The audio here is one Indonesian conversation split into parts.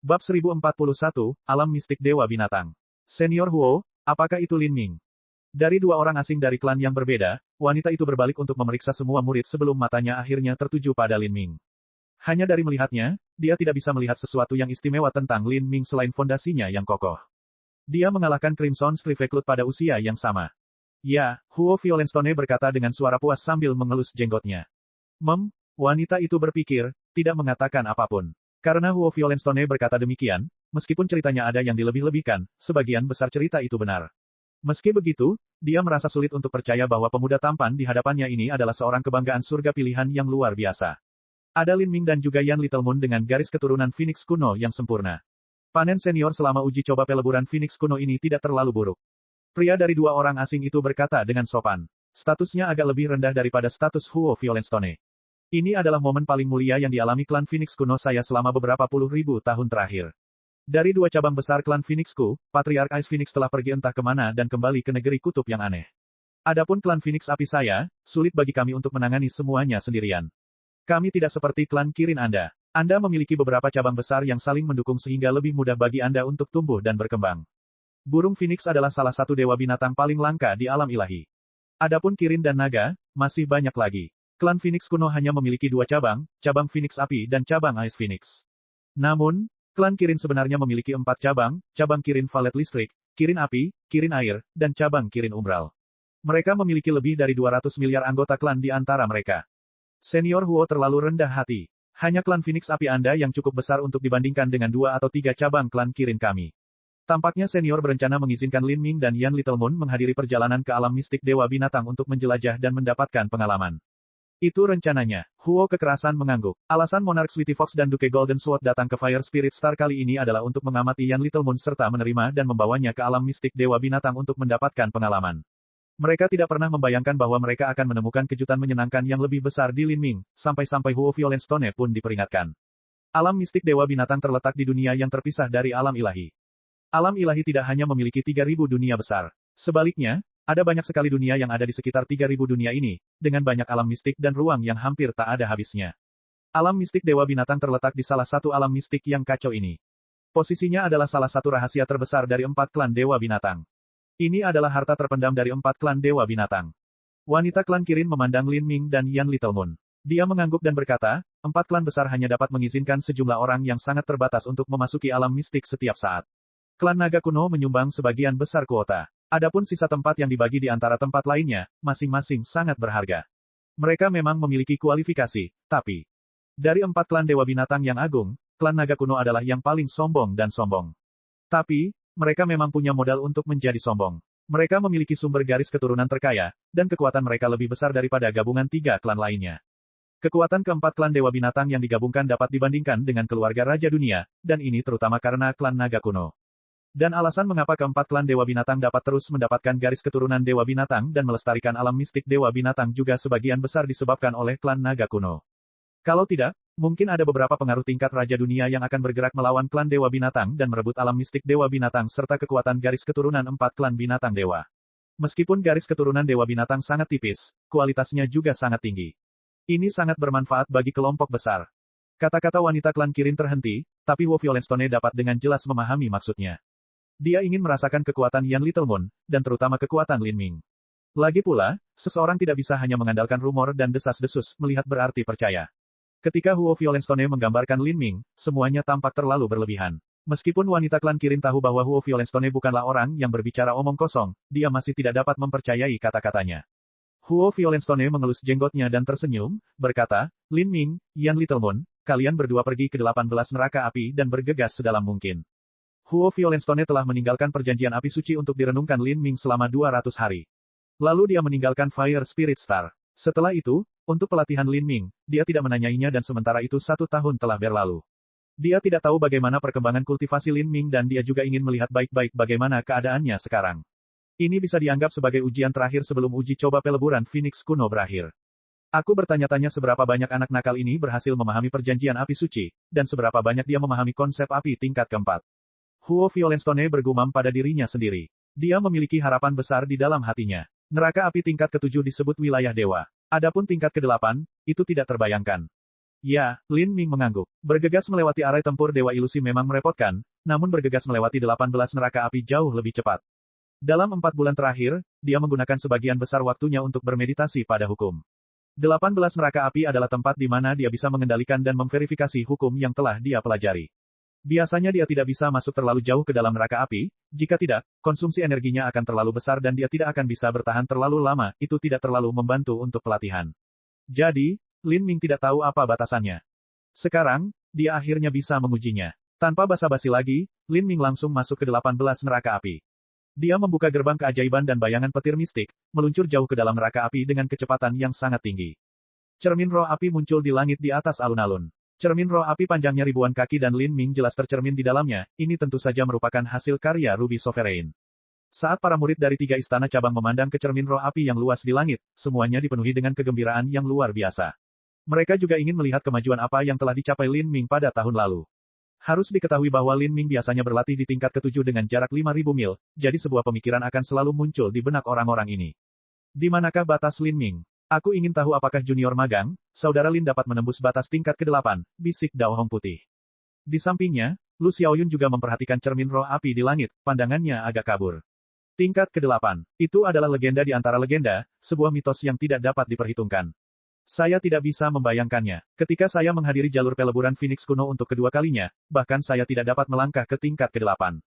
Bab 1041, Alam Mistik Dewa Binatang. Senior Huo, apakah itu Lin Ming? Dari dua orang asing dari klan yang berbeda, wanita itu berbalik untuk memeriksa semua murid sebelum matanya akhirnya tertuju pada Lin Ming. Hanya dari melihatnya, dia tidak bisa melihat sesuatu yang istimewa tentang Lin Ming selain fondasinya yang kokoh. Dia mengalahkan Crimson Striveclut pada usia yang sama. Ya, Huo Violenstone berkata dengan suara puas sambil mengelus jenggotnya. Wanita itu berpikir, tidak mengatakan apapun. Karena Huo Violenstone berkata demikian, meskipun ceritanya ada yang dilebih-lebihkan, sebagian besar cerita itu benar. Meski begitu, dia merasa sulit untuk percaya bahwa pemuda tampan di hadapannya ini adalah seorang kebanggaan surga pilihan yang luar biasa. Ada Lin Ming dan juga Yan Little Moon dengan garis keturunan Phoenix kuno yang sempurna. Panen senior selama uji coba peleburan Phoenix kuno ini tidak terlalu buruk. Pria dari dua orang asing itu berkata dengan sopan. Statusnya agak lebih rendah daripada status Huo Violenstone. Ini adalah momen paling mulia yang dialami klan Phoenix kuno saya selama beberapa puluh ribu tahun terakhir. Dari dua cabang besar klan Phoenixku, Patriark Ice Phoenix telah pergi entah kemana dan kembali ke negeri kutub yang aneh. Adapun klan Phoenix api saya, sulit bagi kami untuk menangani semuanya sendirian. Kami tidak seperti klan Kirin Anda. Anda memiliki beberapa cabang besar yang saling mendukung sehingga lebih mudah bagi Anda untuk tumbuh dan berkembang. Burung Phoenix adalah salah satu dewa binatang paling langka di alam ilahi. Adapun Kirin dan Naga, masih banyak lagi. Klan Phoenix kuno hanya memiliki dua cabang Phoenix api dan cabang Ice Phoenix. Namun, klan Kirin sebenarnya memiliki 4 cabang Kirin Valet Listrik, Kirin api, Kirin air, dan cabang Kirin umbral. Mereka memiliki lebih dari 200 miliar anggota klan di antara mereka. Senior Huo terlalu rendah hati. Hanya klan Phoenix api Anda yang cukup besar untuk dibandingkan dengan 2 atau 3 cabang klan Kirin kami. Tampaknya senior berencana mengizinkan Lin Ming dan Yan Little Moon menghadiri perjalanan ke alam mistik dewa binatang untuk menjelajah dan mendapatkan pengalaman. Itu rencananya. Huo kekerasan mengangguk. Alasan Monarch Sweetie Fox dan Duke Golden Sword datang ke Fire Spirit Star kali ini adalah untuk mengamati Yan Little Moon serta menerima dan membawanya ke alam mistik dewa binatang untuk mendapatkan pengalaman. Mereka tidak pernah membayangkan bahwa mereka akan menemukan kejutan menyenangkan yang lebih besar di Lin Ming, sampai-sampai Huo Violenstone pun diperingatkan. Alam mistik dewa binatang terletak di dunia yang terpisah dari alam ilahi. Alam ilahi tidak hanya memiliki 3000 dunia besar. Sebaliknya, ada banyak sekali dunia yang ada di sekitar 3000 dunia ini, dengan banyak alam mistik dan ruang yang hampir tak ada habisnya. Alam mistik dewa binatang terletak di salah satu alam mistik yang kacau ini. Posisinya adalah salah satu rahasia terbesar dari 4 klan dewa binatang. Ini adalah harta terpendam dari 4 klan dewa binatang. Wanita klan Kirin memandang Lin Ming dan Yan Little Moon. Dia mengangguk dan berkata, 4 klan besar hanya dapat mengizinkan sejumlah orang yang sangat terbatas untuk memasuki alam mistik setiap saat. Klan naga kuno menyumbang sebagian besar kuota. Adapun sisa tempat yang dibagi di antara tempat lainnya, masing-masing sangat berharga. Mereka memang memiliki kualifikasi, tapi dari 4 klan dewa binatang yang agung, klan naga kuno adalah yang paling sombong dan sombong. Tapi, mereka memang punya modal untuk menjadi sombong. Mereka memiliki sumber garis keturunan terkaya, dan kekuatan mereka lebih besar daripada gabungan 3 klan lainnya. Kekuatan keempat klan dewa binatang yang digabungkan dapat dibandingkan dengan keluarga Raja Dunia, dan ini terutama karena klan naga kuno. Dan alasan mengapa keempat klan dewa binatang dapat terus mendapatkan garis keturunan dewa binatang dan melestarikan alam mistik dewa binatang juga sebagian besar disebabkan oleh klan naga kuno. Kalau tidak, mungkin ada beberapa pengaruh tingkat Raja Dunia yang akan bergerak melawan klan dewa binatang dan merebut alam mistik dewa binatang serta kekuatan garis keturunan 4 klan binatang dewa. Meskipun garis keturunan dewa binatang sangat tipis, kualitasnya juga sangat tinggi. Ini sangat bermanfaat bagi kelompok besar. Kata-kata wanita klan Kirin terhenti, tapi Huo Violenstone dapat dengan jelas memahami maksudnya. Dia ingin merasakan kekuatan Yan Little Moon, dan terutama kekuatan Lin Ming. Lagi pula, seseorang tidak bisa hanya mengandalkan rumor dan desas-desus, melihat berarti percaya. Ketika Huo Violenstone menggambarkan Lin Ming, semuanya tampak terlalu berlebihan. Meskipun wanita klan Kirin tahu bahwa Huo Violenstone bukanlah orang yang berbicara omong kosong, dia masih tidak dapat mempercayai kata-katanya. Huo Violenstone mengelus jenggotnya dan tersenyum, berkata, Lin Ming, Yan Little Moon, kalian berdua pergi ke 18 neraka api dan bergegas sedalam mungkin. Huo Violenstone telah meninggalkan perjanjian api suci untuk direnungkan Lin Ming selama 200 hari. Lalu dia meninggalkan Fire Spirit Star. Setelah itu, untuk pelatihan Lin Ming, dia tidak menanyainya dan sementara itu 1 tahun telah berlalu. Dia tidak tahu bagaimana perkembangan kultivasi Lin Ming dan dia juga ingin melihat baik-baik bagaimana keadaannya sekarang. Ini bisa dianggap sebagai ujian terakhir sebelum uji coba peleburan Phoenix kuno berakhir. Aku bertanya-tanya seberapa banyak anak nakal ini berhasil memahami perjanjian api suci, dan seberapa banyak dia memahami konsep api tingkat keempat. Huo Violenstone bergumam pada dirinya sendiri. Dia memiliki harapan besar di dalam hatinya. Neraka api tingkat ke-7 disebut wilayah dewa. Adapun tingkat ke-8, itu tidak terbayangkan. Ya, Lin Ming mengangguk. Bergegas melewati arai tempur Dewa Ilusi memang merepotkan, namun bergegas melewati 18 neraka api jauh lebih cepat. Dalam 4 bulan terakhir, dia menggunakan sebagian besar waktunya untuk bermeditasi pada hukum. 18 neraka api adalah tempat di mana dia bisa mengendalikan dan memverifikasi hukum yang telah dia pelajari. Biasanya dia tidak bisa masuk terlalu jauh ke dalam neraka api, jika tidak, konsumsi energinya akan terlalu besar dan dia tidak akan bisa bertahan terlalu lama, itu tidak terlalu membantu untuk pelatihan. Jadi, Lin Ming tidak tahu apa batasannya. Sekarang, dia akhirnya bisa mengujinya. Tanpa basa-basi lagi, Lin Ming langsung masuk ke 18 neraka api. Dia membuka gerbang keajaiban dan bayangan petir mistik, meluncur jauh ke dalam neraka api dengan kecepatan yang sangat tinggi. Cermin roh api muncul di langit di atas alun-alun. Cermin roh api panjangnya ribuan kaki dan Lin Ming jelas tercermin di dalamnya, ini tentu saja merupakan hasil karya Ruby Sovereign. Saat para murid dari 3 istana cabang memandang ke cermin roh api yang luas di langit, semuanya dipenuhi dengan kegembiraan yang luar biasa. Mereka juga ingin melihat kemajuan apa yang telah dicapai Lin Ming pada tahun lalu. Harus diketahui bahwa Lin Ming biasanya berlatih di tingkat ke-7 dengan jarak 5.000 mil, jadi sebuah pemikiran akan selalu muncul di benak orang-orang ini. Di manakah batas Lin Ming? Aku ingin tahu apakah junior magang, saudara Lin dapat menembus batas tingkat ke-8, bisik Dao Hong putih. Di sampingnya, Lu Xiaoyun juga memperhatikan cermin roh api di langit, pandangannya agak kabur. Tingkat ke-8, itu adalah legenda di antara legenda, sebuah mitos yang tidak dapat diperhitungkan. Saya tidak bisa membayangkannya. Ketika saya menghadiri jalur peleburan Phoenix kuno untuk kedua kalinya, bahkan saya tidak dapat melangkah ke tingkat ke-8.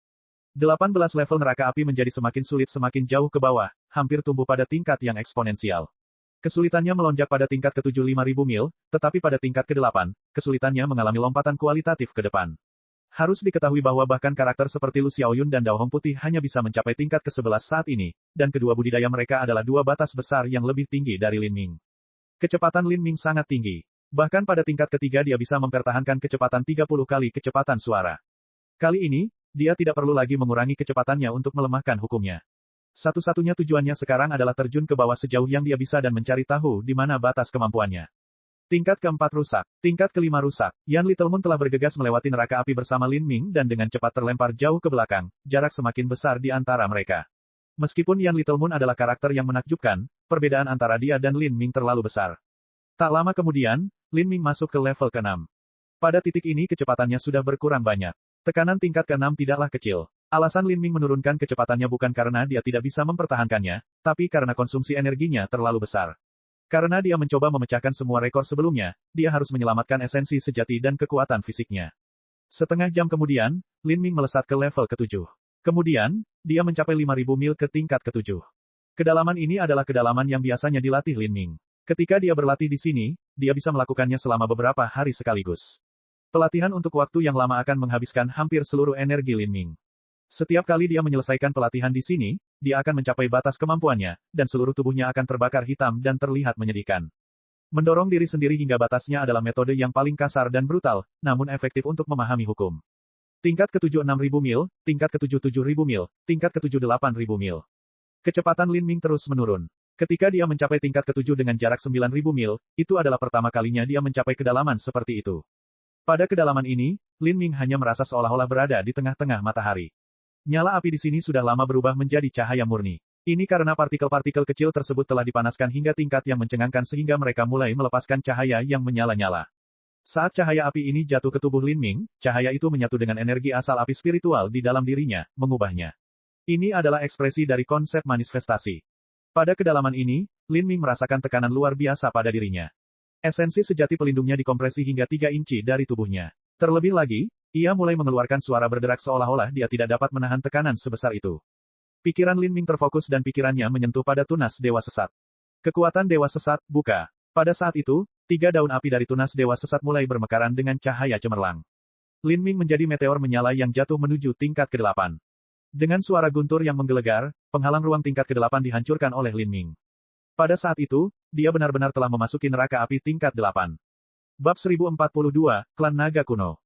18 level neraka api menjadi semakin sulit semakin jauh ke bawah, hampir tumbuh pada tingkat yang eksponensial. Kesulitannya melonjak pada tingkat ke-7 5.000 mil, tetapi pada tingkat ke-8, kesulitannya mengalami lompatan kualitatif ke depan. Harus diketahui bahwa bahkan karakter seperti Lu Xiaoyun dan Dao Hong putih hanya bisa mencapai tingkat ke-11 saat ini, dan kedua budidaya mereka adalah dua batas besar yang lebih tinggi dari Lin Ming. Kecepatan Lin Ming sangat tinggi. Bahkan pada tingkat ketiga dia bisa mempertahankan kecepatan 30 kali kecepatan suara. Kali ini, dia tidak perlu lagi mengurangi kecepatannya untuk melemahkan hukumnya. Satu-satunya tujuannya sekarang adalah terjun ke bawah sejauh yang dia bisa dan mencari tahu di mana batas kemampuannya. Tingkat ke-4 rusak. Tingkat ke-5 rusak. Yan Littlemon telah bergegas melewati neraka api bersama Lin Ming dan dengan cepat terlempar jauh ke belakang, jarak semakin besar di antara mereka. Meskipun Yan Littlemon adalah karakter yang menakjubkan, perbedaan antara dia dan Lin Ming terlalu besar. Tak lama kemudian, Lin Ming masuk ke level ke-6. Pada titik ini kecepatannya sudah berkurang banyak. Tekanan tingkat ke-6 tidaklah kecil. Alasan Lin Ming menurunkan kecepatannya bukan karena dia tidak bisa mempertahankannya, tapi karena konsumsi energinya terlalu besar. Karena dia mencoba memecahkan semua rekor sebelumnya, dia harus menyelamatkan esensi sejati dan kekuatan fisiknya. Setengah jam kemudian, Lin Ming melesat ke level ke-7. Kemudian, dia mencapai 5.000 mil ke tingkat ke-7. Kedalaman ini adalah kedalaman yang biasanya dilatih Lin Ming. Ketika dia berlatih di sini, dia bisa melakukannya selama beberapa hari sekaligus. Pelatihan untuk waktu yang lama akan menghabiskan hampir seluruh energi Lin Ming. Setiap kali dia menyelesaikan pelatihan di sini, dia akan mencapai batas kemampuannya, dan seluruh tubuhnya akan terbakar hitam dan terlihat menyedihkan. Mendorong diri sendiri hingga batasnya adalah metode yang paling kasar dan brutal, namun efektif untuk memahami hukum. Tingkat ke-7 6.000 mil, tingkat ke-7 7.000 mil, tingkat ke-7 8.000 mil. Kecepatan Lin Ming terus menurun. Ketika dia mencapai tingkat ke-7 dengan jarak 9.000 mil, itu adalah pertama kalinya dia mencapai kedalaman seperti itu. Pada kedalaman ini, Lin Ming hanya merasa seolah-olah berada di tengah-tengah matahari. Nyala api di sini sudah lama berubah menjadi cahaya murni. Ini karena partikel-partikel kecil tersebut telah dipanaskan hingga tingkat yang mencengangkan sehingga mereka mulai melepaskan cahaya yang menyala-nyala. Saat cahaya api ini jatuh ke tubuh Lin Ming, cahaya itu menyatu dengan energi asal api spiritual di dalam dirinya, mengubahnya. Ini adalah ekspresi dari konsep manifestasi. Pada kedalaman ini, Lin Ming merasakan tekanan luar biasa pada dirinya. Esensi sejati pelindungnya dikompresi hingga 3 inci dari tubuhnya. Terlebih lagi, ia mulai mengeluarkan suara berderak seolah-olah dia tidak dapat menahan tekanan sebesar itu. Pikiran Lin Ming terfokus dan pikirannya menyentuh pada tunas Dewa Sesat. Kekuatan Dewa Sesat, buka. Pada saat itu, 3 daun api dari tunas Dewa Sesat mulai bermekaran dengan cahaya cemerlang. Lin Ming menjadi meteor menyala yang jatuh menuju tingkat ke-8. Dengan suara guntur yang menggelegar, penghalang ruang tingkat ke-8 dihancurkan oleh Lin Ming. Pada saat itu, dia benar-benar telah memasuki neraka api tingkat 8. Bab 1042, Klan Naga Kuno.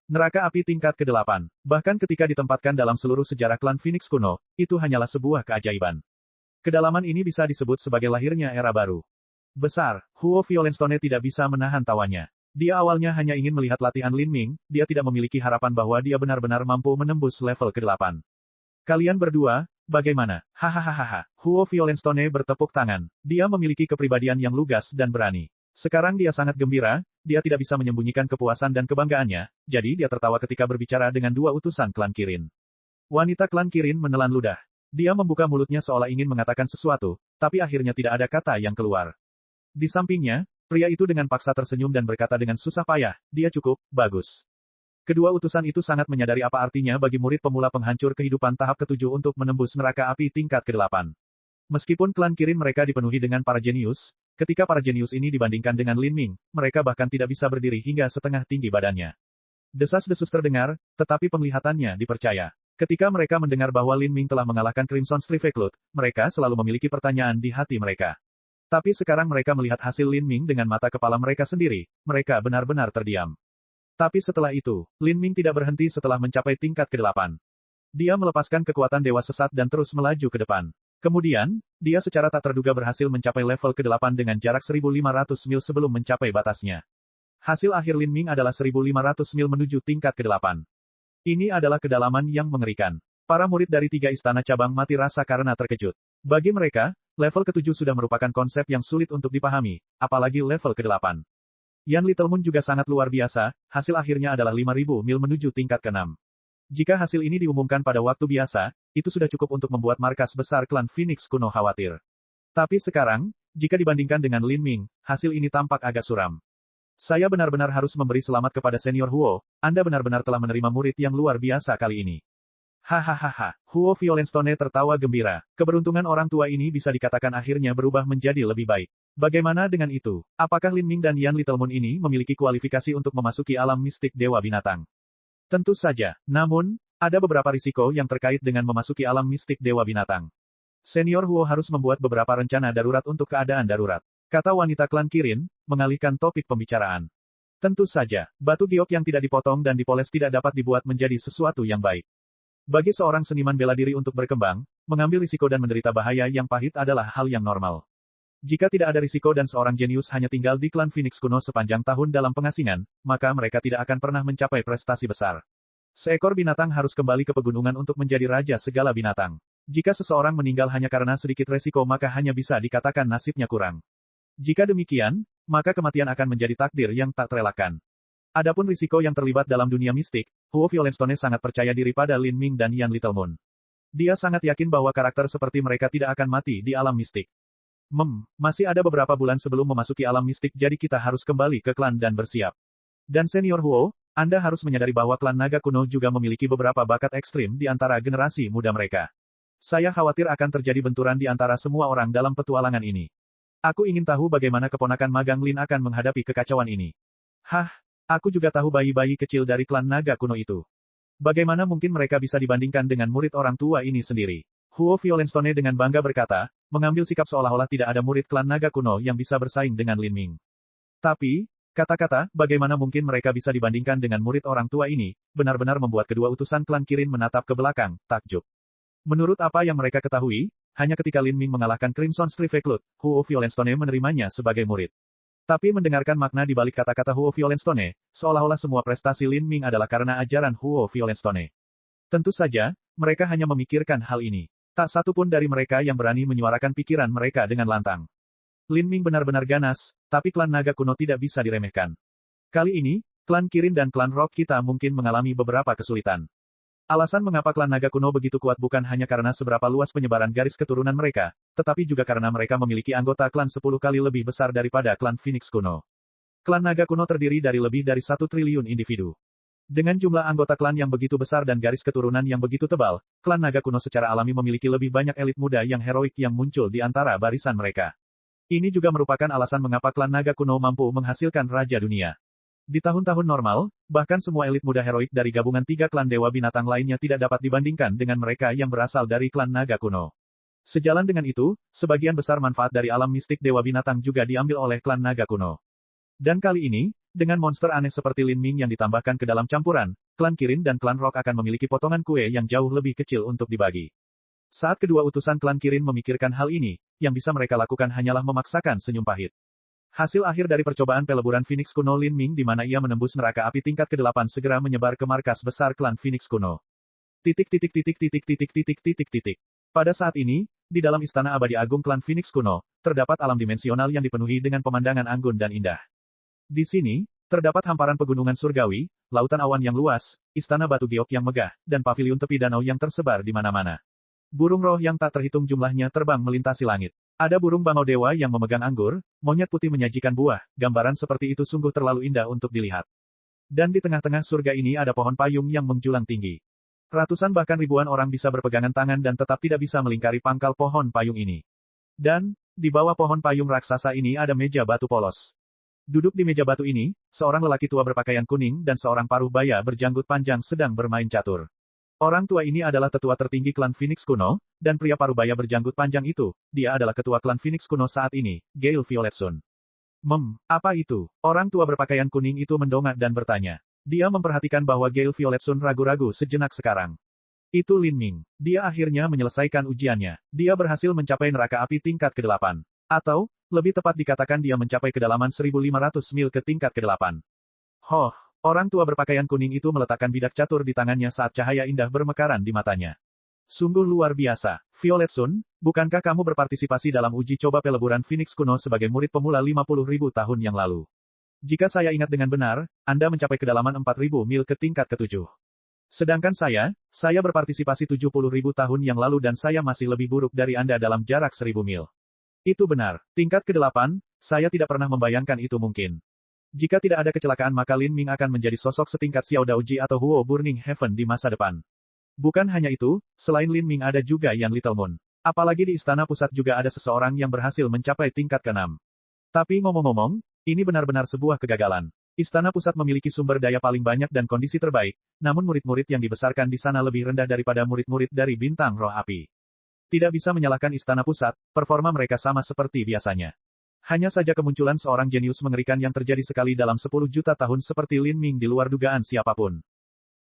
Neraka api tingkat ke-8. Bahkan ketika ditempatkan dalam seluruh sejarah klan Phoenix kuno, itu hanyalah sebuah keajaiban. Kedalaman ini bisa disebut sebagai lahirnya era baru. Besar, Huo Violenstone tidak bisa menahan tawanya. Dia awalnya hanya ingin melihat latihan Lin Ming, dia tidak memiliki harapan bahwa dia benar-benar mampu menembus level ke-8. Kalian berdua, bagaimana? Hahaha. Huo Violenstone bertepuk tangan. Dia memiliki kepribadian yang lugas dan berani. Sekarang dia sangat gembira, dia tidak bisa menyembunyikan kepuasan dan kebanggaannya, jadi dia tertawa ketika berbicara dengan dua utusan klan Kirin. Wanita klan Kirin menelan ludah. Dia membuka mulutnya seolah ingin mengatakan sesuatu, tapi akhirnya tidak ada kata yang keluar. Di sampingnya, pria itu dengan paksa tersenyum dan berkata dengan susah payah, dia cukup, bagus. Kedua utusan itu sangat menyadari apa artinya bagi murid pemula penghancur kehidupan tahap ke-7 untuk menembus neraka api tingkat ke-8. Meskipun klan Kirin mereka dipenuhi dengan para jenius, ketika para jenius ini dibandingkan dengan Lin Ming, mereka bahkan tidak bisa berdiri hingga setengah tinggi badannya. Desas-desus terdengar, tetapi penglihatannya dipercaya. Ketika mereka mendengar bahwa Lin Ming telah mengalahkan Crimson Striveclut, mereka selalu memiliki pertanyaan di hati mereka. Tapi sekarang mereka melihat hasil Lin Ming dengan mata kepala mereka sendiri, mereka benar-benar terdiam. Tapi setelah itu, Lin Ming tidak berhenti setelah mencapai tingkat ke-8. Dia melepaskan kekuatan Dewa Sesat dan terus melaju ke depan. Kemudian, dia secara tak terduga berhasil mencapai level ke-8 dengan jarak 1.500 mil sebelum mencapai batasnya. Hasil akhir Lin Ming adalah 1.500 mil menuju tingkat ke-8. Ini adalah kedalaman yang mengerikan. Para murid dari 3 istana cabang mati rasa karena terkejut. Bagi mereka, level ke-7 sudah merupakan konsep yang sulit untuk dipahami, apalagi level ke-8. Yan Little Moon juga sangat luar biasa, hasil akhirnya adalah 5.000 mil menuju tingkat ke-6. Jika hasil ini diumumkan pada waktu biasa, itu sudah cukup untuk membuat markas besar klan Phoenix kuno khawatir. Tapi sekarang, jika dibandingkan dengan Lin Ming, hasil ini tampak agak suram. Saya benar-benar harus memberi selamat kepada Senior Huo, Anda benar-benar telah menerima murid yang luar biasa kali ini. Hahaha, Huo Violenstone tertawa gembira. Keberuntungan orang tua ini bisa dikatakan akhirnya berubah menjadi lebih baik. Bagaimana dengan itu? Apakah Lin Ming dan Yan Little Moon ini memiliki kualifikasi untuk memasuki alam mistik Dewa Binatang? Tentu saja, namun, ada beberapa risiko yang terkait dengan memasuki alam mistik Dewa Binatang. Senior Huo harus membuat beberapa rencana darurat untuk keadaan darurat. Kata wanita klan Kirin, mengalihkan topik pembicaraan. Tentu saja, batu giok yang tidak dipotong dan dipoles tidak dapat dibuat menjadi sesuatu yang baik. Bagi seorang seniman bela diri untuk berkembang, mengambil risiko dan menderita bahaya yang pahit adalah hal yang normal. Jika tidak ada risiko dan seorang jenius hanya tinggal di klan Phoenix kuno sepanjang tahun dalam pengasingan, maka mereka tidak akan pernah mencapai prestasi besar. Seekor binatang harus kembali ke pegunungan untuk menjadi raja segala binatang. Jika seseorang meninggal hanya karena sedikit resiko maka hanya bisa dikatakan nasibnya kurang. Jika demikian, maka kematian akan menjadi takdir yang tak terelakkan. Adapun risiko yang terlibat dalam dunia mistik, Huo Violenstone sangat percaya diri pada Lin Ming dan Yan Little Moon. Dia sangat yakin bahwa karakter seperti mereka tidak akan mati di alam mistik. Masih ada beberapa bulan sebelum memasuki alam mistik jadi kita harus kembali ke klan dan bersiap. Dan Senior Huo, Anda harus menyadari bahwa klan naga kuno juga memiliki beberapa bakat ekstrim di antara generasi muda mereka. Saya khawatir akan terjadi benturan di antara semua orang dalam petualangan ini. Aku ingin tahu bagaimana keponakan magang Lin akan menghadapi kekacauan ini. Aku juga tahu bayi-bayi kecil dari klan naga kuno itu. Bagaimana mungkin mereka bisa dibandingkan dengan murid orang tua ini sendiri? Huo Violenstone dengan bangga berkata, mengambil sikap seolah-olah tidak ada murid klan naga kuno yang bisa bersaing dengan Lin Ming. Tapi, kata-kata, bagaimana mungkin mereka bisa dibandingkan dengan murid orang tua ini, benar-benar membuat kedua utusan klan Kirin menatap ke belakang, takjub. Menurut apa yang mereka ketahui, hanya ketika Lin Ming mengalahkan Crimson Striveclut, Huo Violenstone menerimanya sebagai murid. Tapi mendengarkan makna di balik kata-kata Huo Violenstone, seolah-olah semua prestasi Lin Ming adalah karena ajaran Huo Violenstone. Tentu saja, mereka hanya memikirkan hal ini. Tak satu pun dari mereka yang berani menyuarakan pikiran mereka dengan lantang. Lin Ming benar-benar ganas, tapi klan naga kuno tidak bisa diremehkan. Kali ini, klan Kirin dan klan Rock kita mungkin mengalami beberapa kesulitan. Alasan mengapa klan naga kuno begitu kuat bukan hanya karena seberapa luas penyebaran garis keturunan mereka, tetapi juga karena mereka memiliki anggota klan 10 kali lebih besar daripada klan Phoenix kuno. Klan naga kuno terdiri dari lebih dari 1 triliun individu. Dengan jumlah anggota klan yang begitu besar dan garis keturunan yang begitu tebal, klan naga kuno secara alami memiliki lebih banyak elit muda yang heroik yang muncul di antara barisan mereka. Ini juga merupakan alasan mengapa klan naga kuno mampu menghasilkan raja dunia. Di tahun-tahun normal, bahkan semua elit muda heroik dari gabungan 3 klan dewa binatang lainnya tidak dapat dibandingkan dengan mereka yang berasal dari klan naga kuno. Sejalan dengan itu, sebagian besar manfaat dari alam mistik dewa binatang juga diambil oleh klan naga kuno. Dan kali ini, dengan monster aneh seperti Lin Ming yang ditambahkan ke dalam campuran, klan Kirin dan klan Rock akan memiliki potongan kue yang jauh lebih kecil untuk dibagi. Saat kedua utusan klan Kirin memikirkan hal ini, yang bisa mereka lakukan hanyalah memaksakan senyum pahit. Hasil akhir dari percobaan peleburan Phoenix kuno Lin Ming di mana ia menembus neraka api tingkat ke-8 segera menyebar ke markas besar klan Phoenix kuno. Pada saat ini, di dalam Istana Abadi Agung Klan Phoenix kuno, terdapat alam dimensional yang dipenuhi dengan pemandangan anggun dan indah. Di sini, terdapat hamparan pegunungan surgawi, lautan awan yang luas, istana batu giok yang megah, dan paviliun tepi danau yang tersebar di mana-mana. Burung roh yang tak terhitung jumlahnya terbang melintasi langit. Ada burung bangau dewa yang memegang anggur, monyet putih menyajikan buah, gambaran seperti itu sungguh terlalu indah untuk dilihat. Dan di tengah-tengah surga ini ada pohon payung yang menjulang tinggi. Ratusan bahkan ribuan orang bisa berpegangan tangan dan tetap tidak bisa melingkari pangkal pohon payung ini. Dan, di bawah pohon payung raksasa ini ada meja batu polos. Duduk di meja batu ini, seorang lelaki tua berpakaian kuning dan seorang paruh baya berjanggut panjang sedang bermain catur. Orang tua ini adalah tetua tertinggi klan Phoenix kuno, dan pria parubaya berjanggut panjang itu, dia adalah ketua klan Phoenix kuno saat ini, Gale Violetsun. Apa itu? Orang tua berpakaian kuning itu mendongak dan bertanya. Dia memperhatikan bahwa Gale Violetsun ragu-ragu sejenak sekarang. Itu Lin Ming. Dia akhirnya menyelesaikan ujiannya. Dia berhasil mencapai neraka api tingkat ke-8. Atau, lebih tepat dikatakan dia mencapai kedalaman 1.500 mil ke tingkat ke-8. Hoh! Orang tua berpakaian kuning itu meletakkan bidak catur di tangannya saat cahaya indah bermekaran di matanya. Sungguh luar biasa. Violetsun, bukankah kamu berpartisipasi dalam uji coba peleburan Phoenix kuno sebagai murid pemula 50.000 tahun yang lalu? Jika saya ingat dengan benar, Anda mencapai kedalaman 4.000 mil ke tingkat ke-7. Sedangkan saya berpartisipasi 70.000 tahun yang lalu dan saya masih lebih buruk dari Anda dalam jarak 1.000 mil. Itu benar. Tingkat ke-8, saya tidak pernah membayangkan itu mungkin. Jika tidak ada kecelakaan maka Lin Ming akan menjadi sosok setingkat Xiao Daoji atau Huo Burning Heaven di masa depan. Bukan hanya itu, selain Lin Ming ada juga Yan Little Moon. Apalagi di Istana Pusat juga ada seseorang yang berhasil mencapai tingkat ke-6. Tapi ngomong-ngomong, ini benar-benar sebuah kegagalan. Istana Pusat memiliki sumber daya paling banyak dan kondisi terbaik, namun murid-murid yang dibesarkan di sana lebih rendah daripada murid-murid dari Bintang Roh Api. Tidak bisa menyalahkan Istana Pusat, performa mereka sama seperti biasanya. Hanya saja kemunculan seorang jenius mengerikan yang terjadi sekali dalam 10 juta tahun seperti Lin Ming di luar dugaan siapapun.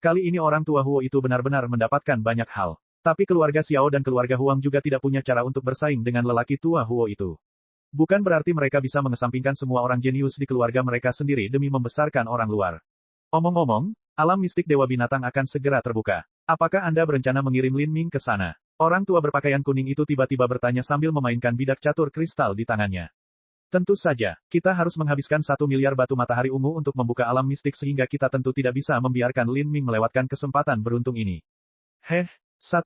Kali ini orang tua Huo itu benar-benar mendapatkan banyak hal. Tapi keluarga Xiao dan keluarga Huang juga tidak punya cara untuk bersaing dengan lelaki tua Huo itu. Bukan berarti mereka bisa mengesampingkan semua orang jenius di keluarga mereka sendiri demi membesarkan orang luar. Omong-omong, alam mistik Dewa Binatang akan segera terbuka. Apakah Anda berencana mengirim Lin Ming ke sana? Orang tua berpakaian kuning itu tiba-tiba bertanya sambil memainkan bidak catur kristal di tangannya. Tentu saja, kita harus menghabiskan 1 miliar batu matahari ungu untuk membuka alam mistik sehingga kita tentu tidak bisa membiarkan Lin Ming melewatkan kesempatan beruntung ini. 1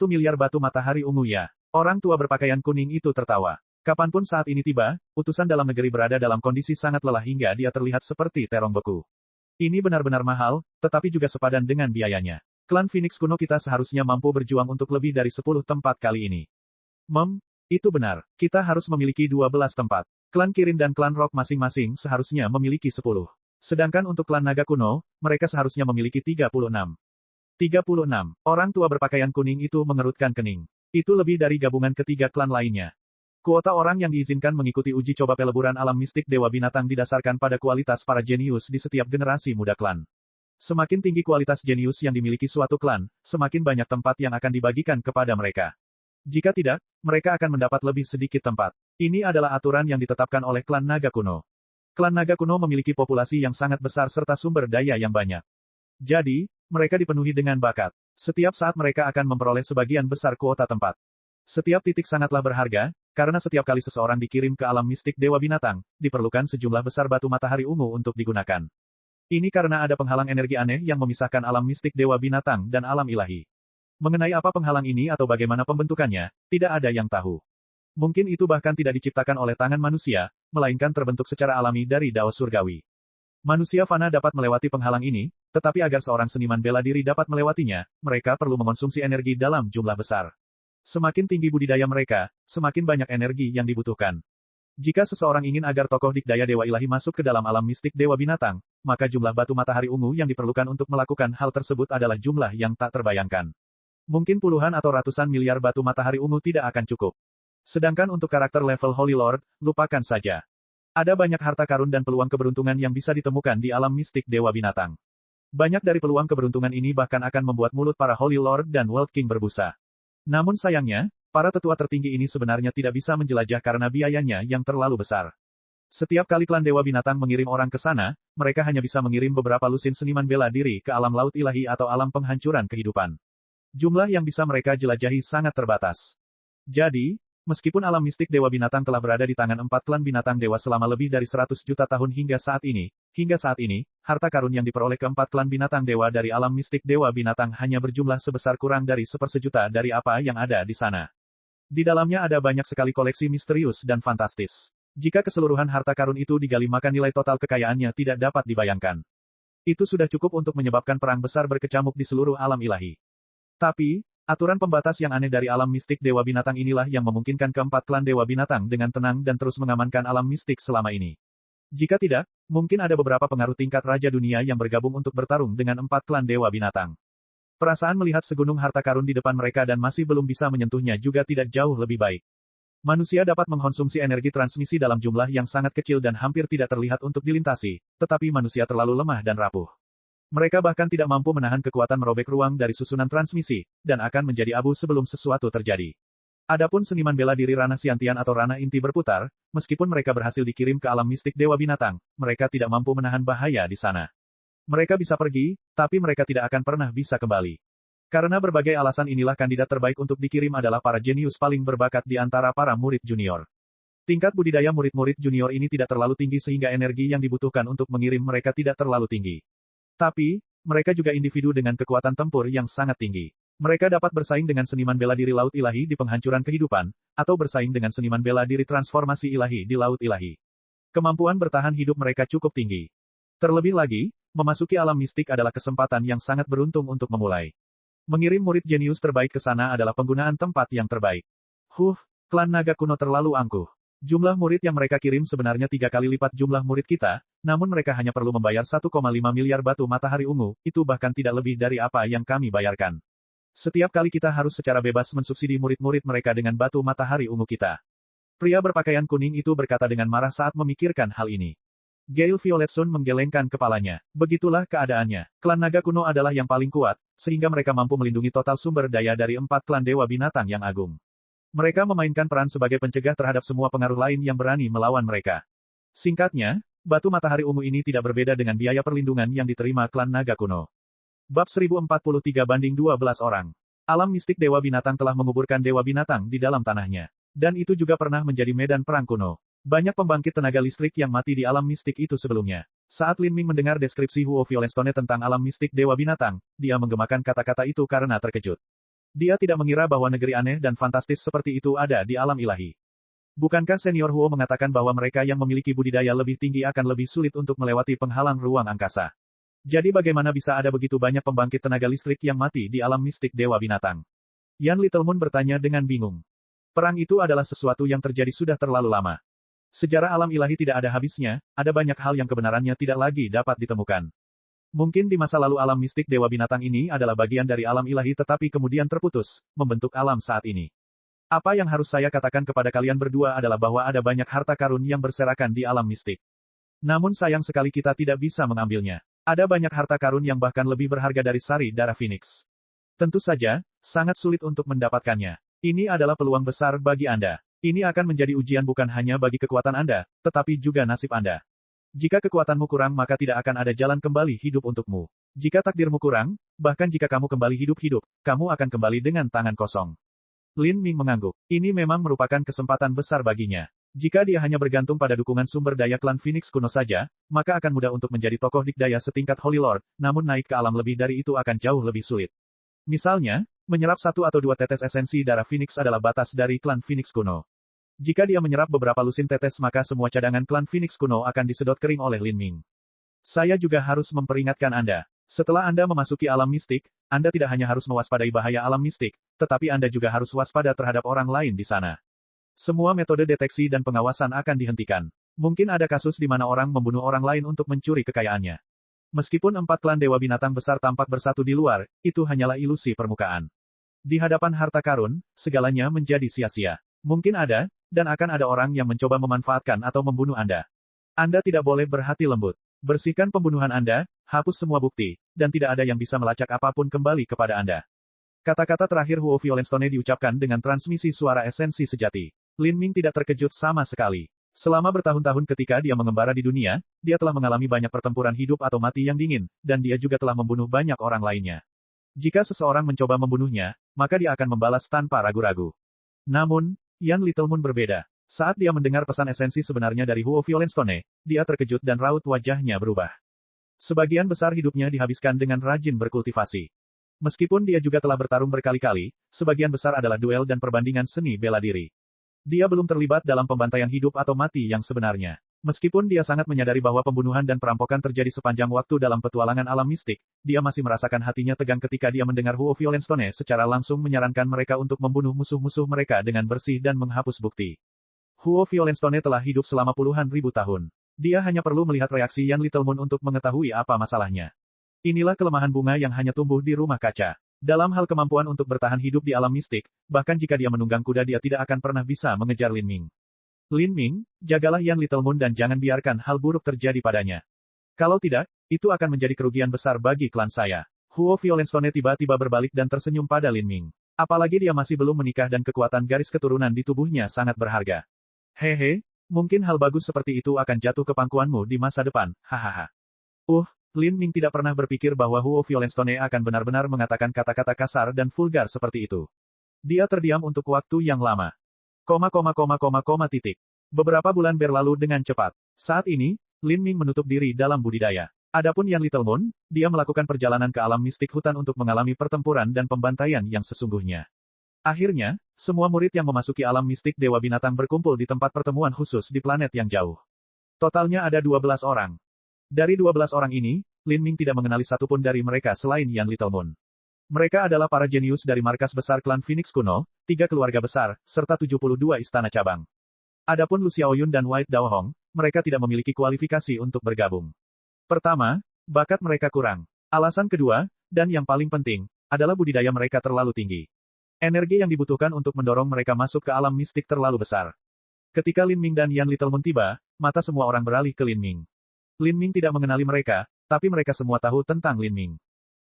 miliar batu matahari ungu ya. Orang tua berpakaian kuning itu tertawa. Kapanpun saat ini tiba, utusan dalam negeri berada dalam kondisi sangat lelah hingga dia terlihat seperti terong beku. Ini benar-benar mahal, tetapi juga sepadan dengan biayanya. Klan Phoenix kuno kita seharusnya mampu berjuang untuk lebih dari 10 tempat kali ini. Itu benar. Kita harus memiliki 12 tempat. Klan Kirin dan klan Rock masing-masing seharusnya memiliki 10. Sedangkan untuk klan naga kuno, mereka seharusnya memiliki 36. 36. Orang tua berpakaian kuning itu mengerutkan kening. Itu lebih dari gabungan ketiga klan lainnya. Kuota orang yang diizinkan mengikuti uji coba peleburan alam mistik Dewa Binatang didasarkan pada kualitas para jenius di setiap generasi muda klan. Semakin tinggi kualitas jenius yang dimiliki suatu klan, semakin banyak tempat yang akan dibagikan kepada mereka. Jika tidak, mereka akan mendapat lebih sedikit tempat. Ini adalah aturan yang ditetapkan oleh klan naga kuno. Klan naga kuno memiliki populasi yang sangat besar serta sumber daya yang banyak. Jadi, mereka dipenuhi dengan bakat. Setiap saat mereka akan memperoleh sebagian besar kuota tempat. Setiap titik sangatlah berharga, karena setiap kali seseorang dikirim ke alam mistik Dewa Binatang, diperlukan sejumlah besar batu matahari ungu untuk digunakan. Ini karena ada penghalang energi aneh yang memisahkan alam mistik Dewa Binatang dan alam ilahi. Mengenai apa penghalang ini atau bagaimana pembentukannya, tidak ada yang tahu. Mungkin itu bahkan tidak diciptakan oleh tangan manusia, melainkan terbentuk secara alami dari dao surgawi. Manusia fana dapat melewati penghalang ini, tetapi agar seorang seniman bela diri dapat melewatinya, mereka perlu mengonsumsi energi dalam jumlah besar. Semakin tinggi budidaya mereka, semakin banyak energi yang dibutuhkan. Jika seseorang ingin agar tokoh dikdaya Dewa Ilahi masuk ke dalam alam mistik Dewa Binatang, maka jumlah batu matahari ungu yang diperlukan untuk melakukan hal tersebut adalah jumlah yang tak terbayangkan. Mungkin puluhan atau ratusan miliar batu matahari ungu tidak akan cukup. Sedangkan untuk karakter level Holy Lord, lupakan saja. Ada banyak harta karun dan peluang keberuntungan yang bisa ditemukan di alam mistik Dewa Binatang. Banyak dari peluang keberuntungan ini bahkan akan membuat mulut para Holy Lord dan World King berbusa. Namun sayangnya, para tetua tertinggi ini sebenarnya tidak bisa menjelajah karena biayanya yang terlalu besar. Setiap kali klan Dewa Binatang mengirim orang ke sana, mereka hanya bisa mengirim beberapa lusin seniman bela diri ke alam laut ilahi atau alam penghancuran kehidupan. Jumlah yang bisa mereka jelajahi sangat terbatas. Jadi, Meskipun alam mistik Dewa Binatang telah berada di tangan 4 klan binatang dewa selama lebih dari 100 juta tahun hingga saat ini, harta karun yang diperoleh keempat klan binatang dewa dari alam mistik Dewa Binatang hanya berjumlah sebesar kurang dari 1/10 dari apa yang ada di sana. Di dalamnya ada banyak sekali koleksi misterius dan fantastis. Jika keseluruhan harta karun itu digali maka nilai total kekayaannya tidak dapat dibayangkan. Itu sudah cukup untuk menyebabkan perang besar berkecamuk di seluruh alam ilahi. Tapi, aturan pembatas yang aneh dari alam mistik Dewa Binatang inilah yang memungkinkan keempat klan Dewa Binatang dengan tenang dan terus mengamankan alam mistik selama ini. Jika tidak, mungkin ada beberapa pengaruh tingkat Raja Dunia yang bergabung untuk bertarung dengan 4 klan Dewa Binatang. Perasaan melihat segunung harta karun di depan mereka dan masih belum bisa menyentuhnya juga tidak jauh lebih baik. Manusia dapat mengkonsumsi energi transmisi dalam jumlah yang sangat kecil dan hampir tidak terlihat untuk dilintasi, tetapi manusia terlalu lemah dan rapuh. Mereka bahkan tidak mampu menahan kekuatan merobek ruang dari susunan transmisi, dan akan menjadi abu sebelum sesuatu terjadi. Adapun seniman bela diri ranah Siantian atau ranah inti berputar, meskipun mereka berhasil dikirim ke alam mistik Dewa Binatang, mereka tidak mampu menahan bahaya di sana. Mereka bisa pergi, tapi mereka tidak akan pernah bisa kembali. Karena berbagai alasan inilah kandidat terbaik untuk dikirim adalah para jenius paling berbakat di antara para murid junior. Tingkat budidaya murid-murid junior ini tidak terlalu tinggi sehingga energi yang dibutuhkan untuk mengirim mereka tidak terlalu tinggi. Tapi, mereka juga individu dengan kekuatan tempur yang sangat tinggi. Mereka dapat bersaing dengan seniman bela diri laut ilahi di penghancuran kehidupan, atau bersaing dengan seniman bela diri transformasi ilahi di laut ilahi. Kemampuan bertahan hidup mereka cukup tinggi. Terlebih lagi, memasuki alam mistik adalah kesempatan yang sangat beruntung untuk memulai. Mengirim murid jenius terbaik ke sana adalah penggunaan tempat yang terbaik. Klan naga kuno terlalu angkuh. Jumlah murid yang mereka kirim sebenarnya 3 kali lipat jumlah murid kita, namun mereka hanya perlu membayar 1,5 miliar batu matahari ungu, itu bahkan tidak lebih dari apa yang kami bayarkan. Setiap kali kita harus secara bebas mensubsidi murid-murid mereka dengan batu matahari ungu kita. Pria berpakaian kuning itu berkata dengan marah saat memikirkan hal ini. Gale Violet Sun menggelengkan kepalanya. Begitulah keadaannya. Klan naga kuno adalah yang paling kuat, sehingga mereka mampu melindungi total sumber daya dari 4 klan Dewa Binatang yang agung. Mereka memainkan peran sebagai pencegah terhadap semua pengaruh lain yang berani melawan mereka. Singkatnya, batu matahari ungu ini tidak berbeda dengan biaya perlindungan yang diterima klan naga kuno. Bab 1043/12 orang. Alam mistik Dewa Binatang telah menguburkan Dewa Binatang di dalam tanahnya. Dan itu juga pernah menjadi medan perang kuno. Banyak pembangkit tenaga listrik yang mati di alam mistik itu sebelumnya. Saat Lin Ming mendengar deskripsi Huo Violenstone tentang alam mistik Dewa Binatang, dia menggemakan kata-kata itu karena terkejut. Dia tidak mengira bahwa negeri aneh dan fantastis seperti itu ada di alam ilahi. Bukankah senior Huo mengatakan bahwa mereka yang memiliki budidaya lebih tinggi akan lebih sulit untuk melewati penghalang ruang angkasa? Jadi bagaimana bisa ada begitu banyak pembangkit tenaga listrik yang mati di alam mistik Dewa Binatang? Yan Littlemoon bertanya dengan bingung. Perang itu adalah sesuatu yang terjadi sudah terlalu lama. Sejarah alam ilahi tidak ada habisnya, ada banyak hal yang kebenarannya tidak lagi dapat ditemukan. Mungkin di masa lalu alam mistik Dewa Binatang ini adalah bagian dari alam ilahi tetapi kemudian terputus, membentuk alam saat ini. Apa yang harus saya katakan kepada kalian berdua adalah bahwa ada banyak harta karun yang berserakan di alam mistik. Namun sayang sekali kita tidak bisa mengambilnya. Ada banyak harta karun yang bahkan lebih berharga dari sari darah Phoenix. Tentu saja, sangat sulit untuk mendapatkannya. Ini adalah peluang besar bagi Anda. Ini akan menjadi ujian bukan hanya bagi kekuatan Anda, tetapi juga nasib Anda. Jika kekuatanmu kurang maka tidak akan ada jalan kembali hidup untukmu. Jika takdirmu kurang, bahkan jika kamu kembali hidup-hidup, kamu akan kembali dengan tangan kosong. Lin Ming mengangguk. Ini memang merupakan kesempatan besar baginya. Jika dia hanya bergantung pada dukungan sumber daya klan Phoenix kuno saja, maka akan mudah untuk menjadi tokoh dikdaya setingkat Holy Lord, namun naik ke alam lebih dari itu akan jauh lebih sulit. Misalnya, menyerap 1 atau 2 tetes esensi darah Phoenix adalah batas dari klan Phoenix kuno. Jika dia menyerap beberapa lusin tetes maka semua cadangan klan Phoenix kuno akan disedot kering oleh Lin Ming. Saya juga harus memperingatkan Anda. Setelah Anda memasuki alam mistik, Anda tidak hanya harus mewaspadai bahaya alam mistik, tetapi Anda juga harus waspada terhadap orang lain di sana. Semua metode deteksi dan pengawasan akan dihentikan. Mungkin ada kasus di mana orang membunuh orang lain untuk mencuri kekayaannya. Meskipun 4 klan Dewa Binatang besar tampak bersatu di luar, itu hanyalah ilusi permukaan. Di hadapan harta karun, segalanya menjadi sia-sia. Mungkin ada, dan akan ada orang yang mencoba memanfaatkan atau membunuh Anda. Anda tidak boleh berhati lembut. Bersihkan pembunuhan Anda, hapus semua bukti, dan tidak ada yang bisa melacak apapun kembali kepada Anda. Kata-kata terakhir Huo Violenstone diucapkan dengan transmisi suara esensi sejati. Lin Ming tidak terkejut sama sekali. Selama bertahun-tahun ketika dia mengembara di dunia, dia telah mengalami banyak pertempuran hidup atau mati yang dingin, dan dia juga telah membunuh banyak orang lainnya. Jika seseorang mencoba membunuhnya, maka dia akan membalas tanpa ragu-ragu. Namun, Yan Little Moon berbeda. Saat dia mendengar pesan esensi sebenarnya dari Huo Violenstone, dia terkejut dan raut wajahnya berubah. Sebagian besar hidupnya dihabiskan dengan rajin berkultivasi. Meskipun dia juga telah bertarung berkali-kali, sebagian besar adalah duel dan perbandingan seni bela diri. Dia belum terlibat dalam pembantaian hidup atau mati yang sebenarnya. Meskipun dia sangat menyadari bahwa pembunuhan dan perampokan terjadi sepanjang waktu dalam petualangan alam mistik, dia masih merasakan hatinya tegang ketika dia mendengar Huo Violenstone secara langsung menyarankan mereka untuk membunuh musuh-musuh mereka dengan bersih dan menghapus bukti. Huo Violenstone telah hidup selama puluhan ribu tahun. Dia hanya perlu melihat reaksi Yan Little Moon untuk mengetahui apa masalahnya. Inilah kelemahan bunga yang hanya tumbuh di rumah kaca. Dalam hal kemampuan untuk bertahan hidup di alam mistik, bahkan jika dia menunggang kuda dia tidak akan pernah bisa mengejar Lin Ming. Lin Ming, jagalah Yan Little Moon dan jangan biarkan hal buruk terjadi padanya. Kalau tidak, itu akan menjadi kerugian besar bagi klan saya. Huo Violenstone tiba-tiba berbalik dan tersenyum pada Lin Ming. Apalagi dia masih belum menikah dan kekuatan garis keturunan di tubuhnya sangat berharga. Hehe, mungkin hal bagus seperti itu akan jatuh ke pangkuanmu di masa depan, hahaha. Lin Ming tidak pernah berpikir bahwa Huo Violenstone akan benar-benar mengatakan kata-kata kasar dan vulgar seperti itu. Dia terdiam untuk waktu yang lama. Beberapa bulan berlalu dengan cepat. Saat ini, Lin Ming menutup diri dalam budidaya. Adapun Yan Little Moon, dia melakukan perjalanan ke alam mistik hutan untuk mengalami pertempuran dan pembantaian yang sesungguhnya. Akhirnya, semua murid yang memasuki alam mistik Dewa Binatang berkumpul di tempat pertemuan khusus di planet yang jauh. Totalnya ada 12 orang. Dari 12 orang ini, Lin Ming tidak mengenali satupun dari mereka selain Yan Little Moon. Mereka adalah para jenius dari markas besar klan Phoenix kuno, 3 keluarga besar, serta 72 istana cabang. Adapun Lu Xiaoyun dan White Dao Hong, mereka tidak memiliki kualifikasi untuk bergabung. Pertama, bakat mereka kurang. Alasan kedua, dan yang paling penting, adalah budidaya mereka terlalu tinggi. Energi yang dibutuhkan untuk mendorong mereka masuk ke alam mistik terlalu besar. Ketika Lin Ming dan Yan Little Moon tiba, mata semua orang beralih ke Lin Ming. Lin Ming tidak mengenali mereka, tapi mereka semua tahu tentang Lin Ming.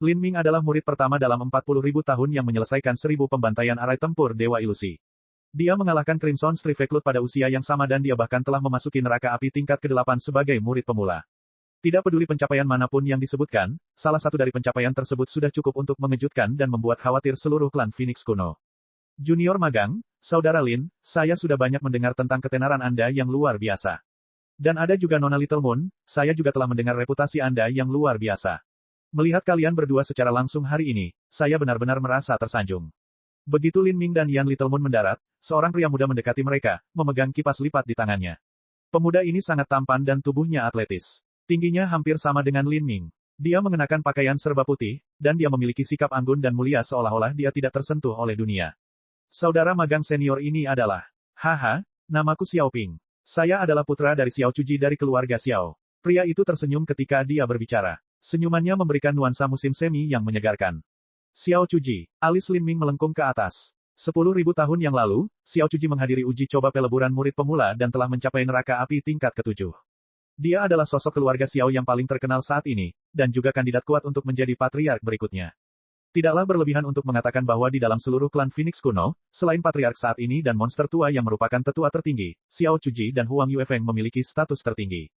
Lin Ming adalah murid pertama dalam 40.000 tahun yang menyelesaikan 1000 pembantaian arai tempur Dewa Ilusi. Dia mengalahkan Crimson Striveclut pada usia yang sama dan dia bahkan telah memasuki neraka api tingkat ke-8 sebagai murid pemula. Tidak peduli pencapaian manapun yang disebutkan, salah satu dari pencapaian tersebut sudah cukup untuk mengejutkan dan membuat khawatir seluruh klan Phoenix kuno. Junior magang, Saudara Lin, saya sudah banyak mendengar tentang ketenaran Anda yang luar biasa. Dan ada juga Nona Little Moon, saya juga telah mendengar reputasi Anda yang luar biasa. Melihat kalian berdua secara langsung hari ini, saya benar-benar merasa tersanjung. Begitu Lin Ming dan Yan Little Moon mendarat, seorang pria muda mendekati mereka, memegang kipas lipat di tangannya. Pemuda ini sangat tampan dan tubuhnya atletis. Tingginya hampir sama dengan Lin Ming. Dia mengenakan pakaian serba putih, dan dia memiliki sikap anggun dan mulia seolah-olah dia tidak tersentuh oleh dunia. Saudara magang senior ini adalah, haha, namaku Xiao Ping. Saya adalah putra dari Xiao Chuji dari keluarga Xiao. Pria itu tersenyum ketika dia berbicara. Senyumannya memberikan nuansa musim semi yang menyegarkan. Xiao Chuji, alis Lin Ming melengkung ke atas. 10.000 tahun yang lalu, Xiao Chuji menghadiri uji coba peleburan murid pemula dan telah mencapai neraka api tingkat ke-7. Dia adalah sosok keluarga Xiao yang paling terkenal saat ini, dan juga kandidat kuat untuk menjadi patriark berikutnya. Tidaklah berlebihan untuk mengatakan bahwa di dalam seluruh klan Phoenix kuno, selain patriark saat ini dan monster tua yang merupakan tetua tertinggi, Xiao Chuji dan Huang Yuefeng memiliki status tertinggi.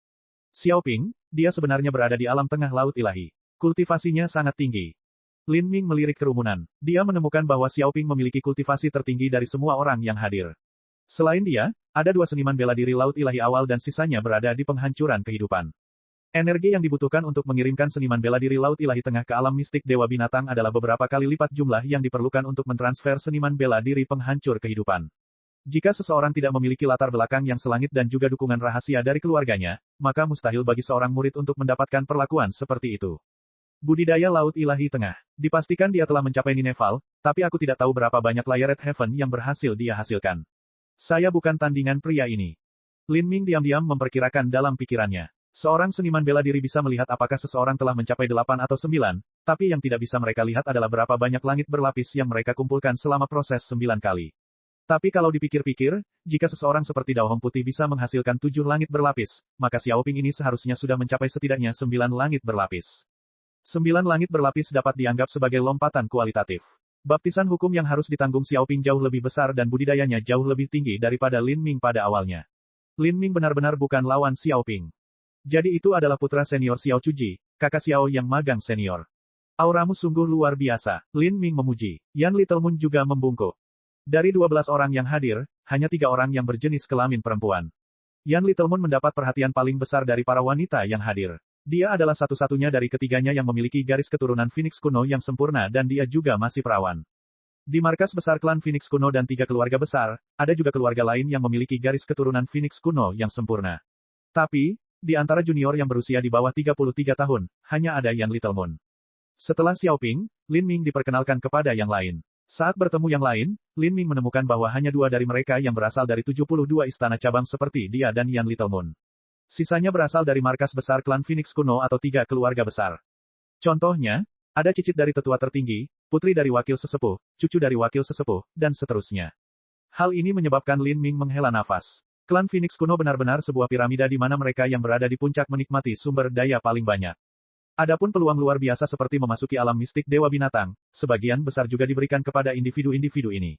Xiao Ping, dia sebenarnya berada di alam tengah laut ilahi. Kultivasinya sangat tinggi. Lin Ming melirik kerumunan. Dia menemukan bahwa Xiao Ping memiliki kultivasi tertinggi dari semua orang yang hadir. Selain dia, ada 2 seniman bela diri laut ilahi awal dan sisanya berada di penghancuran kehidupan. Energi yang dibutuhkan untuk mengirimkan seniman bela diri laut ilahi tengah ke alam mistik Dewa Binatang adalah beberapa kali lipat jumlah yang diperlukan untuk mentransfer seniman bela diri penghancur kehidupan. Jika seseorang tidak memiliki latar belakang yang selangit dan juga dukungan rahasia dari keluarganya, maka mustahil bagi seorang murid untuk mendapatkan perlakuan seperti itu. Budidaya laut ilahi tengah. Dipastikan dia telah mencapai Nineval, tapi aku tidak tahu berapa banyak Layered Heaven yang berhasil dia hasilkan. Saya bukan tandingan pria ini. Lin Ming diam-diam memperkirakan dalam pikirannya. Seorang seniman bela diri bisa melihat apakah seseorang telah mencapai 8 atau 9, tapi yang tidak bisa mereka lihat adalah berapa banyak langit berlapis yang mereka kumpulkan selama proses 9 kali. Tapi kalau dipikir-pikir, jika seseorang seperti Daohong Putih bisa menghasilkan 7 langit berlapis, maka Xiao Ping ini seharusnya sudah mencapai setidaknya 9 langit berlapis. 9 langit berlapis dapat dianggap sebagai lompatan kualitatif. Baptisan hukum yang harus ditanggung Xiao Ping jauh lebih besar dan budidayanya jauh lebih tinggi daripada Lin Ming pada awalnya. Lin Ming benar-benar bukan lawan Xiao Ping. Jadi itu adalah putra senior Xiao Chuji, kakak Xiao yang magang senior. Auramu sungguh luar biasa, Lin Ming memuji. Yan Little Moon juga membungkuk. Dari 12 orang yang hadir, hanya 3 orang yang berjenis kelamin perempuan. Yan Littlemon mendapat perhatian paling besar dari para wanita yang hadir. Dia adalah satu-satunya dari ketiganya yang memiliki garis keturunan Phoenix kuno yang sempurna dan dia juga masih perawan. Di markas besar klan Phoenix kuno dan 3 keluarga besar, ada juga keluarga lain yang memiliki garis keturunan Phoenix kuno yang sempurna. Tapi, di antara junior yang berusia di bawah 33 tahun, hanya ada Yan Littlemon. Setelah Xiaoping, Lin Ming diperkenalkan kepada yang lain. Saat bertemu yang lain, Lin Ming menemukan bahwa hanya 2 dari mereka yang berasal dari 72 istana cabang seperti dia dan Yan Littlemon. Sisanya berasal dari markas besar klan Phoenix kuno atau 3 keluarga besar. Contohnya, ada cicit dari tetua tertinggi, putri dari wakil sesepuh, cucu dari wakil sesepuh, dan seterusnya. Hal ini menyebabkan Lin Ming menghela nafas. Klan Phoenix kuno benar-benar sebuah piramida di mana mereka yang berada di puncak menikmati sumber daya paling banyak. Adapun peluang luar biasa seperti memasuki alam mistik Dewa Binatang, sebagian besar juga diberikan kepada individu-individu ini.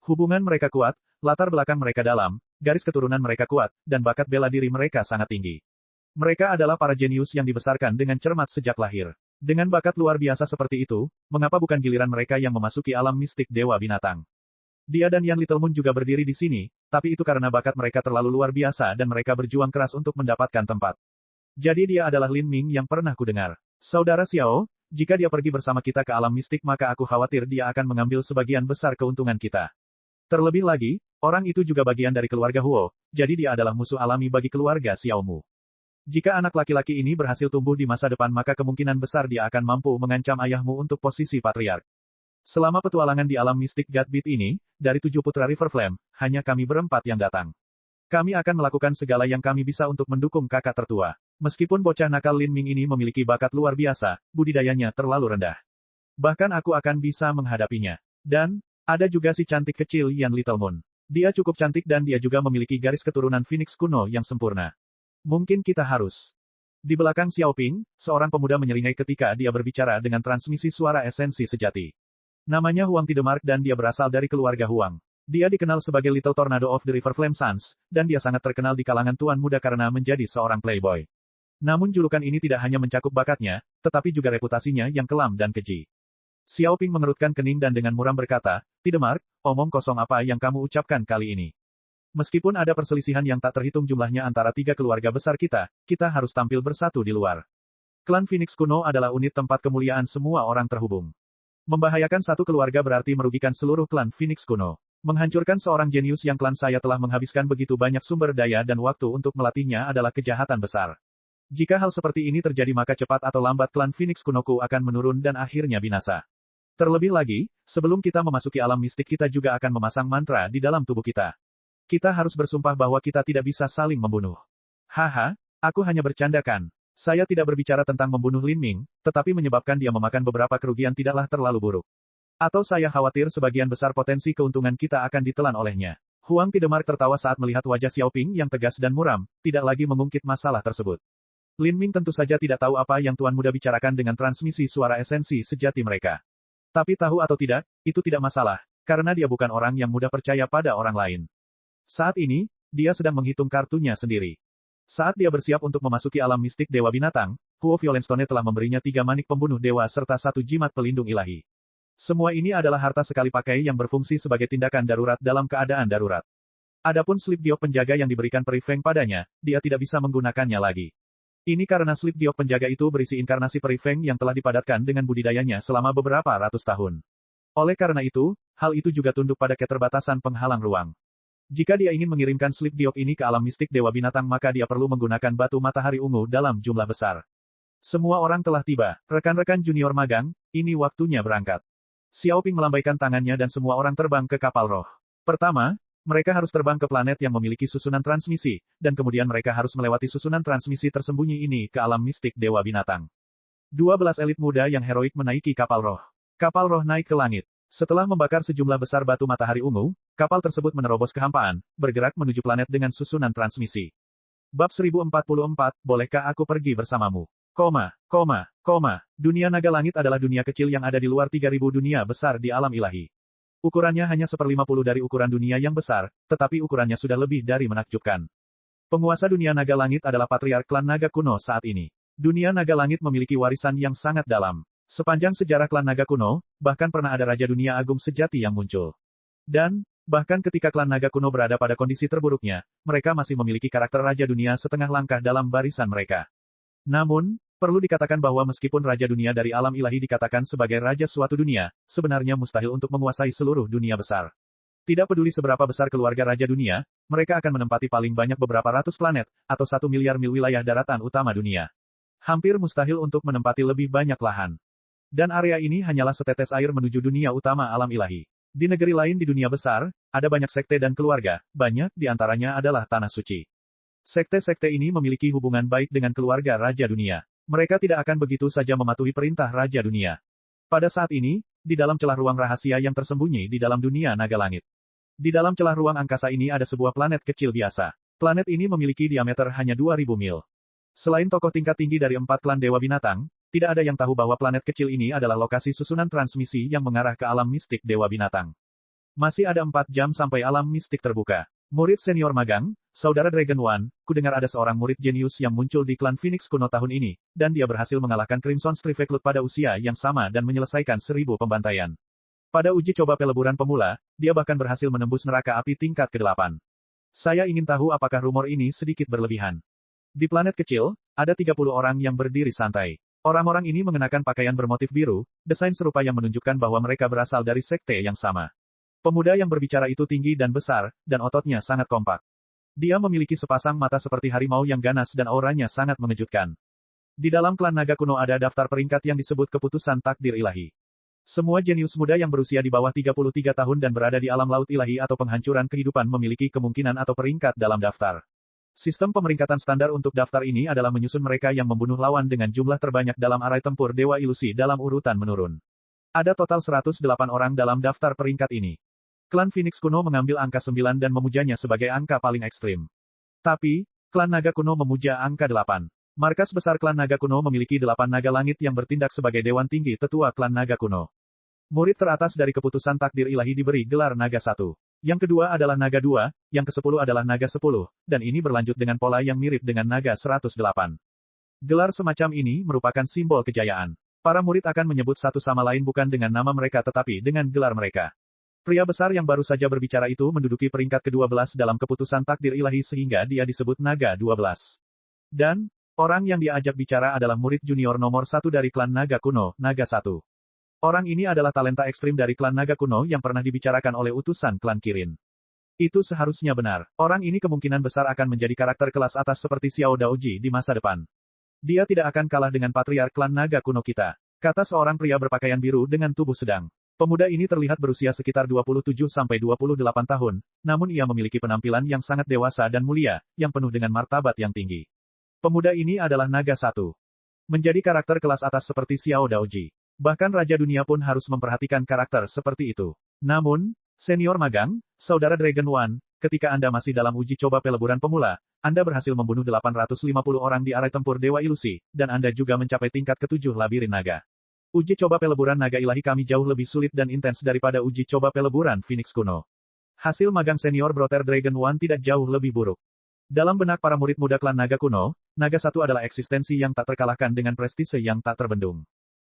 Hubungan mereka kuat, latar belakang mereka dalam, garis keturunan mereka kuat, dan bakat bela diri mereka sangat tinggi. Mereka adalah para jenius yang dibesarkan dengan cermat sejak lahir. Dengan bakat luar biasa seperti itu, mengapa bukan giliran mereka yang memasuki alam mistik Dewa Binatang? Dia dan Yan Littlemon juga berdiri di sini, tapi itu karena bakat mereka terlalu luar biasa dan mereka berjuang keras untuk mendapatkan tempat. Jadi dia adalah Lin Ming yang pernah kudengar. Saudara Xiao, jika dia pergi bersama kita ke alam mistik maka aku khawatir dia akan mengambil sebagian besar keuntungan kita. Terlebih lagi, orang itu juga bagian dari keluarga Huo, jadi dia adalah musuh alami bagi keluarga Xiaomu. Jika anak laki-laki ini berhasil tumbuh di masa depan maka kemungkinan besar dia akan mampu mengancam ayahmu untuk posisi patriark. Selama petualangan di alam mistik Godbeat ini, dari 7 putra River Flame, hanya kami berempat yang datang. Kami akan melakukan segala yang kami bisa untuk mendukung kakak tertua. Meskipun bocah nakal Lin Ming ini memiliki bakat luar biasa, budidayanya terlalu rendah. Bahkan aku akan bisa menghadapinya. Dan, ada juga si cantik kecil Yan Littlemon. Dia cukup cantik dan dia juga memiliki garis keturunan Phoenix kuno yang sempurna. Mungkin kita harus. Di belakang Xiaoping, seorang pemuda menyeringai ketika dia berbicara dengan transmisi suara esensi sejati. Namanya Huang Tidemark dan dia berasal dari keluarga Huang. Dia dikenal sebagai Little Tornado of the River Flame Sons, dan dia sangat terkenal di kalangan tuan muda karena menjadi seorang playboy. Namun julukan ini tidak hanya mencakup bakatnya, tetapi juga reputasinya yang kelam dan keji. Xiaoping mengerutkan kening dan dengan muram berkata, Tidemark, omong kosong apa yang kamu ucapkan kali ini? Meskipun ada perselisihan yang tak terhitung jumlahnya antara 3 keluarga besar kita harus tampil bersatu di luar. Klan Phoenix kuno adalah unit tempat kemuliaan semua orang terhubung. Membahayakan satu keluarga berarti merugikan seluruh klan Phoenix kuno. Menghancurkan seorang jenius yang klan saya telah menghabiskan begitu banyak sumber daya dan waktu untuk melatihnya adalah kejahatan besar. Jika hal seperti ini terjadi maka cepat atau lambat klan Phoenix kunoku akan menurun dan akhirnya binasa. Terlebih lagi, sebelum kita memasuki alam mistik kita juga akan memasang mantra di dalam tubuh kita. Kita harus bersumpah bahwa kita tidak bisa saling membunuh. Haha, aku hanya bercandakan. Saya tidak berbicara tentang membunuh Lin Ming, tetapi menyebabkan dia memakan beberapa kerugian tidaklah terlalu buruk. Atau saya khawatir sebagian besar potensi keuntungan kita akan ditelan olehnya. Huang Tidemark tertawa saat melihat wajah Xiaoping yang tegas dan muram, tidak lagi mengungkit masalah tersebut. Lin Ming tentu saja tidak tahu apa yang Tuan Muda bicarakan dengan transmisi suara esensi sejati mereka. Tapi tahu atau tidak, itu tidak masalah, karena dia bukan orang yang mudah percaya pada orang lain. Saat ini, dia sedang menghitung kartunya sendiri. Saat dia bersiap untuk memasuki alam mistik Dewa Binatang, Huo Violenstone telah memberinya 3 manik pembunuh dewa serta 1 jimat pelindung ilahi. Semua ini adalah harta sekali pakai yang berfungsi sebagai tindakan darurat dalam keadaan darurat. Adapun slip giok penjaga yang diberikan Peri Feng padanya, dia tidak bisa menggunakannya lagi. Ini karena slip giok penjaga itu berisi inkarnasi Peri Feng yang telah dipadatkan dengan budidayanya selama beberapa ratus tahun. Oleh karena itu, hal itu juga tunduk pada keterbatasan penghalang ruang. Jika dia ingin mengirimkan slip giok ini ke alam mistik Dewa Binatang maka dia perlu menggunakan batu matahari ungu dalam jumlah besar. Semua orang telah tiba, rekan-rekan junior magang, ini waktunya berangkat. Xiaoping melambaikan tangannya dan semua orang terbang ke kapal roh. Pertama, mereka harus terbang ke planet yang memiliki susunan transmisi, dan kemudian mereka harus melewati susunan transmisi tersembunyi ini ke alam mistik Dewa Binatang. 12 elit muda yang heroik menaiki kapal roh. Kapal roh naik ke langit. Setelah membakar sejumlah besar batu matahari ungu, kapal tersebut menerobos kehampaan, bergerak menuju planet dengan susunan transmisi. Bab 1044, bolehkah aku pergi bersamamu? Dunia naga langit adalah dunia kecil yang ada di luar 3000 dunia besar di alam ilahi. Ukurannya hanya 1/50 dari ukuran dunia yang besar, tetapi ukurannya sudah lebih dari menakjubkan. Penguasa dunia naga langit adalah patriark klan naga kuno saat ini. Dunia naga langit memiliki warisan yang sangat dalam. Sepanjang sejarah klan naga kuno, bahkan pernah ada Raja Dunia Agung sejati yang muncul. Dan, bahkan ketika klan naga kuno berada pada kondisi terburuknya, mereka masih memiliki karakter Raja Dunia setengah langkah dalam barisan mereka. Namun, perlu dikatakan bahwa meskipun Raja Dunia dari alam ilahi dikatakan sebagai Raja suatu dunia, sebenarnya mustahil untuk menguasai seluruh dunia besar. Tidak peduli seberapa besar keluarga Raja Dunia, mereka akan menempati paling banyak beberapa ratus planet, atau 1 miliar mil wilayah daratan utama dunia. Hampir mustahil untuk menempati lebih banyak lahan. Dan area ini hanyalah setetes air menuju dunia utama alam ilahi. Di negeri lain di dunia besar, ada banyak sekte dan keluarga, banyak di antaranya adalah Tanah Suci. Sekte-sekte ini memiliki hubungan baik dengan keluarga Raja Dunia. Mereka tidak akan begitu saja mematuhi perintah Raja Dunia. Pada saat ini, di dalam celah ruang rahasia yang tersembunyi di dalam dunia naga langit. Di dalam celah ruang angkasa ini ada sebuah planet kecil biasa. Planet ini memiliki diameter hanya 2000 mil. Selain tokoh tingkat tinggi dari 4 klan Dewa Binatang, tidak ada yang tahu bahwa planet kecil ini adalah lokasi susunan transmisi yang mengarah ke alam mistik Dewa Binatang. Masih ada 4 jam sampai alam mistik terbuka. Murid senior magang, Saudara Dragon One, kudengar ada seorang murid jenius yang muncul di klan Phoenix kuno tahun ini, dan dia berhasil mengalahkan Crimson Striveclut pada usia yang sama dan menyelesaikan 1000 pembantaian. Pada uji coba peleburan pemula, dia bahkan berhasil menembus neraka api tingkat ke-8. Saya ingin tahu apakah rumor ini sedikit berlebihan. Di planet kecil, ada 30 orang yang berdiri santai. Orang-orang ini mengenakan pakaian bermotif biru, desain serupa yang menunjukkan bahwa mereka berasal dari sekte yang sama. Pemuda yang berbicara itu tinggi dan besar, dan ototnya sangat kompak. Dia memiliki sepasang mata seperti harimau yang ganas dan auranya sangat mengejutkan. Di dalam klan naga kuno ada daftar peringkat yang disebut keputusan takdir ilahi. Semua jenius muda yang berusia di bawah 33 tahun dan berada di alam laut ilahi atau penghancuran kehidupan memiliki kemungkinan atau peringkat dalam daftar. Sistem pemeringkatan standar untuk daftar ini adalah menyusun mereka yang membunuh lawan dengan jumlah terbanyak dalam arai tempur Dewa Ilusi dalam urutan menurun. Ada total 108 orang dalam daftar peringkat ini. Klan Phoenix kuno mengambil angka 9 dan memujanya sebagai angka paling ekstrim. Tapi, klan naga kuno memuja angka 8. Markas besar klan naga kuno memiliki 8 naga langit yang bertindak sebagai dewan tinggi tetua klan naga kuno. Murid teratas dari keputusan takdir ilahi diberi gelar Naga 1. Yang kedua adalah Naga 2, yang ke-10 adalah Naga 10, dan ini berlanjut dengan pola yang mirip dengan Naga 108. Gelar semacam ini merupakan simbol kejayaan. Para murid akan menyebut satu sama lain bukan dengan nama mereka tetapi dengan gelar mereka. Pria besar yang baru saja berbicara itu menduduki peringkat ke-12 dalam keputusan takdir ilahi sehingga dia disebut Naga 12. Dan, orang yang diajak bicara adalah murid junior nomor 1 dari klan Naga kuno, Naga 1. Orang ini adalah talenta ekstrim dari klan naga kuno yang pernah dibicarakan oleh utusan klan Kirin. Itu seharusnya benar. Orang ini kemungkinan besar akan menjadi karakter kelas atas seperti Xiao Daoji di masa depan. Dia tidak akan kalah dengan patriark klan naga kuno kita, kata seorang pria berpakaian biru dengan tubuh sedang. Pemuda ini terlihat berusia sekitar 27-28 tahun, namun ia memiliki penampilan yang sangat dewasa dan mulia, yang penuh dengan martabat yang tinggi. Pemuda ini adalah Naga 1. Menjadi karakter kelas atas seperti Xiao Daoji. Bahkan Raja Dunia pun harus memperhatikan karakter seperti itu. Namun, senior magang, Saudara Dragon One, ketika Anda masih dalam uji coba peleburan pemula, Anda berhasil membunuh 850 orang di arai tempur Dewa Ilusi, dan Anda juga mencapai tingkat ke-7 labirin naga. Uji coba peleburan naga ilahi kami jauh lebih sulit dan intens daripada uji coba peleburan Phoenix kuno. Hasil magang senior Brother Dragon One tidak jauh lebih buruk. Dalam benak para murid muda klan naga kuno, Naga 1 adalah eksistensi yang tak terkalahkan dengan prestise yang tak terbendung.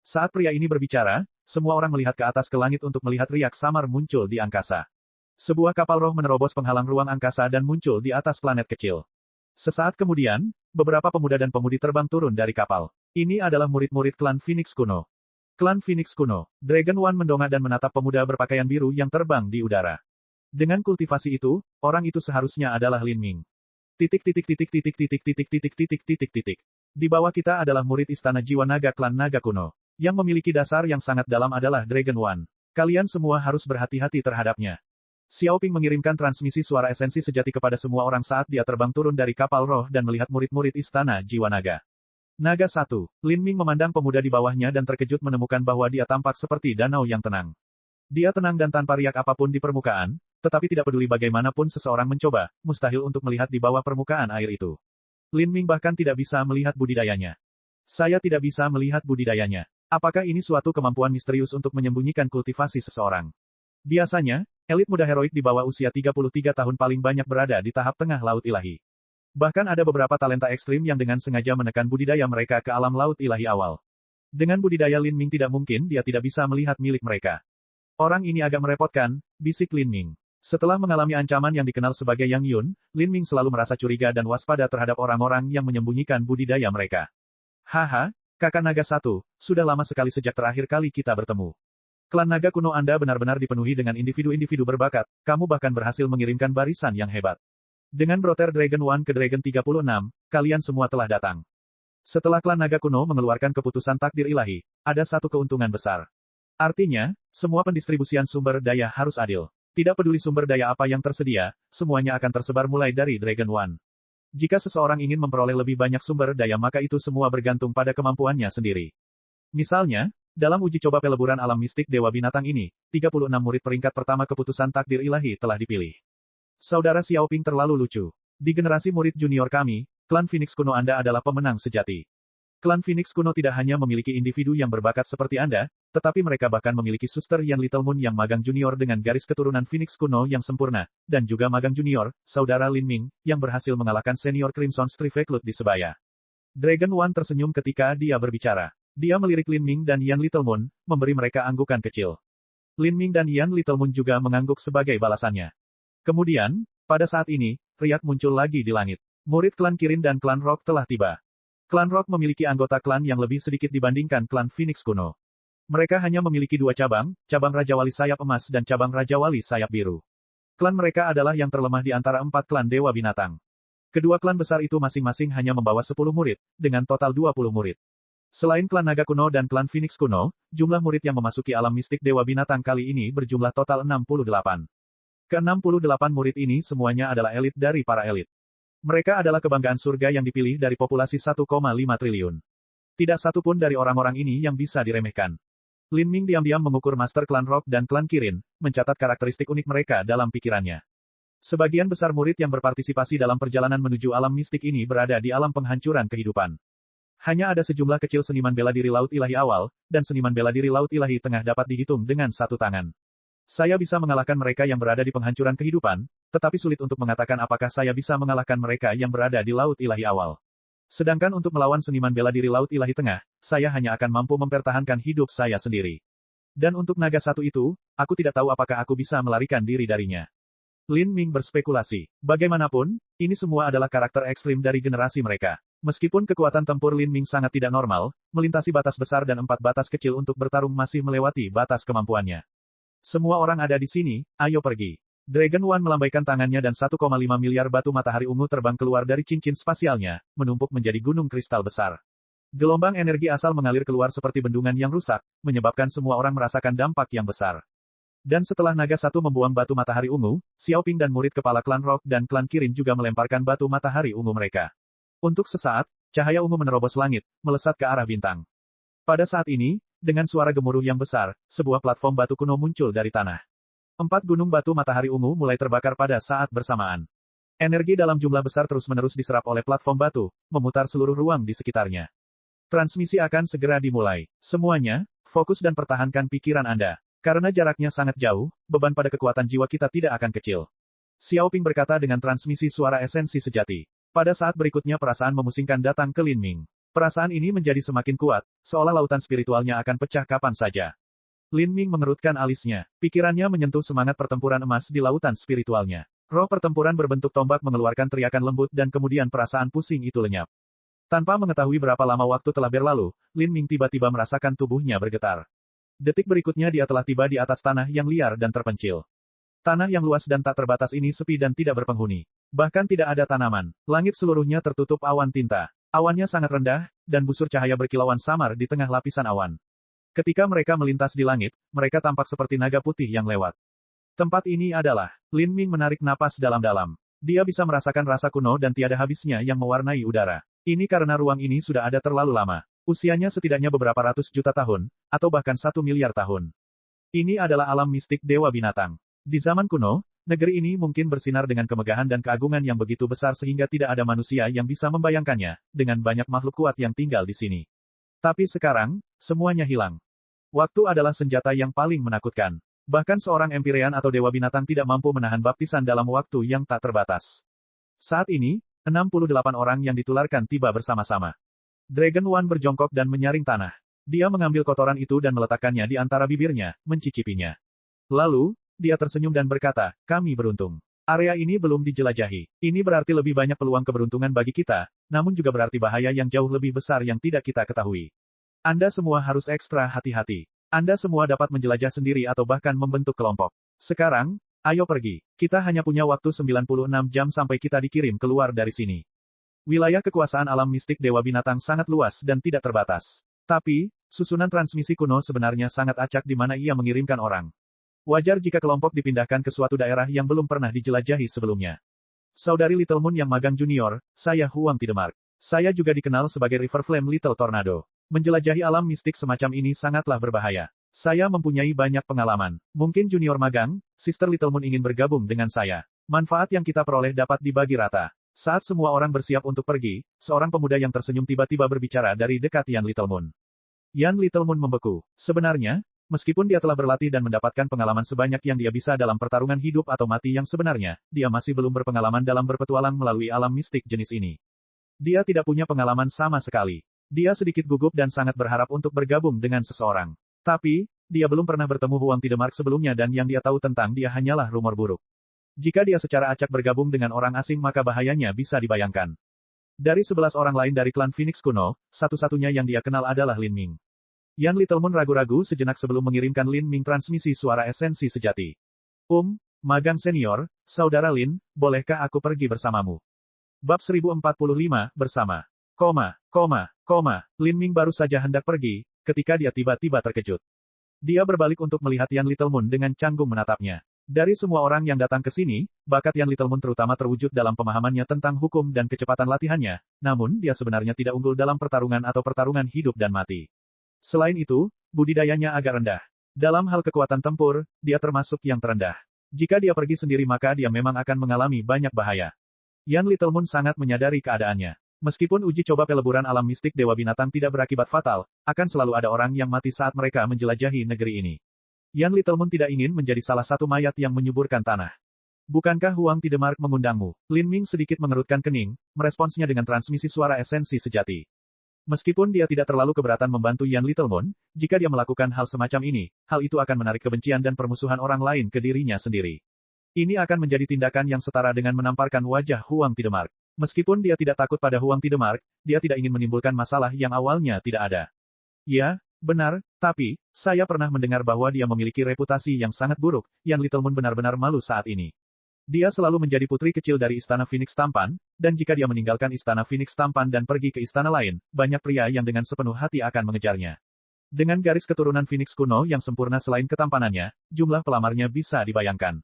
Saat pria ini berbicara, semua orang melihat ke atas ke langit untuk melihat riak samar muncul di angkasa. Sebuah kapal roh menerobos penghalang ruang angkasa dan muncul di atas planet kecil. Sesaat kemudian, beberapa pemuda dan pemudi terbang turun dari kapal. Ini adalah murid-murid klan Phoenix kuno. Klan Phoenix kuno. Dragon One mendongak dan menatap pemuda berpakaian biru yang terbang di udara. Dengan kultivasi itu, orang itu seharusnya adalah Lin Ming. Di bawah kita adalah murid istana jiwa naga klan naga kuno. Yang memiliki dasar yang sangat dalam adalah Dragon One. Kalian semua harus berhati-hati terhadapnya. Xiaoping mengirimkan transmisi suara esensi sejati kepada semua orang saat dia terbang turun dari kapal roh dan melihat murid-murid istana jiwa naga. Naga 1. Lin Ming memandang pemuda di bawahnya dan terkejut menemukan bahwa dia tampak seperti danau yang tenang. Dia tenang dan tanpa riak apapun di permukaan, tetapi tidak peduli bagaimanapun seseorang mencoba, mustahil untuk melihat di bawah permukaan air itu. Lin Ming bahkan tidak bisa melihat budidayanya. Saya tidak bisa melihat budidayanya. Apakah ini suatu kemampuan misterius untuk menyembunyikan kultivasi seseorang? Biasanya, elit muda heroik di bawah usia 33 tahun paling banyak berada di tahap tengah laut ilahi. Bahkan ada beberapa talenta ekstrim yang dengan sengaja menekan budidaya mereka ke alam laut ilahi awal. Dengan budidaya Lin Ming tidak mungkin dia tidak bisa melihat milik mereka. Orang ini agak merepotkan, bisik Lin Ming. Setelah mengalami ancaman yang dikenal sebagai Yang Yun, Lin Ming selalu merasa curiga dan waspada terhadap orang-orang yang menyembunyikan budidaya mereka. Haha, kakak naga satu, sudah lama sekali sejak terakhir kali kita bertemu. Klan naga kuno Anda benar-benar dipenuhi dengan individu-individu berbakat, kamu bahkan berhasil mengirimkan barisan yang hebat. Dengan Brother Dragon One ke Dragon 36, kalian semua telah datang. Setelah klan naga kuno mengeluarkan keputusan takdir ilahi, ada satu keuntungan besar. Artinya, semua pendistribusian sumber daya harus adil. Tidak peduli sumber daya apa yang tersedia, semuanya akan tersebar mulai dari Dragon One. Jika seseorang ingin memperoleh lebih banyak sumber daya maka itu semua bergantung pada kemampuannya sendiri. Misalnya, dalam uji coba peleburan alam mistik Dewa Binatang ini, 36 murid peringkat pertama keputusan takdir ilahi telah dipilih. Saudara Xiaoping terlalu lucu. Di generasi murid junior kami, klan Phoenix kuno Anda adalah pemenang sejati. Klan Phoenix kuno tidak hanya memiliki individu yang berbakat seperti Anda, tetapi mereka bahkan memiliki suster Yan Little Moon yang magang junior dengan garis keturunan Phoenix kuno yang sempurna, dan juga magang junior, saudara Lin Ming, yang berhasil mengalahkan senior Crimson Street Recruit di sebaya. Dragon One tersenyum ketika dia berbicara. Dia melirik Lin Ming dan Yan Little Moon, memberi mereka anggukan kecil. Lin Ming dan Yan Little Moon juga mengangguk sebagai balasannya. Kemudian, pada saat ini, riak muncul lagi di langit. Murid klan Kirin dan klan Rock telah tiba. Klan Rock memiliki anggota klan yang lebih sedikit dibandingkan klan Phoenix kuno. Mereka hanya memiliki 2 cabang, cabang Raja Wali Sayap Emas dan cabang Raja Wali Sayap Biru. Klan mereka adalah yang terlemah di antara 4 klan Dewa Binatang. Kedua klan besar itu masing-masing hanya membawa 10 murid, dengan total 20 murid. Selain klan Naga kuno dan klan Phoenix kuno, jumlah murid yang memasuki alam mistik Dewa Binatang kali ini berjumlah total 68. Ke-68 murid ini semuanya adalah elit dari para elit. Mereka adalah kebanggaan surga yang dipilih dari populasi 1,5 triliun. Tidak satu pun dari orang-orang ini yang bisa diremehkan. Lin Ming diam-diam mengukur Master Klan Rock dan Klan Kirin, mencatat karakteristik unik mereka dalam pikirannya. Sebagian besar murid yang berpartisipasi dalam perjalanan menuju alam mistik ini berada di alam penghancuran kehidupan. Hanya ada sejumlah kecil seniman bela diri Laut Ilahi awal, dan seniman bela diri Laut Ilahi tengah dapat dihitung dengan satu tangan. Saya bisa mengalahkan mereka yang berada di penghancuran kehidupan, tetapi sulit untuk mengatakan apakah saya bisa mengalahkan mereka yang berada di Laut Ilahi awal. Sedangkan untuk melawan seniman bela diri Laut Ilahi tengah, saya hanya akan mampu mempertahankan hidup saya sendiri. Dan untuk naga satu itu, aku tidak tahu apakah aku bisa melarikan diri darinya. Lin Ming berspekulasi. Bagaimanapun, ini semua adalah karakter ekstrim dari generasi mereka. Meskipun kekuatan tempur Lin Ming sangat tidak normal, melintasi batas besar dan 4 batas kecil untuk bertarung masih melewati batas kemampuannya. Semua orang ada di sini, ayo pergi. Dragon One melambaikan tangannya dan 1,5 miliar batu matahari ungu terbang keluar dari cincin spasialnya, menumpuk menjadi gunung kristal besar. Gelombang energi asal mengalir keluar seperti bendungan yang rusak, menyebabkan semua orang merasakan dampak yang besar. Dan setelah naga satu membuang batu matahari ungu, Xiaoping dan murid kepala klan Rock dan klan Kirin juga melemparkan batu matahari ungu mereka. Untuk sesaat, cahaya ungu menerobos langit, melesat ke arah bintang. Pada saat ini, dengan suara gemuruh yang besar, sebuah platform batu kuno muncul dari tanah. 4 gunung batu matahari ungu mulai terbakar pada saat bersamaan. Energi dalam jumlah besar terus-menerus diserap oleh platform batu, memutar seluruh ruang di sekitarnya. Transmisi akan segera dimulai. Semuanya, fokus dan pertahankan pikiran Anda. Karena jaraknya sangat jauh, beban pada kekuatan jiwa kita tidak akan kecil. Xiaoping berkata dengan transmisi suara esensi sejati. Pada saat berikutnya perasaan memusingkan datang ke Lin Ming. Perasaan ini menjadi semakin kuat, seolah lautan spiritualnya akan pecah kapan saja. Lin Ming mengerutkan alisnya. Pikirannya menyentuh semangat pertempuran emas di lautan spiritualnya. Roh pertempuran berbentuk tombak mengeluarkan teriakan lembut dan kemudian perasaan pusing itu lenyap. Tanpa mengetahui berapa lama waktu telah berlalu, Lin Ming tiba-tiba merasakan tubuhnya bergetar. Detik berikutnya dia telah tiba di atas tanah yang liar dan terpencil. Tanah yang luas dan tak terbatas ini sepi dan tidak berpenghuni. Bahkan tidak ada tanaman. Langit seluruhnya tertutup awan tinta. Awannya sangat rendah, dan busur cahaya berkilauan samar di tengah lapisan awan. Ketika mereka melintas di langit, mereka tampak seperti naga putih yang lewat. Tempat ini adalah, Lin Ming menarik napas dalam-dalam. Dia bisa merasakan rasa kuno dan tiada habisnya yang mewarnai udara. Ini karena ruang ini sudah ada terlalu lama. Usianya setidaknya beberapa ratus juta tahun, atau bahkan 1 miliar tahun. Ini adalah alam mistik Dewa Binatang. Di zaman kuno, negeri ini mungkin bersinar dengan kemegahan dan keagungan yang begitu besar sehingga tidak ada manusia yang bisa membayangkannya, dengan banyak makhluk kuat yang tinggal di sini. Tapi sekarang, semuanya hilang. Waktu adalah senjata yang paling menakutkan. Bahkan seorang Empyrean atau Dewa Binatang tidak mampu menahan baptisan dalam waktu yang tak terbatas. Saat ini, 68 orang yang ditularkan tiba bersama-sama. Dragon One berjongkok dan menyaring tanah. Dia mengambil kotoran itu dan meletakkannya di antara bibirnya, mencicipinya. Lalu, dia tersenyum dan berkata, kami beruntung. Area ini belum dijelajahi. Ini berarti lebih banyak peluang keberuntungan bagi kita, namun juga berarti bahaya yang jauh lebih besar yang tidak kita ketahui. Anda semua harus ekstra hati-hati. Anda semua dapat menjelajah sendiri atau bahkan membentuk kelompok. Sekarang, ayo pergi. Kita hanya punya waktu 96 jam sampai kita dikirim keluar dari sini. Wilayah kekuasaan alam mistik Dewa Binatang sangat luas dan tidak terbatas. Tapi, susunan transmisi kuno sebenarnya sangat acak di mana ia mengirimkan orang. Wajar jika kelompok dipindahkan ke suatu daerah yang belum pernah dijelajahi sebelumnya. Saudari Little Moon yang magang junior, saya Huang Tidemark. Saya juga dikenal sebagai River Flame Little Tornado. Menjelajahi alam mistik semacam ini sangatlah berbahaya. Saya mempunyai banyak pengalaman. Mungkin junior magang, Sister Little Moon ingin bergabung dengan saya. Manfaat yang kita peroleh dapat dibagi rata. Saat semua orang bersiap untuk pergi, seorang pemuda yang tersenyum tiba-tiba berbicara dari dekat Yan Little Moon. Yan Little Moon membeku. Sebenarnya, meskipun dia telah berlatih dan mendapatkan pengalaman sebanyak yang dia bisa dalam pertarungan hidup atau mati yang sebenarnya, dia masih belum berpengalaman dalam berpetualang melalui alam mistik jenis ini. Dia tidak punya pengalaman sama sekali. Dia sedikit gugup dan sangat berharap untuk bergabung dengan seseorang. Tapi, dia belum pernah bertemu Huang Tidemark sebelumnya dan yang dia tahu tentang dia hanyalah rumor buruk. Jika dia secara acak bergabung dengan orang asing maka bahayanya bisa dibayangkan. Dari 11 orang lain dari klan Phoenix kuno, satu-satunya yang dia kenal adalah Lin Ming. Yan Little Moon ragu-ragu sejenak sebelum mengirimkan Lin Ming transmisi suara esensi sejati. Magang senior, Saudara Lin, bolehkah aku pergi bersamamu? Bab 1045, bersama. Lin Ming baru saja hendak pergi, ketika dia tiba-tiba terkejut. Dia berbalik untuk melihat Yan Little Moon dengan canggung menatapnya. Dari semua orang yang datang ke sini, bakat Yan Little Moon terutama terwujud dalam pemahamannya tentang hukum dan kecepatan latihannya, namun dia sebenarnya tidak unggul dalam pertarungan atau pertarungan hidup dan mati. Selain itu, budidayanya agak rendah. Dalam hal kekuatan tempur, dia termasuk yang terendah. Jika dia pergi sendiri maka dia memang akan mengalami banyak bahaya. Yan Little Moon sangat menyadari keadaannya. Meskipun uji coba peleburan alam mistik Dewa Binatang tidak berakibat fatal, akan selalu ada orang yang mati saat mereka menjelajahi negeri ini. Yan Little Moon tidak ingin menjadi salah satu mayat yang menyuburkan tanah. Bukankah Huang Tidemark mengundangmu? Lin Ming sedikit mengerutkan kening, meresponsnya dengan transmisi suara esensi sejati. Meskipun dia tidak terlalu keberatan membantu Yan Little Moon, jika dia melakukan hal semacam ini, hal itu akan menarik kebencian dan permusuhan orang lain ke dirinya sendiri. Ini akan menjadi tindakan yang setara dengan menamparkan wajah Huang Tidemark. Meskipun dia tidak takut pada Huang Tidemark, dia tidak ingin menimbulkan masalah yang awalnya tidak ada. Ya, benar, tapi, saya pernah mendengar bahwa dia memiliki reputasi yang sangat buruk, Yan Little Moon benar-benar malu saat ini. Dia selalu menjadi putri kecil dari Istana Phoenix Tampan, dan jika dia meninggalkan Istana Phoenix Tampan dan pergi ke istana lain, banyak pria yang dengan sepenuh hati akan mengejarnya. Dengan garis keturunan Phoenix kuno yang sempurna selain ketampanannya, jumlah pelamarnya bisa dibayangkan.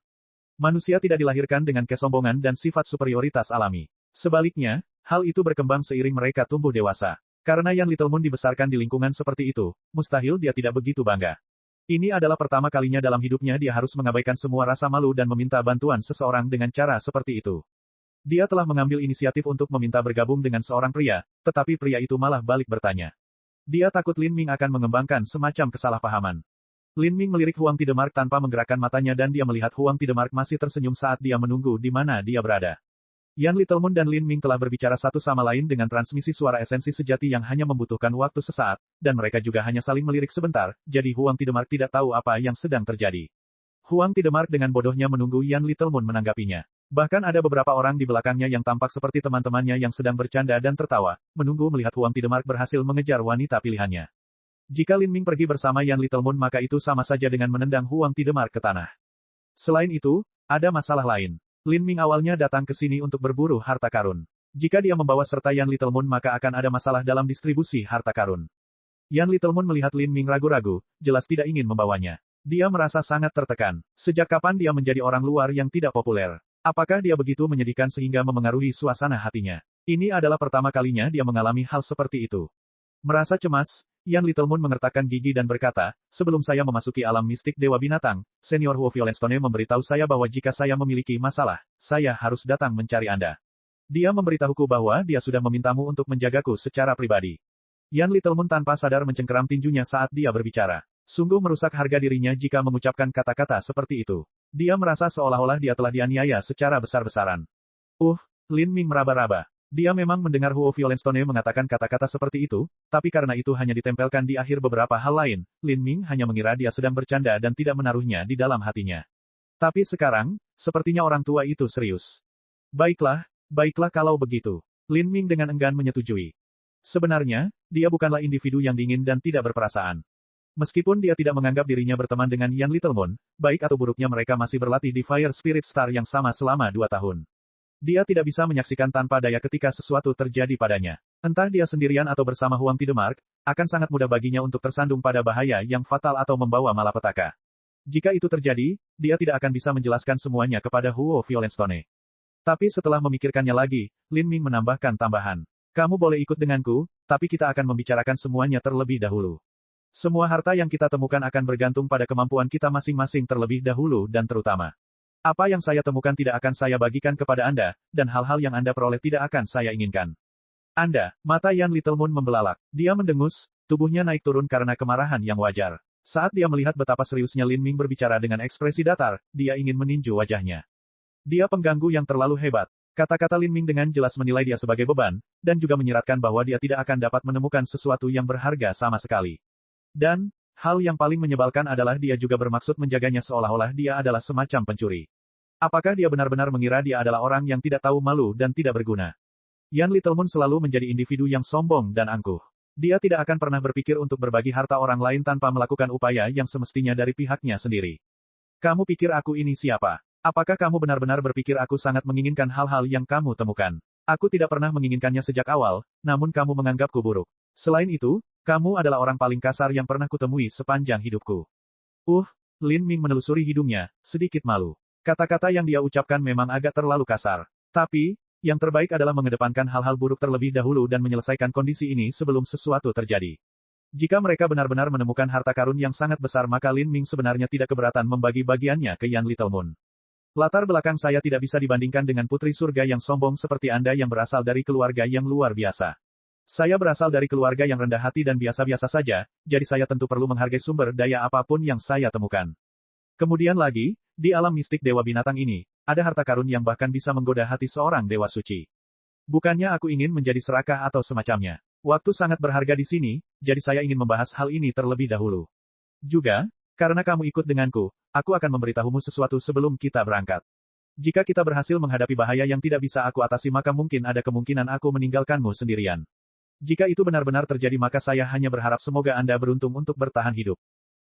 Manusia tidak dilahirkan dengan kesombongan dan sifat superioritas alami. Sebaliknya, hal itu berkembang seiring mereka tumbuh dewasa. Karena Yan Little Moon dibesarkan di lingkungan seperti itu, mustahil dia tidak begitu bangga. Ini adalah pertama kalinya dalam hidupnya dia harus mengabaikan semua rasa malu dan meminta bantuan seseorang dengan cara seperti itu. Dia telah mengambil inisiatif untuk meminta bergabung dengan seorang pria, tetapi pria itu malah balik bertanya. Dia takut Lin Ming akan mengembangkan semacam kesalahpahaman. Lin Ming melirik Huang Tidemark tanpa menggerakkan matanya dan dia melihat Huang Tidemark masih tersenyum saat dia menunggu di mana dia berada. Yan Little Moon dan Lin Ming telah berbicara satu sama lain dengan transmisi suara esensi sejati yang hanya membutuhkan waktu sesaat, dan mereka juga hanya saling melirik sebentar, jadi Huang Tidemark tidak tahu apa yang sedang terjadi. Huang Tidemark dengan bodohnya menunggu Yan Little Moon menanggapinya. Bahkan ada beberapa orang di belakangnya yang tampak seperti teman-temannya yang sedang bercanda dan tertawa, menunggu melihat Huang Tidemark berhasil mengejar wanita pilihannya. Jika Lin Ming pergi bersama Yan Little Moon maka itu sama saja dengan menendang Huang Tidemark ke tanah. Selain itu, ada masalah lain. Lin Ming awalnya datang ke sini untuk berburu harta karun. Jika dia membawa serta Yan Little Moon maka akan ada masalah dalam distribusi harta karun. Yan Little Moon melihat Lin Ming ragu-ragu, jelas tidak ingin membawanya. Dia merasa sangat tertekan. Sejak kapan dia menjadi orang luar yang tidak populer? Apakah dia begitu menyedihkan sehingga memengaruhi suasana hatinya? Ini adalah pertama kalinya dia mengalami hal seperti itu. Merasa cemas, Yan Little Moon mengertakkan gigi dan berkata, sebelum saya memasuki alam mistik Dewa Binatang, Senior Huo Violenstone memberitahu saya bahwa jika saya memiliki masalah, saya harus datang mencari Anda. Dia memberitahuku bahwa dia sudah memintamu untuk menjagaku secara pribadi. Yan Little Moon tanpa sadar mencengkeram tinjunya saat dia berbicara. Sungguh merusak harga dirinya jika mengucapkan kata-kata seperti itu. Dia merasa seolah-olah dia telah dianiaya secara besar-besaran. Lin Ming meraba-raba. Dia memang mendengar Huo Violenstone mengatakan kata-kata seperti itu, tapi karena itu hanya ditempelkan di akhir beberapa hal lain, Lin Ming hanya mengira dia sedang bercanda dan tidak menaruhnya di dalam hatinya. Tapi sekarang, sepertinya orang tua itu serius. Baiklah kalau begitu. Lin Ming dengan enggan menyetujui. Sebenarnya, dia bukanlah individu yang dingin dan tidak berperasaan. Meskipun dia tidak menganggap dirinya berteman dengan Yan Littlemon, baik atau buruknya mereka masih berlatih di Fire Spirit Star yang sama selama 2 tahun. Dia tidak bisa menyaksikan tanpa daya ketika sesuatu terjadi padanya. Entah dia sendirian atau bersama Huang Tidemark, akan sangat mudah baginya untuk tersandung pada bahaya yang fatal atau membawa malapetaka. Jika itu terjadi, dia tidak akan bisa menjelaskan semuanya kepada Huo Violenstone. Tapi setelah memikirkannya lagi, Lin Ming menambahkan tambahan. Kamu boleh ikut denganku, tapi kita akan membicarakan semuanya terlebih dahulu. Semua harta yang kita temukan akan bergantung pada kemampuan kita masing-masing terlebih dahulu dan terutama. Apa yang saya temukan tidak akan saya bagikan kepada Anda, dan hal-hal yang Anda peroleh tidak akan saya inginkan. Mata Yan Littlemon membelalak. Dia mendengus, tubuhnya naik turun karena kemarahan yang wajar. Saat dia melihat betapa seriusnya Lin Ming berbicara dengan ekspresi datar, dia ingin meninju wajahnya. Dia pengganggu yang terlalu hebat. Kata-kata Lin Ming dengan jelas menilai dia sebagai beban, dan juga menyiratkan bahwa dia tidak akan dapat menemukan sesuatu yang berharga sama sekali. Dan, hal yang paling menyebalkan adalah dia juga bermaksud menjaganya seolah-olah dia adalah semacam pencuri. Apakah dia benar-benar mengira dia adalah orang yang tidak tahu malu dan tidak berguna? Yan Littlemon selalu menjadi individu yang sombong dan angkuh. Dia tidak akan pernah berpikir untuk berbagi harta orang lain tanpa melakukan upaya yang semestinya dari pihaknya sendiri. Kamu pikir aku ini siapa? Apakah kamu benar-benar berpikir aku sangat menginginkan hal-hal yang kamu temukan? Aku tidak pernah menginginkannya sejak awal, namun kamu menganggapku buruk. Selain itu, kamu adalah orang paling kasar yang pernah kutemui sepanjang hidupku. Lin Ming menelusuri hidungnya, sedikit malu. Kata-kata yang dia ucapkan memang agak terlalu kasar. Tapi, yang terbaik adalah mengedepankan hal-hal buruk terlebih dahulu dan menyelesaikan kondisi ini sebelum sesuatu terjadi. Jika mereka benar-benar menemukan harta karun yang sangat besar maka Lin Ming sebenarnya tidak keberatan membagi bagiannya ke Yan Littlemon. Latar belakang saya tidak bisa dibandingkan dengan putri surga yang sombong seperti Anda yang berasal dari keluarga yang luar biasa. Saya berasal dari keluarga yang rendah hati dan biasa-biasa saja, jadi saya tentu perlu menghargai sumber daya apapun yang saya temukan. Kemudian lagi, di alam mistik Dewa Binatang ini, ada harta karun yang bahkan bisa menggoda hati seorang dewa suci. Bukannya aku ingin menjadi serakah atau semacamnya. Waktu sangat berharga di sini, jadi saya ingin membahas hal ini terlebih dahulu. Juga, karena kamu ikut denganku, aku akan memberitahumu sesuatu sebelum kita berangkat. Jika kita berhasil menghadapi bahaya yang tidak bisa aku atasi maka mungkin ada kemungkinan aku meninggalkanmu sendirian. Jika itu benar-benar terjadi maka saya hanya berharap semoga Anda beruntung untuk bertahan hidup.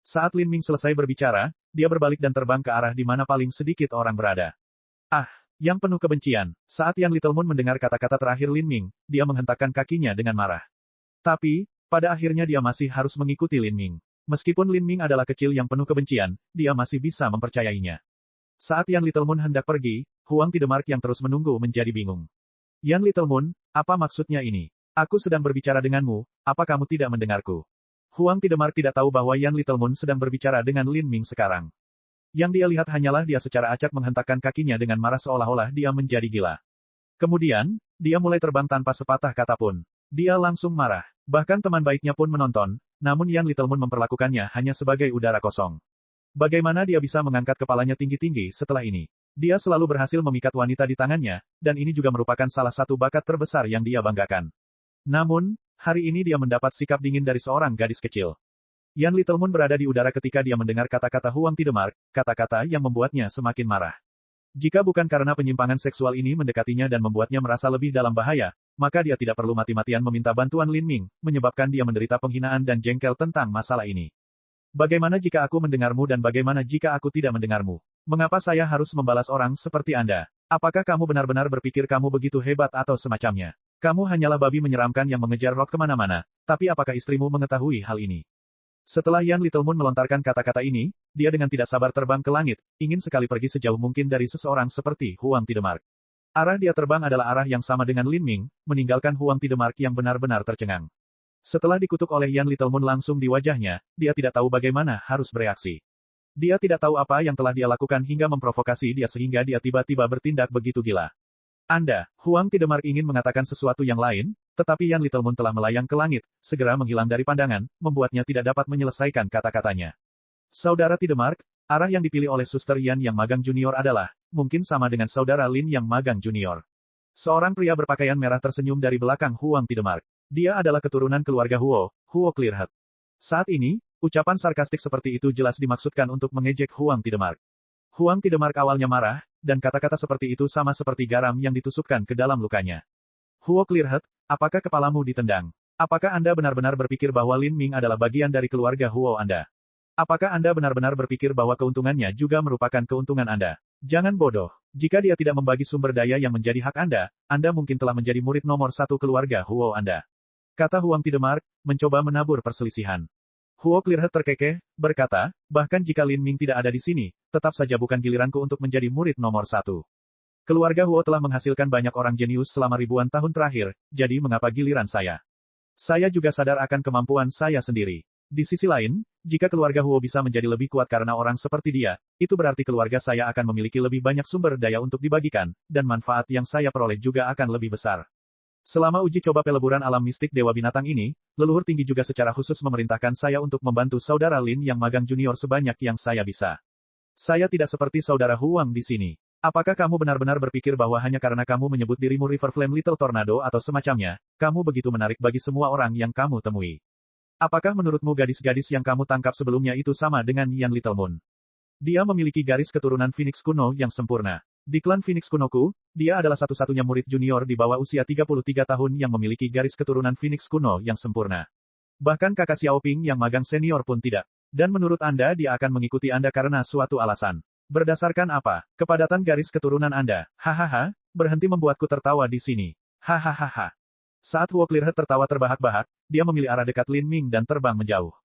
Saat Lin Ming selesai berbicara, dia berbalik dan terbang ke arah di mana paling sedikit orang berada. Yang penuh kebencian. Saat Yan Littlemon mendengar kata-kata terakhir Lin Ming, dia menghentakkan kakinya dengan marah. Tapi, pada akhirnya dia masih harus mengikuti Lin Ming. Meskipun Lin Ming adalah kecil yang penuh kebencian, dia masih bisa mempercayainya. Saat Yan Littlemon hendak pergi, Huang Tidemark yang terus menunggu menjadi bingung. Yan Littlemon, apa maksudnya ini? Aku sedang berbicara denganmu, apa kamu tidak mendengarku? Huang Tidemark tidak tahu bahwa Yan Littlemon sedang berbicara dengan Lin Ming sekarang. Yang dia lihat hanyalah dia secara acak menghentakkan kakinya dengan marah seolah-olah dia menjadi gila. Kemudian, dia mulai terbang tanpa sepatah kata pun. Dia langsung marah. Bahkan teman baiknya pun menonton, namun Yan Littlemon memperlakukannya hanya sebagai udara kosong. Bagaimana dia bisa mengangkat kepalanya tinggi-tinggi setelah ini? Dia selalu berhasil memikat wanita di tangannya, dan ini juga merupakan salah satu bakat terbesar yang dia banggakan. Namun, hari ini dia mendapat sikap dingin dari seorang gadis kecil. Yan Littlemon berada di udara ketika dia mendengar kata-kata Huang Tidemark, kata-kata yang membuatnya semakin marah. Jika bukan karena penyimpangan seksual ini mendekatinya dan membuatnya merasa lebih dalam bahaya, maka dia tidak perlu mati-matian meminta bantuan Lin Ming, menyebabkan dia menderita penghinaan dan jengkel tentang masalah ini. Bagaimana jika aku mendengarmu dan bagaimana jika aku tidak mendengarmu? Mengapa saya harus membalas orang seperti Anda? Apakah kamu benar-benar berpikir kamu begitu hebat atau semacamnya? Kamu hanyalah babi menyeramkan yang mengejar Rock kemana-mana, tapi apakah istrimu mengetahui hal ini? Setelah Yan Littlemon melontarkan kata-kata ini, dia dengan tidak sabar terbang ke langit, ingin sekali pergi sejauh mungkin dari seseorang seperti Huang Tidemark. Arah dia terbang adalah arah yang sama dengan Lin Ming, meninggalkan Huang Tidemark yang benar-benar tercengang. Setelah dikutuk oleh Yan Littlemon langsung di wajahnya, dia tidak tahu bagaimana harus bereaksi. Dia tidak tahu apa yang telah dia lakukan hingga memprovokasi dia sehingga dia tiba-tiba bertindak begitu gila. Huang Tidemark ingin mengatakan sesuatu yang lain, tetapi Yan Littlemon telah melayang ke langit, segera menghilang dari pandangan, membuatnya tidak dapat menyelesaikan kata-katanya. Saudara Tidemark, arah yang dipilih oleh Suster Yan yang magang junior adalah, mungkin sama dengan Saudara Lin yang magang junior. Seorang pria berpakaian merah tersenyum dari belakang Huang Tidemark. Dia adalah keturunan keluarga Huo, Huo Clearheart. Saat ini, ucapan sarkastik seperti itu jelas dimaksudkan untuk mengejek Huang Tidemark. Huang Tidemark awalnya marah, dan kata-kata seperti itu sama seperti garam yang ditusukkan ke dalam lukanya. Huo Clearheart, apakah kepalamu ditendang? Apakah Anda benar-benar berpikir bahwa Lin Ming adalah bagian dari keluarga Huo Anda? Apakah Anda benar-benar berpikir bahwa keuntungannya juga merupakan keuntungan Anda? Jangan bodoh. Jika dia tidak membagi sumber daya yang menjadi hak Anda mungkin telah menjadi murid nomor 1 keluarga Huo Anda. Kata Huang Tidemark, mencoba menabur perselisihan. Huo Clearheart terkekeh, berkata, bahkan jika Lin Ming tidak ada di sini, tetap saja bukan giliranku untuk menjadi murid nomor 1. Keluarga Huo telah menghasilkan banyak orang jenius selama ribuan tahun terakhir, jadi mengapa giliran saya? Saya juga sadar akan kemampuan saya sendiri. Di sisi lain, jika keluarga Huo bisa menjadi lebih kuat karena orang seperti dia, itu berarti keluarga saya akan memiliki lebih banyak sumber daya untuk dibagikan, dan manfaat yang saya peroleh juga akan lebih besar. Selama uji coba peleburan alam mistik Dewa Binatang ini, leluhur tinggi juga secara khusus memerintahkan saya untuk membantu saudara Lin yang magang junior sebanyak yang saya bisa. Saya tidak seperti saudara Huang di sini. Apakah kamu benar-benar berpikir bahwa hanya karena kamu menyebut dirimu River Flame Little Tornado atau semacamnya, kamu begitu menarik bagi semua orang yang kamu temui? Apakah menurutmu gadis-gadis yang kamu tangkap sebelumnya itu sama dengan Yan Little Moon? Dia memiliki garis keturunan Phoenix kuno yang sempurna. Di klan Phoenix kunoku, dia adalah satu-satunya murid junior di bawah usia 33 tahun yang memiliki garis keturunan Phoenix kuno yang sempurna. Bahkan kakak Xiaoping yang magang senior pun tidak. Dan menurut Anda dia akan mengikuti Anda karena suatu alasan. Berdasarkan apa? Kepadatan garis keturunan Anda. Hahaha, berhenti membuatku tertawa di sini. Hahaha. Saat Huo Clearheart tertawa terbahak-bahak, dia memilih arah dekat Lin Ming dan terbang menjauh.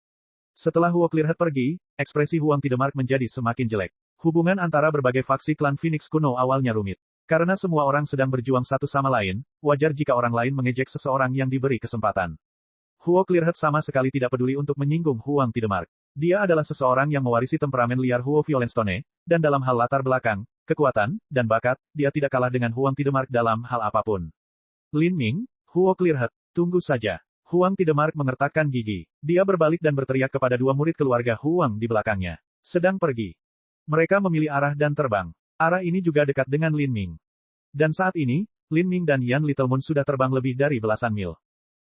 Setelah Huo Clearheart pergi, ekspresi Huang Tidemark menjadi semakin jelek. Hubungan antara berbagai faksi klan Phoenix kuno awalnya rumit. Karena semua orang sedang berjuang satu sama lain, wajar jika orang lain mengejek seseorang yang diberi kesempatan. Huo Clearheart sama sekali tidak peduli untuk menyinggung Huang Tidemark. Dia adalah seseorang yang mewarisi temperamen liar Huo Violenstone, dan dalam hal latar belakang, kekuatan, dan bakat, dia tidak kalah dengan Huang Tidemark dalam hal apapun. Lin Ming, Huo Clearheart, tunggu saja. Huang Tidemark mengertakkan gigi. Dia berbalik dan berteriak kepada dua murid keluarga Huang di belakangnya. Sedang pergi. Mereka memilih arah dan terbang. Arah ini juga dekat dengan Lin Ming. Dan saat ini, Lin Ming dan Yan Little Moon sudah terbang lebih dari belasan mil.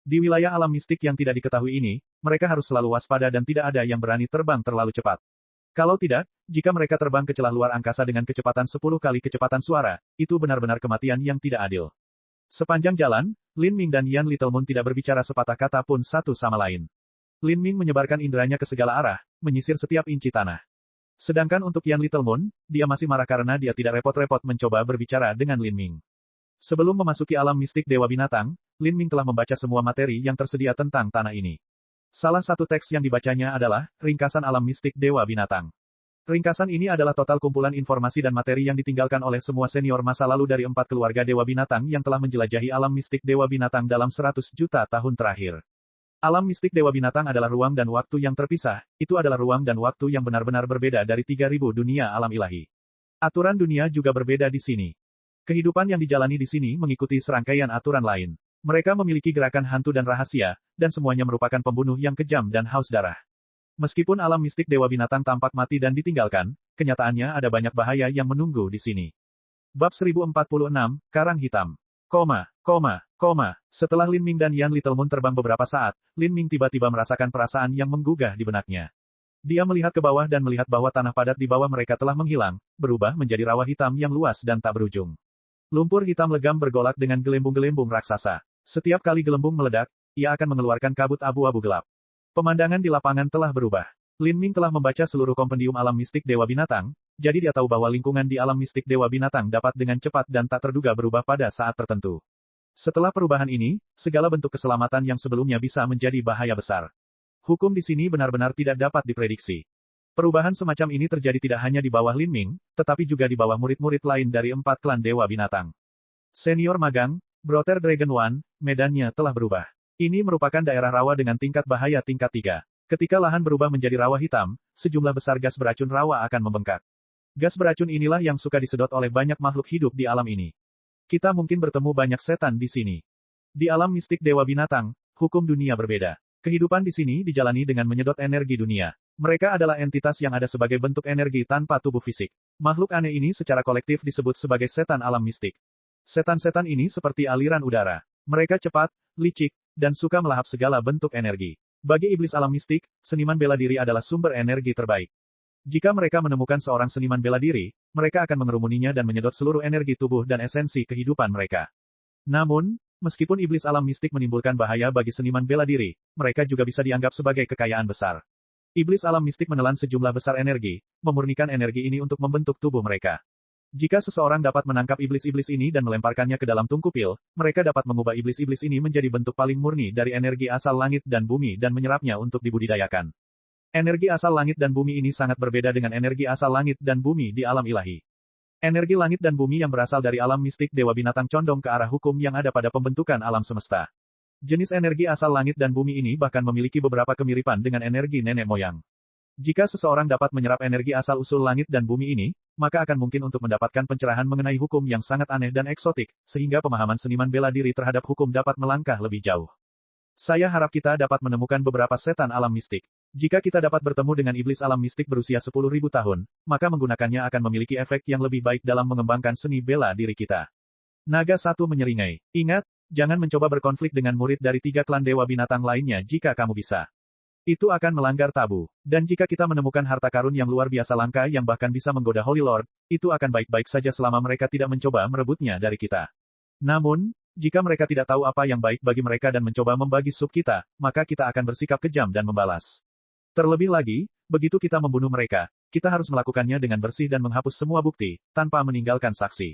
Di wilayah alam mistik yang tidak diketahui ini, mereka harus selalu waspada dan tidak ada yang berani terbang terlalu cepat. Kalau tidak, jika mereka terbang ke celah luar angkasa dengan kecepatan 10 kali kecepatan suara, itu benar-benar kematian yang tidak adil. Sepanjang jalan, Lin Ming dan Yan Little Moon tidak berbicara sepatah kata pun satu sama lain. Lin Ming menyebarkan inderanya ke segala arah, menyisir setiap inci tanah. Sedangkan untuk Yan Little Moon, dia masih marah karena dia tidak repot-repot mencoba berbicara dengan Lin Ming. Sebelum memasuki alam mistik Dewa Binatang, Lin Ming telah membaca semua materi yang tersedia tentang tanah ini. Salah satu teks yang dibacanya adalah, Ringkasan Alam Mistik Dewa Binatang. Ringkasan ini adalah total kumpulan informasi dan materi yang ditinggalkan oleh semua senior masa lalu dari 4 keluarga Dewa Binatang yang telah menjelajahi alam mistik Dewa Binatang dalam 100 juta tahun terakhir. Alam mistik Dewa Binatang adalah ruang dan waktu yang terpisah, itu adalah ruang dan waktu yang benar-benar berbeda dari 3000 dunia alam ilahi. Aturan dunia juga berbeda di sini. Kehidupan yang dijalani di sini mengikuti serangkaian aturan lain. Mereka memiliki gerakan hantu dan rahasia, dan semuanya merupakan pembunuh yang kejam dan haus darah. Meskipun alam mistik Dewa Binatang tampak mati dan ditinggalkan, kenyataannya ada banyak bahaya yang menunggu di sini. Bab 1046, Karang Hitam. Setelah Lin Ming dan Yan Little Moon terbang beberapa saat, Lin Ming tiba-tiba merasakan perasaan yang menggugah di benaknya. Dia melihat ke bawah dan melihat bahwa tanah padat di bawah mereka telah menghilang, berubah menjadi rawa hitam yang luas dan tak berujung. Lumpur hitam legam bergolak dengan gelembung-gelembung raksasa. Setiap kali gelembung meledak, ia akan mengeluarkan kabut abu-abu gelap. Pemandangan di lapangan telah berubah. Lin Ming telah membaca seluruh kompendium alam mistik Dewa Binatang, jadi dia tahu bahwa lingkungan di alam mistik Dewa Binatang dapat dengan cepat dan tak terduga berubah pada saat tertentu. Setelah perubahan ini, segala bentuk keselamatan yang sebelumnya bisa menjadi bahaya besar. Hukum di sini benar-benar tidak dapat diprediksi. Perubahan semacam ini terjadi tidak hanya di bawah Lin Ming, tetapi juga di bawah murid-murid lain dari 4 klan Dewa Binatang. Senior magang, Brother Dragon One, medannya telah berubah. Ini merupakan daerah rawa dengan tingkat bahaya tingkat 3. Ketika lahan berubah menjadi rawa hitam, sejumlah besar gas beracun rawa akan membengkak. Gas beracun inilah yang suka disedot oleh banyak makhluk hidup di alam ini. Kita mungkin bertemu banyak setan di sini. Di alam mistik Dewa Binatang, hukum dunia berbeda. Kehidupan di sini dijalani dengan menyedot energi dunia. Mereka adalah entitas yang ada sebagai bentuk energi tanpa tubuh fisik. Makhluk aneh ini secara kolektif disebut sebagai setan alam mistik. Setan-setan ini seperti aliran udara. Mereka cepat, licik, dan suka melahap segala bentuk energi. Bagi iblis alam mistik, seniman bela diri adalah sumber energi terbaik. Jika mereka menemukan seorang seniman bela diri, mereka akan mengerumuninya dan menyedot seluruh energi tubuh dan esensi kehidupan mereka. Namun, meskipun iblis alam mistik menimbulkan bahaya bagi seniman bela diri, mereka juga bisa dianggap sebagai kekayaan besar. Iblis alam mistik menelan sejumlah besar energi, memurnikan energi ini untuk membentuk tubuh mereka. Jika seseorang dapat menangkap iblis-iblis ini dan melemparkannya ke dalam tungku pil, mereka dapat mengubah iblis-iblis ini menjadi bentuk paling murni dari energi asal langit dan bumi dan menyerapnya untuk dibudidayakan. Energi asal langit dan bumi ini sangat berbeda dengan energi asal langit dan bumi di alam ilahi. Energi langit dan bumi yang berasal dari alam mistik dewa binatang condong ke arah hukum yang ada pada pembentukan alam semesta. Jenis energi asal langit dan bumi ini bahkan memiliki beberapa kemiripan dengan energi nenek moyang. Jika seseorang dapat menyerap energi asal-usul langit dan bumi ini, maka akan mungkin untuk mendapatkan pencerahan mengenai hukum yang sangat aneh dan eksotik, sehingga pemahaman seniman bela diri terhadap hukum dapat melangkah lebih jauh. Saya harap kita dapat menemukan beberapa setan alam mistik. Jika kita dapat bertemu dengan iblis alam mistik berusia 10.000 tahun, maka menggunakannya akan memiliki efek yang lebih baik dalam mengembangkan seni bela diri kita. Naga satu menyeringai. Ingat, jangan mencoba berkonflik dengan murid dari 3 klan dewa binatang lainnya jika kamu bisa. Itu akan melanggar tabu. Dan jika kita menemukan harta karun yang luar biasa langka yang bahkan bisa menggoda Holy Lord, itu akan baik-baik saja selama mereka tidak mencoba merebutnya dari kita. Namun, jika mereka tidak tahu apa yang baik bagi mereka dan mencoba membagi sup kita, maka kita akan bersikap kejam dan membalas. Terlebih lagi, begitu kita membunuh mereka, kita harus melakukannya dengan bersih dan menghapus semua bukti, tanpa meninggalkan saksi.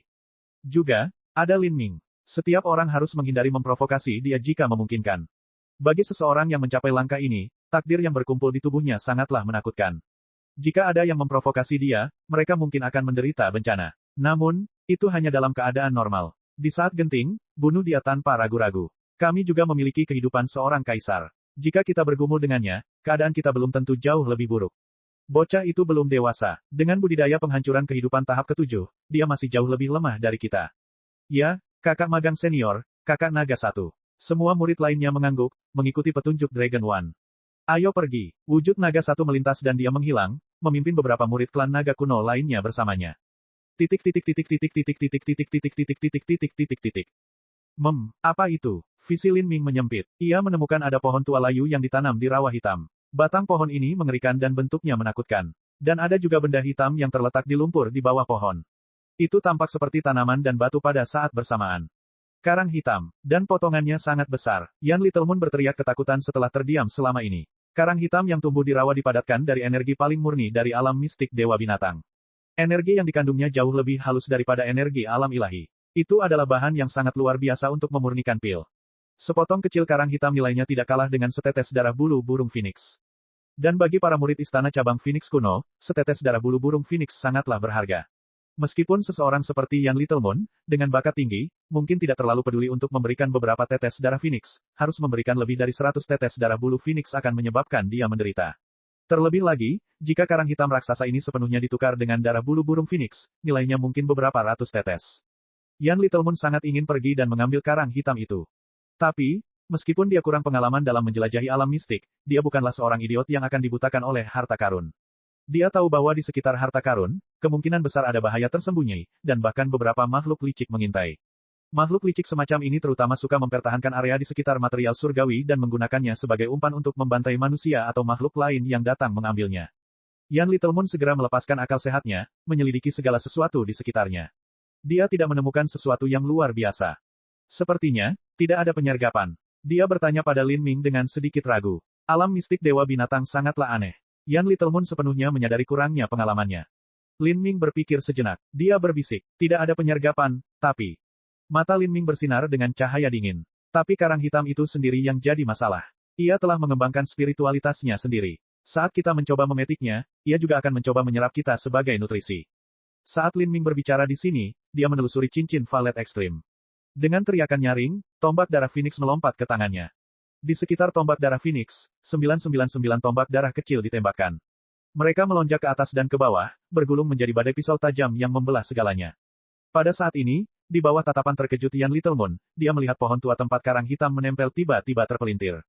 Juga, ada Lin Ming. Setiap orang harus menghindari memprovokasi dia jika memungkinkan. Bagi seseorang yang mencapai langkah ini, takdir yang berkumpul di tubuhnya sangatlah menakutkan. Jika ada yang memprovokasi dia, mereka mungkin akan menderita bencana. Namun, itu hanya dalam keadaan normal. Di saat genting, bunuh dia tanpa ragu-ragu. Kami juga memiliki kehidupan seorang kaisar. Jika kita bergumul dengannya, keadaan kita belum tentu jauh lebih buruk. Bocah itu belum dewasa. Dengan budidaya penghancuran kehidupan tahap ke-7, dia masih jauh lebih lemah dari kita. Ya, kakak magang senior, kakak naga satu. Semua murid lainnya mengangguk, mengikuti petunjuk Dragon One. Ayo pergi. Wujud naga satu melintas dan dia menghilang, memimpin beberapa murid klan naga kuno lainnya bersamanya. Apa itu? Visi Lin Ming menyempit. Ia menemukan ada pohon tua layu yang ditanam di rawa hitam. Batang pohon ini mengerikan dan bentuknya menakutkan. Dan ada juga benda hitam yang terletak di lumpur di bawah pohon. Itu tampak seperti tanaman dan batu pada saat bersamaan. Karang hitam, dan potongannya sangat besar. Yan Little Moon berteriak ketakutan setelah terdiam selama ini. Karang hitam yang tumbuh di rawa dipadatkan dari energi paling murni dari alam mistik dewa binatang. Energi yang dikandungnya jauh lebih halus daripada energi alam ilahi. Itu adalah bahan yang sangat luar biasa untuk memurnikan pil. Sepotong kecil karang hitam nilainya tidak kalah dengan setetes darah bulu burung Phoenix. Dan bagi para murid istana cabang Phoenix kuno, setetes darah bulu burung Phoenix sangatlah berharga. Meskipun seseorang seperti Yan Little Moon, dengan bakat tinggi, mungkin tidak terlalu peduli untuk memberikan beberapa tetes darah Phoenix, harus memberikan lebih dari 100 tetes darah bulu Phoenix akan menyebabkan dia menderita. Terlebih lagi, jika karang hitam raksasa ini sepenuhnya ditukar dengan darah bulu burung Phoenix, nilainya mungkin beberapa ratus tetes. Yan Little Moon sangat ingin pergi dan mengambil karang hitam itu. Tapi, meskipun dia kurang pengalaman dalam menjelajahi alam mistik, dia bukanlah seorang idiot yang akan dibutakan oleh harta karun. Dia tahu bahwa di sekitar harta karun, kemungkinan besar ada bahaya tersembunyi, dan bahkan beberapa makhluk licik mengintai. Makhluk licik semacam ini terutama suka mempertahankan area di sekitar material surgawi dan menggunakannya sebagai umpan untuk membantai manusia atau makhluk lain yang datang mengambilnya. Yan Little Moon segera melepaskan akal sehatnya, menyelidiki segala sesuatu di sekitarnya. Dia tidak menemukan sesuatu yang luar biasa. Sepertinya, tidak ada penyergapan. Dia bertanya pada Lin Ming dengan sedikit ragu. Alam mistik dewa binatang sangatlah aneh. Yan Little Moon sepenuhnya menyadari kurangnya pengalamannya. Lin Ming berpikir sejenak. Dia berbisik, tidak ada penyergapan, tapi... Mata Lin Ming bersinar dengan cahaya dingin. Tapi karang hitam itu sendiri yang jadi masalah. Ia telah mengembangkan spiritualitasnya sendiri. Saat kita mencoba memetiknya, ia juga akan mencoba menyerap kita sebagai nutrisi. Saat Lin Ming berbicara di sini, dia menelusuri cincin valet ekstrim. Dengan teriakan nyaring, tombak darah Phoenix melompat ke tangannya. Di sekitar tombak darah Phoenix, 999 tombak darah kecil ditembakkan. Mereka melonjak ke atas dan ke bawah, bergulung menjadi badai pisau tajam yang membelah segalanya. Pada saat ini, di bawah tatapan terkejut Yan Little Moon, dia melihat pohon tua tempat karang hitam menempel tiba-tiba terpelintir.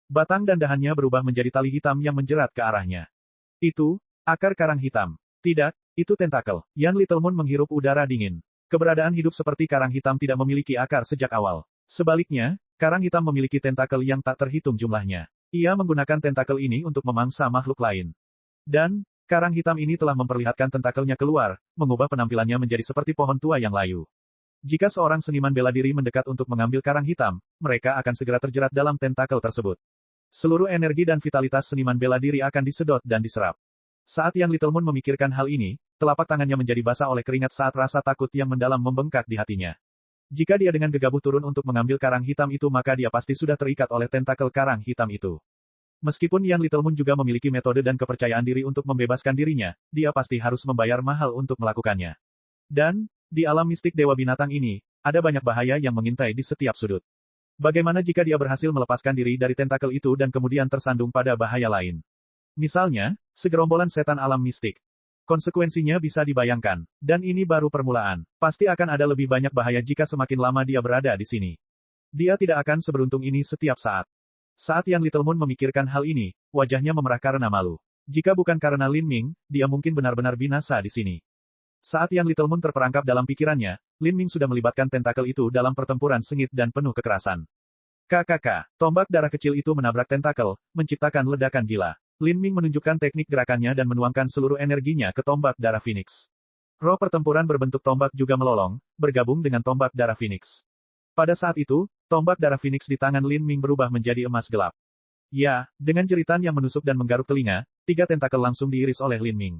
Batang dan dahannya berubah menjadi tali hitam yang menjerat ke arahnya. Itu, akar karang hitam. Tidak, itu tentakel. Yan Little Moon menghirup udara dingin. Keberadaan hidup seperti karang hitam tidak memiliki akar sejak awal. Sebaliknya, karang hitam memiliki tentakel yang tak terhitung jumlahnya. Ia menggunakan tentakel ini untuk memangsa makhluk lain. Dan, karang hitam ini telah memperlihatkan tentakelnya keluar, mengubah penampilannya menjadi seperti pohon tua yang layu. Jika seorang seniman bela diri mendekat untuk mengambil karang hitam, mereka akan segera terjerat dalam tentakel tersebut. Seluruh energi dan vitalitas seniman bela diri akan disedot dan diserap. Saat Yan Little Moon memikirkan hal ini, telapak tangannya menjadi basah oleh keringat saat rasa takut yang mendalam membengkak di hatinya. Jika dia dengan gegabah turun untuk mengambil karang hitam itu maka dia pasti sudah terikat oleh tentakel karang hitam itu. Meskipun Yan Little Moon juga memiliki metode dan kepercayaan diri untuk membebaskan dirinya, dia pasti harus membayar mahal untuk melakukannya. Dan, di alam mistik Dewa Binatang ini, ada banyak bahaya yang mengintai di setiap sudut. Bagaimana jika dia berhasil melepaskan diri dari tentakel itu dan kemudian tersandung pada bahaya lain? Misalnya, segerombolan setan alam mistik. Konsekuensinya bisa dibayangkan. Dan ini baru permulaan. Pasti akan ada lebih banyak bahaya jika semakin lama dia berada di sini. Dia tidak akan seberuntung ini setiap saat. Saat Yan Little Moon memikirkan hal ini, wajahnya memerah karena malu. Jika bukan karena Lin Ming, dia mungkin benar-benar binasa di sini. Saat Yan Little Moon terperangkap dalam pikirannya, Lin Ming sudah melibatkan tentakel itu dalam pertempuran sengit dan penuh kekerasan. KKK, tombak darah kecil itu menabrak tentakel, menciptakan ledakan gila. Lin Ming menunjukkan teknik gerakannya dan menuangkan seluruh energinya ke tombak darah Phoenix. Roh pertempuran berbentuk tombak juga melolong, bergabung dengan tombak darah Phoenix. Pada saat itu, tombak darah Phoenix di tangan Lin Ming berubah menjadi emas gelap. Ya, dengan jeritan yang menusuk dan menggaruk telinga, 3 tentakel langsung diiris oleh Lin Ming.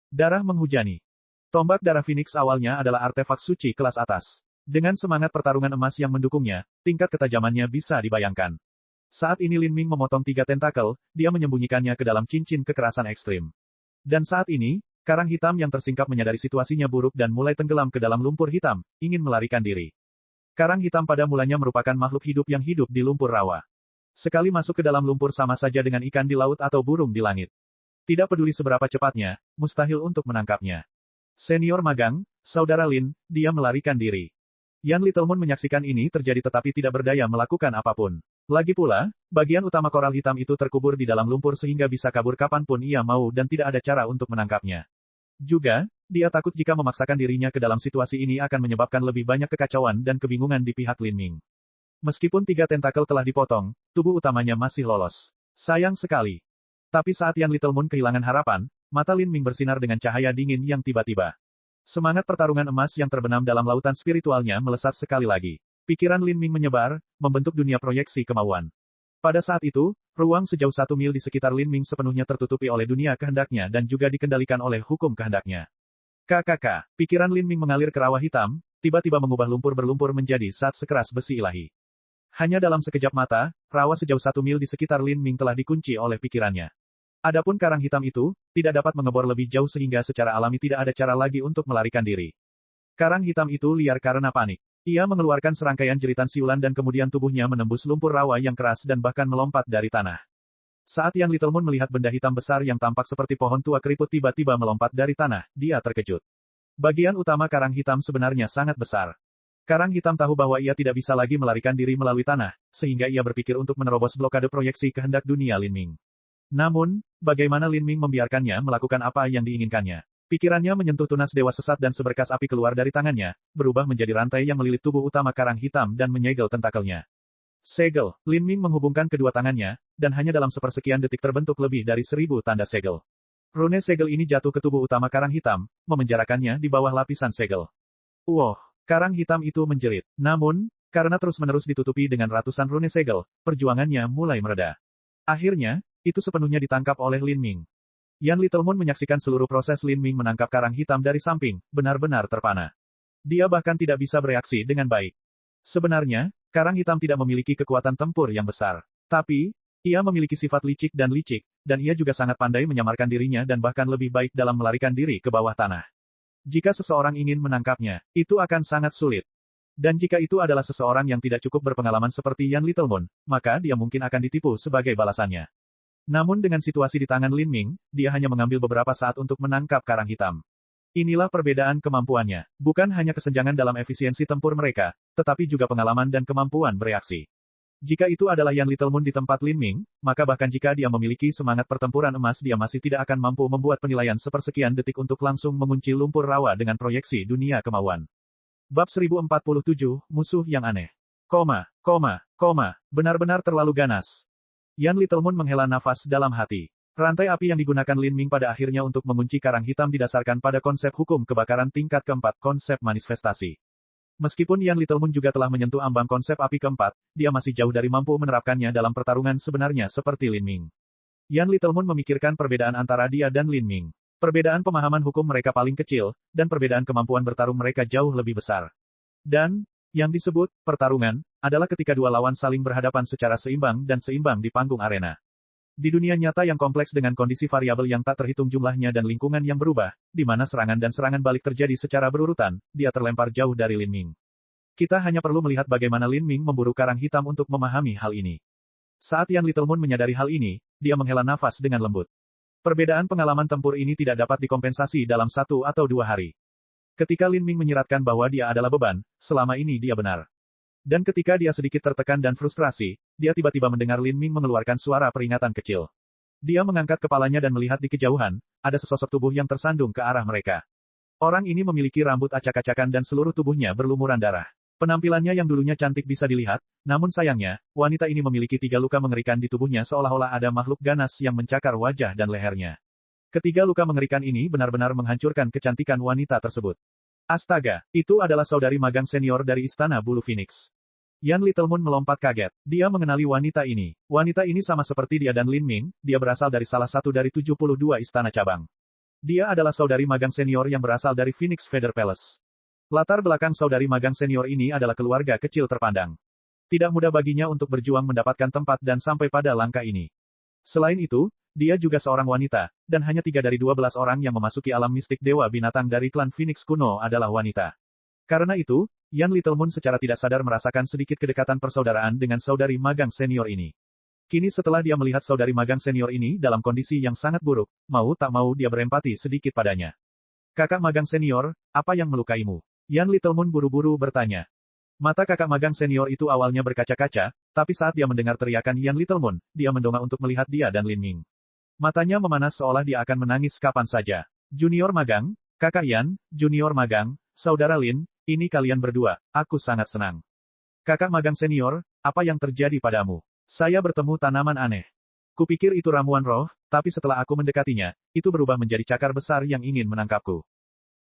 Darah menghujani. Tombak darah Phoenix awalnya adalah artefak suci kelas atas. Dengan semangat pertarungan emas yang mendukungnya, tingkat ketajamannya bisa dibayangkan. Saat ini Lin Ming memotong 3 tentakel, dia menyembunyikannya ke dalam cincin kekerasan ekstrim. Dan saat ini, karang hitam yang tersingkap menyadari situasinya buruk dan mulai tenggelam ke dalam lumpur hitam, ingin melarikan diri. Karang hitam pada mulanya merupakan makhluk hidup yang hidup di lumpur rawa. Sekali masuk ke dalam lumpur sama saja dengan ikan di laut atau burung di langit. Tidak peduli seberapa cepatnya, mustahil untuk menangkapnya. Senior magang, Saudara Lin, dia melarikan diri. Yan Little Moon menyaksikan ini terjadi tetapi tidak berdaya melakukan apapun. Lagi pula, bagian utama koral hitam itu terkubur di dalam lumpur sehingga bisa kabur kapanpun ia mau dan tidak ada cara untuk menangkapnya. Juga, dia takut jika memaksakan dirinya ke dalam situasi ini akan menyebabkan lebih banyak kekacauan dan kebingungan di pihak Lin Ming. Meskipun 3 tentakel telah dipotong, tubuh utamanya masih lolos. Sayang sekali. Tapi saat Yan Little Moon kehilangan harapan, mata Lin Ming bersinar dengan cahaya dingin yang tiba-tiba. Semangat pertarungan emas yang terbenam dalam lautan spiritualnya melesat sekali lagi. Pikiran Lin Ming menyebar, membentuk dunia proyeksi kemauan. Pada saat itu, ruang sejauh 1 mil di sekitar Lin Ming sepenuhnya tertutupi oleh dunia kehendaknya dan juga dikendalikan oleh hukum kehendaknya. KKK, pikiran Lin Ming mengalir ke rawa hitam, tiba-tiba mengubah lumpur berlumpur menjadi zat sekeras besi ilahi. Hanya dalam sekejap mata, rawa sejauh 1 mil di sekitar Lin Ming telah dikunci oleh pikirannya. Adapun karang hitam itu, tidak dapat mengebor lebih jauh sehingga secara alami tidak ada cara lagi untuk melarikan diri. Karang hitam itu liar karena panik. Ia mengeluarkan serangkaian jeritan siulan dan kemudian tubuhnya menembus lumpur rawa yang keras dan bahkan melompat dari tanah. Saat Yan Little Moon melihat benda hitam besar yang tampak seperti pohon tua keriput tiba-tiba melompat dari tanah, dia terkejut. Bagian utama karang hitam sebenarnya sangat besar. Karang hitam tahu bahwa ia tidak bisa lagi melarikan diri melalui tanah, sehingga ia berpikir untuk menerobos blokade proyeksi kehendak dunia Lin Ming. Namun, bagaimana Lin Ming membiarkannya melakukan apa yang diinginkannya? Pikirannya menyentuh tunas dewa sesat dan seberkas api keluar dari tangannya, berubah menjadi rantai yang melilit tubuh utama karang hitam dan menyegel tentakelnya. Segel, Lin Ming menghubungkan kedua tangannya, dan hanya dalam sepersekian detik terbentuk lebih dari 1000 tanda segel. Rune segel ini jatuh ke tubuh utama karang hitam, memenjarakannya di bawah lapisan segel. Wow, karang hitam itu menjerit. Namun, karena terus-menerus ditutupi dengan ratusan rune segel, perjuangannya mulai mereda. Akhirnya, itu sepenuhnya ditangkap oleh Lin Ming. Yan Little Moon menyaksikan seluruh proses Lin Ming menangkap karang hitam dari samping, benar-benar terpana. Dia bahkan tidak bisa bereaksi dengan baik. Sebenarnya, karang hitam tidak memiliki kekuatan tempur yang besar. Tapi, ia memiliki sifat licik, dan ia juga sangat pandai menyamarkan dirinya dan bahkan lebih baik dalam melarikan diri ke bawah tanah. Jika seseorang ingin menangkapnya, itu akan sangat sulit. Dan jika itu adalah seseorang yang tidak cukup berpengalaman seperti Yan Little Moon, maka dia mungkin akan ditipu sebagai balasannya. Namun dengan situasi di tangan Lin Ming, dia hanya mengambil beberapa saat untuk menangkap karang hitam. Inilah perbedaan kemampuannya. Bukan hanya kesenjangan dalam efisiensi tempur mereka, tetapi juga pengalaman dan kemampuan bereaksi. Jika itu adalah Yan Little Moon di tempat Lin Ming, maka bahkan jika dia memiliki semangat pertempuran emas dia masih tidak akan mampu membuat penilaian sepersekian detik untuk langsung mengunci lumpur rawa dengan proyeksi dunia kemauan. Bab 1047, Musuh yang Aneh. Benar-benar terlalu ganas. Yan Littlemon menghela nafas dalam hati. Rantai api yang digunakan Lin Ming pada akhirnya untuk mengunci karang hitam didasarkan pada konsep hukum kebakaran tingkat keempat, konsep manifestasi. Meskipun Yan Littlemon juga telah menyentuh ambang konsep api keempat, dia masih jauh dari mampu menerapkannya dalam pertarungan sebenarnya seperti Lin Ming. Yan Littlemon memikirkan perbedaan antara dia dan Lin Ming. Perbedaan pemahaman hukum mereka paling kecil, dan perbedaan kemampuan bertarung mereka jauh lebih besar. Dan, yang disebut pertarungan adalah ketika dua lawan saling berhadapan secara seimbang dan seimbang di panggung arena. Di dunia nyata yang kompleks dengan kondisi variabel yang tak terhitung jumlahnya dan lingkungan yang berubah, di mana serangan dan serangan balik terjadi secara berurutan, dia terlempar jauh dari Lin Ming. Kita hanya perlu melihat bagaimana Lin Ming memburu karang hitam untuk memahami hal ini. Saat Yan Littlemon menyadari hal ini, dia menghela nafas dengan lembut. Perbedaan pengalaman tempur ini tidak dapat dikompensasi dalam 1 atau 2 hari. Ketika Lin Ming menyiratkan bahwa dia adalah beban, selama ini dia benar. Dan ketika dia sedikit tertekan dan frustrasi, dia tiba-tiba mendengar Lin Ming mengeluarkan suara peringatan kecil. Dia mengangkat kepalanya dan melihat di kejauhan, ada sesosok tubuh yang tersandung ke arah mereka. Orang ini memiliki rambut acak-acakan dan seluruh tubuhnya berlumuran darah. Penampilannya yang dulunya cantik bisa dilihat, namun sayangnya, wanita ini memiliki 3 luka mengerikan di tubuhnya seolah-olah ada makhluk ganas yang mencakar wajah dan lehernya. Ketiga luka mengerikan ini benar-benar menghancurkan kecantikan wanita tersebut. Astaga, itu adalah saudari magang senior dari Istana Bulu Phoenix. Yan Littlemon melompat kaget. Dia mengenali wanita ini. Wanita ini sama seperti dia dan Lin Ming, dia berasal dari salah satu dari 72 istana cabang. Dia adalah saudari magang senior yang berasal dari Phoenix Feather Palace. Latar belakang saudari magang senior ini adalah keluarga kecil terpandang. Tidak mudah baginya untuk berjuang mendapatkan tempat dan sampai pada langkah ini. Selain itu, dia juga seorang wanita, dan hanya 3 dari 12 orang yang memasuki alam mistik Dewa Binatang dari klan Phoenix kuno adalah wanita. Karena itu, Yan Littlemon secara tidak sadar merasakan sedikit kedekatan persaudaraan dengan saudari magang senior ini. Kini setelah dia melihat saudari magang senior ini dalam kondisi yang sangat buruk, mau tak mau dia berempati sedikit padanya. Kakak magang senior, apa yang melukaimu? Yan Littlemon buru-buru bertanya. Mata kakak magang senior itu awalnya berkaca-kaca, tapi saat dia mendengar teriakan Yan Littlemon, dia mendongak untuk melihat dia dan Lin Ming. Matanya memanas seolah dia akan menangis kapan saja. Junior magang, kakak Yan, junior magang, saudara Lin, ini kalian berdua, aku sangat senang. Kakak magang senior, apa yang terjadi padamu? Saya bertemu tanaman aneh. Kupikir itu ramuan roh, tapi setelah aku mendekatinya, itu berubah menjadi cakar besar yang ingin menangkapku.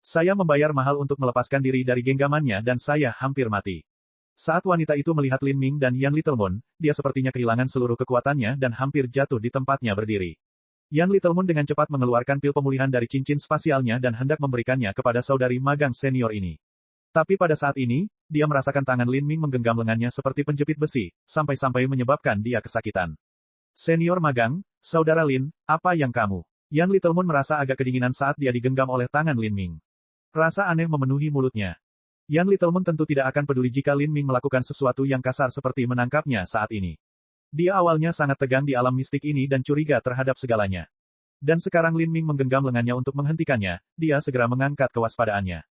Saya membayar mahal untuk melepaskan diri dari genggamannya dan saya hampir mati. Saat wanita itu melihat Lin Ming dan Yan Littlemon, dia sepertinya kehilangan seluruh kekuatannya dan hampir jatuh di tempatnya berdiri. Yan Littlemon dengan cepat mengeluarkan pil pemulihan dari cincin spasialnya dan hendak memberikannya kepada saudari magang senior ini. Tapi pada saat ini, dia merasakan tangan Lin Ming menggenggam lengannya seperti penjepit besi, sampai-sampai menyebabkan dia kesakitan. Senior magang, saudara Lin, apa yang kamu? Yan Littlemon merasa agak kedinginan saat dia digenggam oleh tangan Lin Ming. Rasa aneh memenuhi mulutnya. Yan Littlemon tentu tidak akan peduli jika Lin Ming melakukan sesuatu yang kasar seperti menangkapnya saat ini. Dia awalnya sangat tegang di alam mistik ini dan curiga terhadap segalanya. Dan sekarang Lin Ming menggenggam lengannya untuk menghentikannya, dia segera mengangkat kewaspadaannya.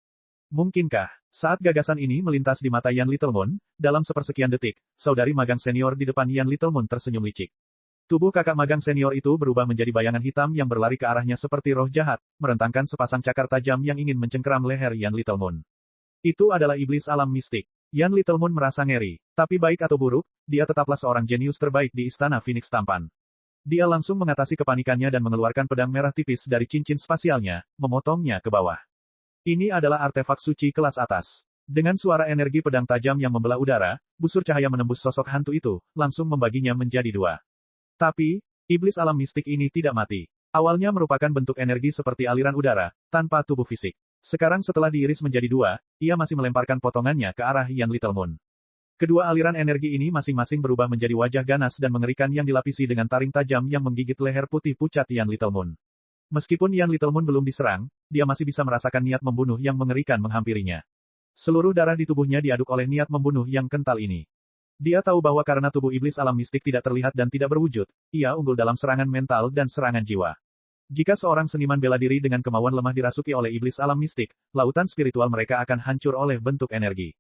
Mungkinkah, saat gagasan ini melintas di mata Yan Littlemon, dalam sepersekian detik, saudari magang senior di depan Yan Littlemon tersenyum licik. Tubuh kakak magang senior itu berubah menjadi bayangan hitam yang berlari ke arahnya seperti roh jahat, merentangkan sepasang cakar tajam yang ingin mencengkeram leher Yan Littlemon. Itu adalah iblis alam mistik. Yan Littlemon merasa ngeri. Tapi baik atau buruk, dia tetaplah seorang jenius terbaik di Istana Phoenix tampan. Dia langsung mengatasi kepanikannya dan mengeluarkan pedang merah tipis dari cincin spasialnya, memotongnya ke bawah. Ini adalah artefak suci kelas atas. Dengan suara energi pedang tajam yang membelah udara, busur cahaya menembus sosok hantu itu, langsung membaginya menjadi 2. Tapi, iblis alam mistik ini tidak mati. Awalnya merupakan bentuk energi seperti aliran udara, tanpa tubuh fisik. Sekarang setelah diiris menjadi 2, ia masih melemparkan potongannya ke arah Yan Littlemon. Kedua aliran energi ini masing-masing berubah menjadi wajah ganas dan mengerikan yang dilapisi dengan taring tajam yang menggigit leher putih pucat Yan Littlemon. Meskipun Yan Littlemon belum diserang, dia masih bisa merasakan niat membunuh yang mengerikan menghampirinya. Seluruh darah di tubuhnya diaduk oleh niat membunuh yang kental ini. Dia tahu bahwa karena tubuh iblis alam mistik tidak terlihat dan tidak berwujud, ia unggul dalam serangan mental dan serangan jiwa. Jika seorang seniman bela diri dengan kemauan lemah dirasuki oleh iblis alam mistik, lautan spiritual mereka akan hancur oleh bentuk energi.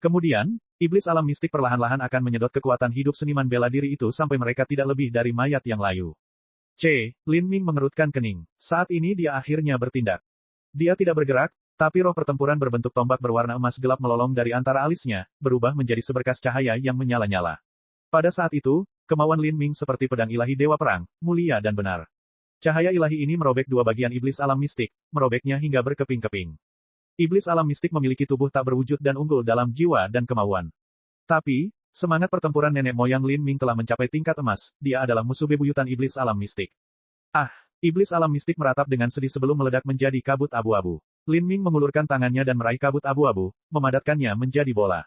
Kemudian, iblis alam mistik perlahan-lahan akan menyedot kekuatan hidup seniman bela diri itu sampai mereka tidak lebih dari mayat yang layu. Lin Ming mengerutkan kening. Saat ini dia akhirnya bertindak. Dia tidak bergerak, Tapi roh pertempuran berbentuk tombak berwarna emas gelap melolong dari antara alisnya, berubah menjadi seberkas cahaya yang menyala-nyala. Pada saat itu, kemauan Lin Ming seperti pedang ilahi dewa perang, mulia dan benar. Cahaya ilahi ini merobek dua bagian iblis alam mistik, merobeknya hingga berkeping-keping. Iblis alam mistik memiliki tubuh tak berwujud dan unggul dalam jiwa dan kemauan. Tapi, semangat pertempuran nenek moyang Lin Ming telah mencapai tingkat emas, dia adalah musuh bebuyutan iblis alam mistik. Ah, iblis alam mistik meratap dengan sedih sebelum meledak menjadi kabut abu-abu. Lin Ming mengulurkan tangannya dan meraih kabut abu-abu, memadatkannya menjadi bola.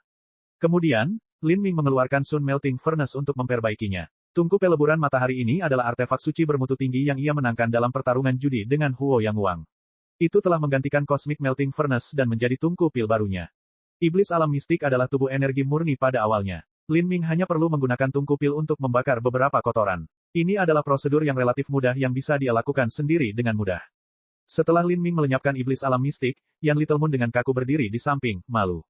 Kemudian, Lin Ming mengeluarkan Sun Melting Furnace untuk memperbaikinya. Tungku peleburan matahari ini adalah artefak suci bermutu tinggi yang ia menangkan dalam pertarungan judi dengan Huo Yang Wang. Itu telah menggantikan Cosmic Melting Furnace dan menjadi tungku pil barunya. Iblis alam mistik adalah tubuh energi murni pada awalnya. Lin Ming hanya perlu menggunakan tungku pil untuk membakar beberapa kotoran. Ini adalah prosedur yang relatif mudah yang bisa dia lakukan sendiri dengan mudah. Setelah Lin Ming melenyapkan iblis alam mistik, Yan Little Moon dengan kaku berdiri di samping, malu.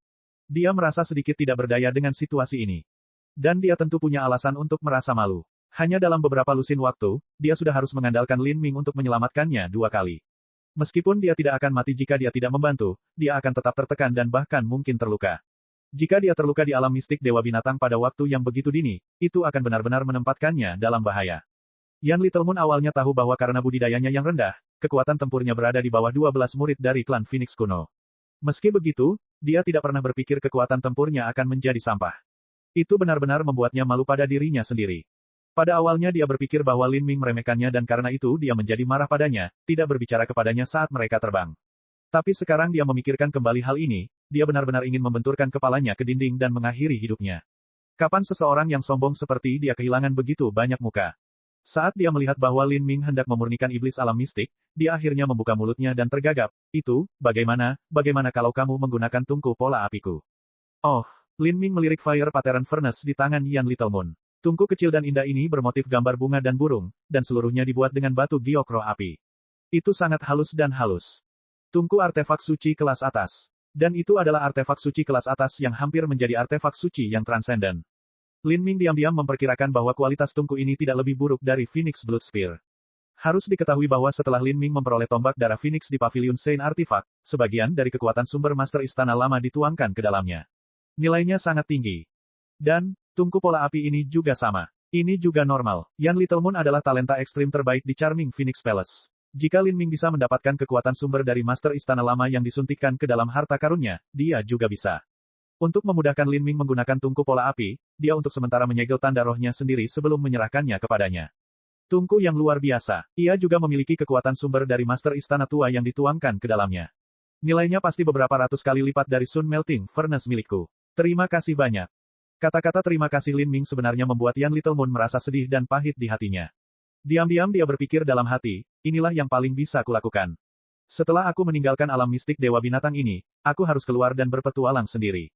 Dia merasa sedikit tidak berdaya dengan situasi ini. Dan dia tentu punya alasan untuk merasa malu. Hanya dalam beberapa lusin waktu, dia sudah harus mengandalkan Lin Ming untuk menyelamatkannya 2 kali. Meskipun dia tidak akan mati jika dia tidak membantu, dia akan tetap tertekan dan bahkan mungkin terluka. Jika dia terluka di alam mistik Dewa Binatang pada waktu yang begitu dini, itu akan benar-benar menempatkannya dalam bahaya. Yan Little Moon awalnya tahu bahwa karena budidayanya yang rendah, kekuatan tempurnya berada di bawah 12 murid dari klan Phoenix kuno. Meski begitu, dia tidak pernah berpikir kekuatan tempurnya akan menjadi sampah. Itu benar-benar membuatnya malu pada dirinya sendiri. Pada awalnya dia berpikir bahwa Lin Ming meremehkannya dan karena itu dia menjadi marah padanya, tidak berbicara kepadanya saat mereka terbang. Tapi sekarang dia memikirkan kembali hal ini, dia benar-benar ingin membenturkan kepalanya ke dinding dan mengakhiri hidupnya. Kapan seseorang yang sombong seperti dia kehilangan begitu banyak muka? Saat dia melihat bahwa Lin Ming hendak memurnikan iblis alam mistik, dia akhirnya membuka mulutnya dan tergagap. Itu, bagaimana kalau kamu menggunakan tungku pola apiku? Oh, Lin Ming melirik Fire Pattern Furnace di tangan Yan Little Moon. Tungku kecil dan indah ini bermotif gambar bunga dan burung, dan seluruhnya dibuat dengan batu giok roh api. Itu sangat halus dan halus. Tungku artefak suci kelas atas. Dan itu adalah artefak suci kelas atas yang hampir menjadi artefak suci yang transenden. Lin Ming diam-diam memperkirakan bahwa kualitas tungku ini tidak lebih buruk dari Phoenix Blood Spear. Harus diketahui bahwa setelah Lin Ming memperoleh tombak darah Phoenix di Pavilion Saint Artifact, sebagian dari kekuatan sumber Master Istana Lama dituangkan ke dalamnya. Nilainya sangat tinggi. Dan, tungku pola api ini juga sama. Ini juga normal. Yan Little Moon adalah talenta ekstrim terbaik di Charming Phoenix Palace. Jika Lin Ming bisa mendapatkan kekuatan sumber dari Master Istana Lama yang disuntikkan ke dalam harta karunnya, dia juga bisa. Untuk memudahkan Lin Ming menggunakan tungku pola api, dia untuk sementara menyegel tanda rohnya sendiri sebelum menyerahkannya kepadanya. Tungku yang luar biasa. Ia juga memiliki kekuatan sumber dari Master Istana Tua yang dituangkan ke dalamnya. Nilainya pasti beberapa ratus kali lipat dari Sun Melting Furnace milikku. Terima kasih banyak. Kata-kata terima kasih Lin Ming sebenarnya membuat Yan Little Moon merasa sedih dan pahit di hatinya. Diam-diam dia berpikir dalam hati, inilah yang paling bisa kulakukan. Setelah aku meninggalkan alam mistik Dewa Binatang ini, aku harus keluar dan berpetualang sendiri.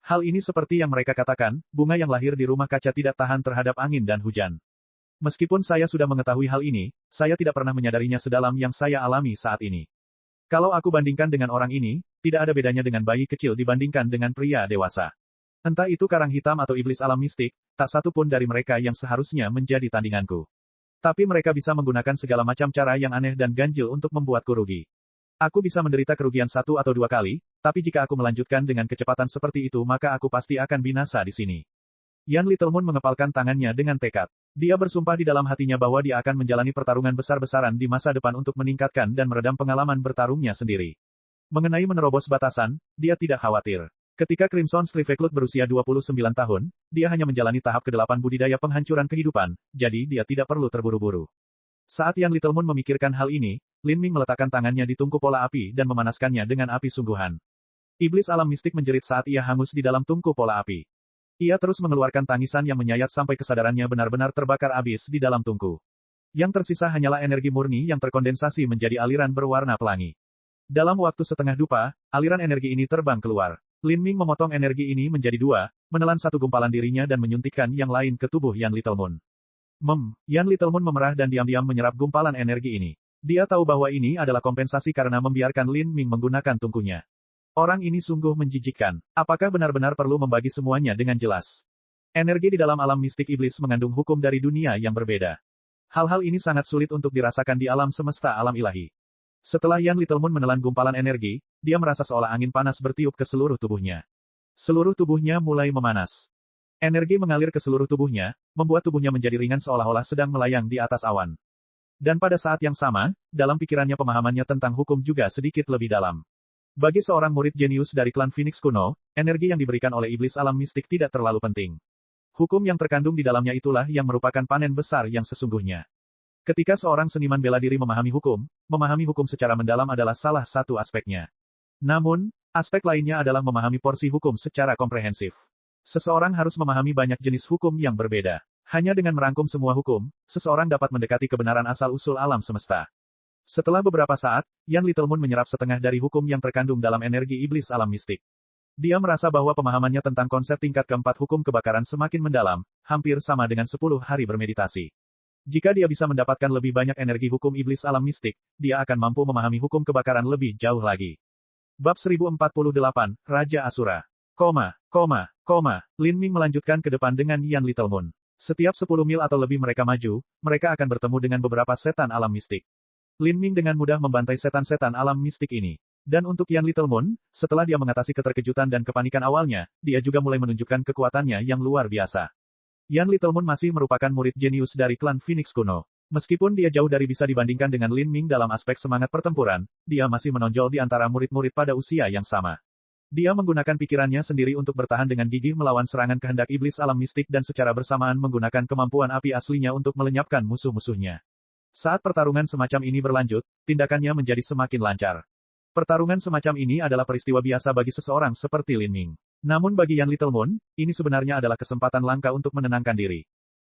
Hal ini seperti yang mereka katakan, bunga yang lahir di rumah kaca tidak tahan terhadap angin dan hujan. Meskipun saya sudah mengetahui hal ini, saya tidak pernah menyadarinya sedalam yang saya alami saat ini. Kalau aku bandingkan dengan orang ini, tidak ada bedanya dengan bayi kecil dibandingkan dengan pria dewasa. Entah itu karang hitam atau iblis alam mistik, tak satu pun dari mereka yang seharusnya menjadi tandinganku. Tapi mereka bisa menggunakan segala macam cara yang aneh dan ganjil untuk membuatku rugi. Aku bisa menderita kerugian 1 atau 2 kali, tapi jika aku melanjutkan dengan kecepatan seperti itu maka aku pasti akan binasa di sini. Yan Little Moon mengepalkan tangannya dengan tekad. Dia bersumpah di dalam hatinya bahwa dia akan menjalani pertarungan besar-besaran di masa depan untuk meningkatkan dan meredam pengalaman bertarungnya sendiri. Mengenai menerobos batasan, dia tidak khawatir. Ketika Crimson Striveclut berusia 29 tahun, dia hanya menjalani tahap ke-8 budidaya penghancuran kehidupan, jadi dia tidak perlu terburu-buru. Saat Yan Little Moon memikirkan hal ini, Lin Ming meletakkan tangannya di tungku pola api dan memanaskannya dengan api sungguhan. Iblis alam mistik menjerit saat ia hangus di dalam tungku pola api. Ia terus mengeluarkan tangisan yang menyayat sampai kesadarannya benar-benar terbakar abis di dalam tungku. Yang tersisa hanyalah energi murni yang terkondensasi menjadi aliran berwarna pelangi. Dalam waktu setengah dupa, aliran energi ini terbang keluar. Lin Ming memotong energi ini menjadi 2, menelan satu gumpalan dirinya dan menyuntikkan yang lain ke tubuh Yan Little Moon. Yan Little Moon memerah dan diam-diam menyerap gumpalan energi ini. Dia tahu bahwa ini adalah kompensasi karena membiarkan Lin Ming menggunakan tungkunya. Orang ini sungguh menjijikkan. Apakah benar-benar perlu membagi semuanya dengan jelas? Energi di dalam alam mistik iblis mengandung hukum dari dunia yang berbeda. Hal-hal ini sangat sulit untuk dirasakan di alam semesta alam ilahi. Setelah Yan Little Moon menelan gumpalan energi, dia merasa seolah angin panas bertiup ke seluruh tubuhnya. Seluruh tubuhnya mulai memanas. Energi mengalir ke seluruh tubuhnya, membuat tubuhnya menjadi ringan seolah-olah sedang melayang di atas awan. Dan pada saat yang sama, dalam pikirannya pemahamannya tentang hukum juga sedikit lebih dalam. Bagi seorang murid jenius dari klan Phoenix kuno, energi yang diberikan oleh iblis alam mistik tidak terlalu penting. Hukum yang terkandung di dalamnya itulah yang merupakan panen besar yang sesungguhnya. Ketika seorang seniman bela diri memahami hukum secara mendalam adalah salah satu aspeknya. Namun, aspek lainnya adalah memahami porsi hukum secara komprehensif. Seseorang harus memahami banyak jenis hukum yang berbeda. Hanya dengan merangkum semua hukum, seseorang dapat mendekati kebenaran asal-usul alam semesta. Setelah beberapa saat, Yan Little Moon menyerap setengah dari hukum yang terkandung dalam energi iblis alam mistik. Dia merasa bahwa pemahamannya tentang konsep tingkat keempat hukum kebakaran semakin mendalam, hampir sama dengan 10 hari bermeditasi. Jika dia bisa mendapatkan lebih banyak energi hukum iblis alam mistik, dia akan mampu memahami hukum kebakaran lebih jauh lagi. Bab 1048, Raja Asura. Lin Ming melanjutkan ke depan dengan Yan Little Moon. Setiap 10 mil atau lebih mereka maju, mereka akan bertemu dengan beberapa setan alam mistik. Lin Ming dengan mudah membantai setan-setan alam mistik ini. Dan untuk Yan Little Moon, setelah dia mengatasi keterkejutan dan kepanikan awalnya, dia juga mulai menunjukkan kekuatannya yang luar biasa. Yan Little Moon masih merupakan murid jenius dari klan Phoenix kuno. Meskipun dia jauh dari bisa dibandingkan dengan Lin Ming dalam aspek semangat pertempuran, dia masih menonjol di antara murid-murid pada usia yang sama. Dia menggunakan pikirannya sendiri untuk bertahan dengan gigih melawan serangan kehendak iblis alam mistik dan secara bersamaan menggunakan kemampuan api aslinya untuk melenyapkan musuh-musuhnya. Saat pertarungan semacam ini berlanjut, tindakannya menjadi semakin lancar. Pertarungan semacam ini adalah peristiwa biasa bagi seseorang seperti Lin Ming. Namun bagi Yan Little Moon, ini sebenarnya adalah kesempatan langka untuk menenangkan diri.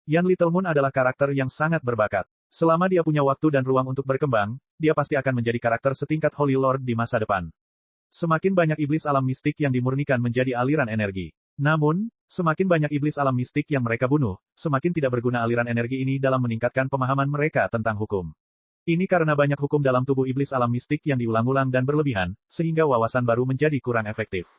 Yan Little Moon adalah karakter yang sangat berbakat. Selama dia punya waktu dan ruang untuk berkembang, dia pasti akan menjadi karakter setingkat Holy Lord di masa depan. Semakin banyak iblis alam mistik yang dimurnikan menjadi aliran energi. Namun, semakin banyak iblis alam mistik yang mereka bunuh, semakin tidak berguna aliran energi ini dalam meningkatkan pemahaman mereka tentang hukum. Ini karena banyak hukum dalam tubuh iblis alam mistik yang diulang-ulang dan berlebihan, sehingga wawasan baru menjadi kurang efektif.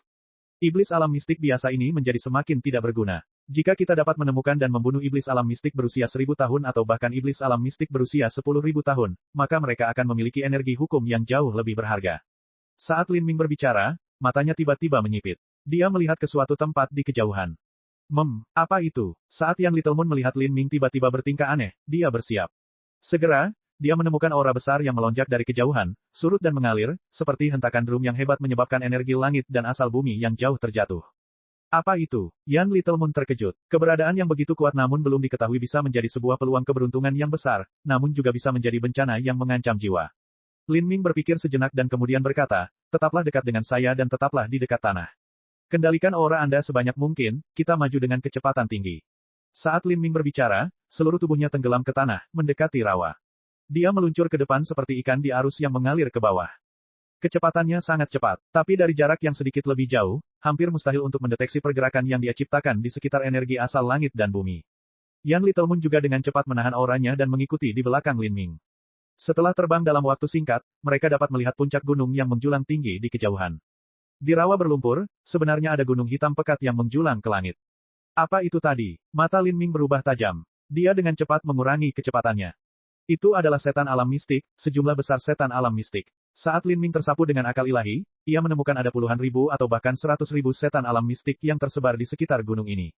Iblis alam mistik biasa ini menjadi semakin tidak berguna. Jika kita dapat menemukan dan membunuh iblis alam mistik berusia 1000 tahun atau bahkan iblis alam mistik berusia 10.000 tahun, maka mereka akan memiliki energi hukum yang jauh lebih berharga. Saat Lin Ming berbicara, matanya tiba-tiba menyipit. Dia melihat ke suatu tempat di kejauhan. Apa itu? Saat Yan Little Moon melihat Lin Ming tiba-tiba bertingkah aneh, dia bersiap. Segera, dia menemukan aura besar yang melonjak dari kejauhan, surut dan mengalir, seperti hentakan drum yang hebat menyebabkan energi langit dan asal bumi yang jauh terjatuh. Apa itu? Yan Little Moon terkejut. Keberadaan yang begitu kuat namun belum diketahui bisa menjadi sebuah peluang keberuntungan yang besar, namun juga bisa menjadi bencana yang mengancam jiwa. Lin Ming berpikir sejenak dan kemudian berkata, tetaplah dekat dengan saya dan tetaplah di dekat tanah. Kendalikan aura Anda sebanyak mungkin, kita maju dengan kecepatan tinggi. Saat Lin Ming berbicara, seluruh tubuhnya tenggelam ke tanah, mendekati rawa. Dia meluncur ke depan seperti ikan di arus yang mengalir ke bawah. Kecepatannya sangat cepat, tapi dari jarak yang sedikit lebih jauh, hampir mustahil untuk mendeteksi pergerakan yang dia ciptakan di sekitar energi asal langit dan bumi. Yan Little Moon juga dengan cepat menahan auranya dan mengikuti di belakang Lin Ming. Setelah terbang dalam waktu singkat, mereka dapat melihat puncak gunung yang menjulang tinggi di kejauhan. Di rawa berlumpur, sebenarnya ada gunung hitam pekat yang menjulang ke langit. Apa itu tadi? Mata Lin Ming berubah tajam. Dia dengan cepat mengurangi kecepatannya. Itu adalah setan alam mistik, sejumlah besar setan alam mistik. Saat Lin Ming tersapu dengan akal ilahi, ia menemukan ada puluhan ribu atau bahkan 100.000 setan alam mistik yang tersebar di sekitar gunung ini.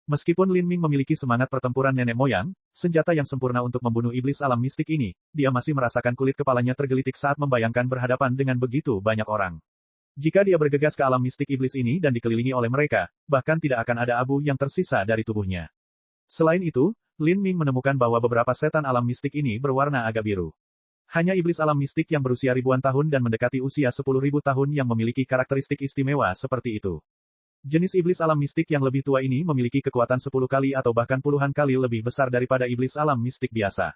Meskipun Lin Ming memiliki semangat pertempuran nenek moyang, senjata yang sempurna untuk membunuh iblis alam mistik ini, dia masih merasakan kulit kepalanya tergelitik saat membayangkan berhadapan dengan begitu banyak orang. Jika dia bergegas ke alam mistik iblis ini dan dikelilingi oleh mereka, bahkan tidak akan ada abu yang tersisa dari tubuhnya. Selain itu, Lin Ming menemukan bahwa beberapa setan alam mistik ini berwarna agak biru. Hanya iblis alam mistik yang berusia ribuan tahun dan mendekati usia 10.000 tahun yang memiliki karakteristik istimewa seperti itu. Jenis iblis alam mistik yang lebih tua ini memiliki kekuatan 10 kali atau bahkan puluhan kali lebih besar daripada iblis alam mistik biasa.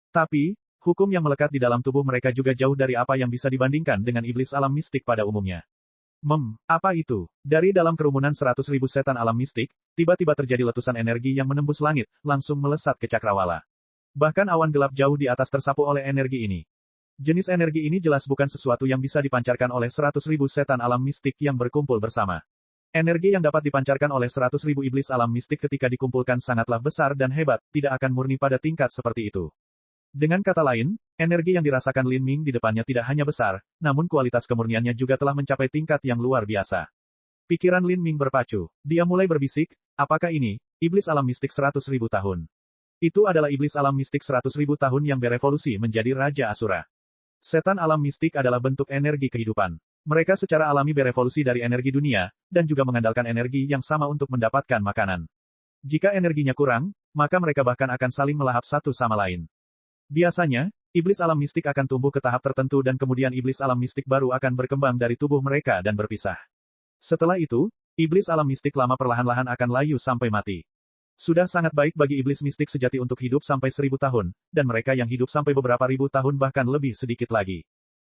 Tapi, hukum yang melekat di dalam tubuh mereka juga jauh dari apa yang bisa dibandingkan dengan iblis alam mistik pada umumnya. Apa itu? Dari dalam kerumunan 100.000 setan alam mistik, tiba-tiba terjadi letusan energi yang menembus langit, langsung melesat ke cakrawala. Bahkan awan gelap jauh di atas tersapu oleh energi ini. Jenis energi ini jelas bukan sesuatu yang bisa dipancarkan oleh 100.000 setan alam mistik yang berkumpul bersama. Energi yang dapat dipancarkan oleh 100.000 iblis alam mistik ketika dikumpulkan sangatlah besar dan hebat, tidak akan murni pada tingkat seperti itu. Dengan kata lain, energi yang dirasakan Lin Ming di depannya tidak hanya besar, namun kualitas kemurniannya juga telah mencapai tingkat yang luar biasa. Pikiran Lin Ming berpacu. Dia mulai berbisik, apakah ini, iblis alam mistik 100.000 tahun? Itu adalah iblis alam mistik 100.000 tahun yang berevolusi menjadi Raja Asura. Setan alam mistik adalah bentuk energi kehidupan. Mereka secara alami berevolusi dari energi dunia, dan juga mengandalkan energi yang sama untuk mendapatkan makanan. Jika energinya kurang, maka mereka bahkan akan saling melahap satu sama lain. Biasanya, iblis alam mistik akan tumbuh ke tahap tertentu dan kemudian iblis alam mistik baru akan berkembang dari tubuh mereka dan berpisah. Setelah itu, iblis alam mistik lama perlahan-lahan akan layu sampai mati. Sudah sangat baik bagi iblis mistik sejati untuk hidup sampai 1000 tahun, dan mereka yang hidup sampai beberapa ribu tahun bahkan lebih sedikit lagi.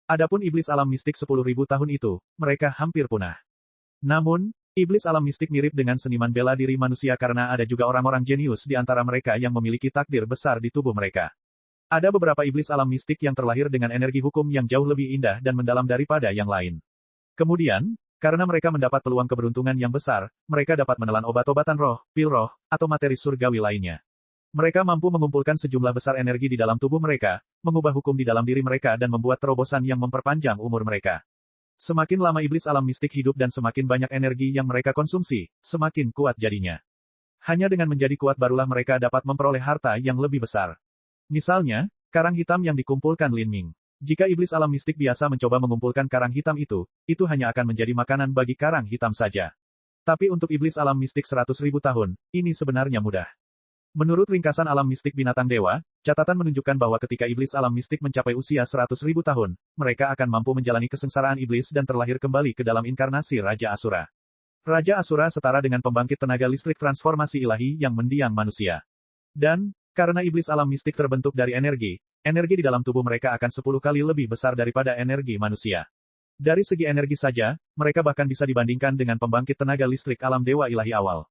Adapun iblis alam mistik 10.000 tahun itu, mereka hampir punah. Namun, iblis alam mistik mirip dengan seniman bela diri manusia karena ada juga orang-orang jenius di antara mereka yang memiliki takdir besar di tubuh mereka. Ada beberapa iblis alam mistik yang terlahir dengan energi hukum yang jauh lebih indah dan mendalam daripada yang lain. Kemudian, karena mereka mendapat peluang keberuntungan yang besar, mereka dapat menelan obat-obatan roh, pil roh, atau materi surgawi lainnya. Mereka mampu mengumpulkan sejumlah besar energi di dalam tubuh mereka, mengubah hukum di dalam diri mereka dan membuat terobosan yang memperpanjang umur mereka. Semakin lama iblis alam mistik hidup dan semakin banyak energi yang mereka konsumsi, semakin kuat jadinya. Hanya dengan menjadi kuat barulah mereka dapat memperoleh harta yang lebih besar. Misalnya, karang hitam yang dikumpulkan Lin Ming. Jika iblis alam mistik biasa mencoba mengumpulkan karang hitam itu hanya akan menjadi makanan bagi karang hitam saja. Tapi untuk iblis alam mistik 100.000 tahun, ini sebenarnya mudah. Menurut ringkasan alam mistik binatang dewa, catatan menunjukkan bahwa ketika iblis alam mistik mencapai usia 100.000 tahun, mereka akan mampu menjalani kesengsaraan iblis dan terlahir kembali ke dalam inkarnasi Raja Asura. Raja Asura setara dengan pembangkit tenaga listrik transformasi ilahi yang mendiang manusia. Dan, karena iblis alam mistik terbentuk dari energi di dalam tubuh mereka akan 10 kali lebih besar daripada energi manusia. Dari segi energi saja, mereka bahkan bisa dibandingkan dengan pembangkit tenaga listrik alam dewa ilahi awal.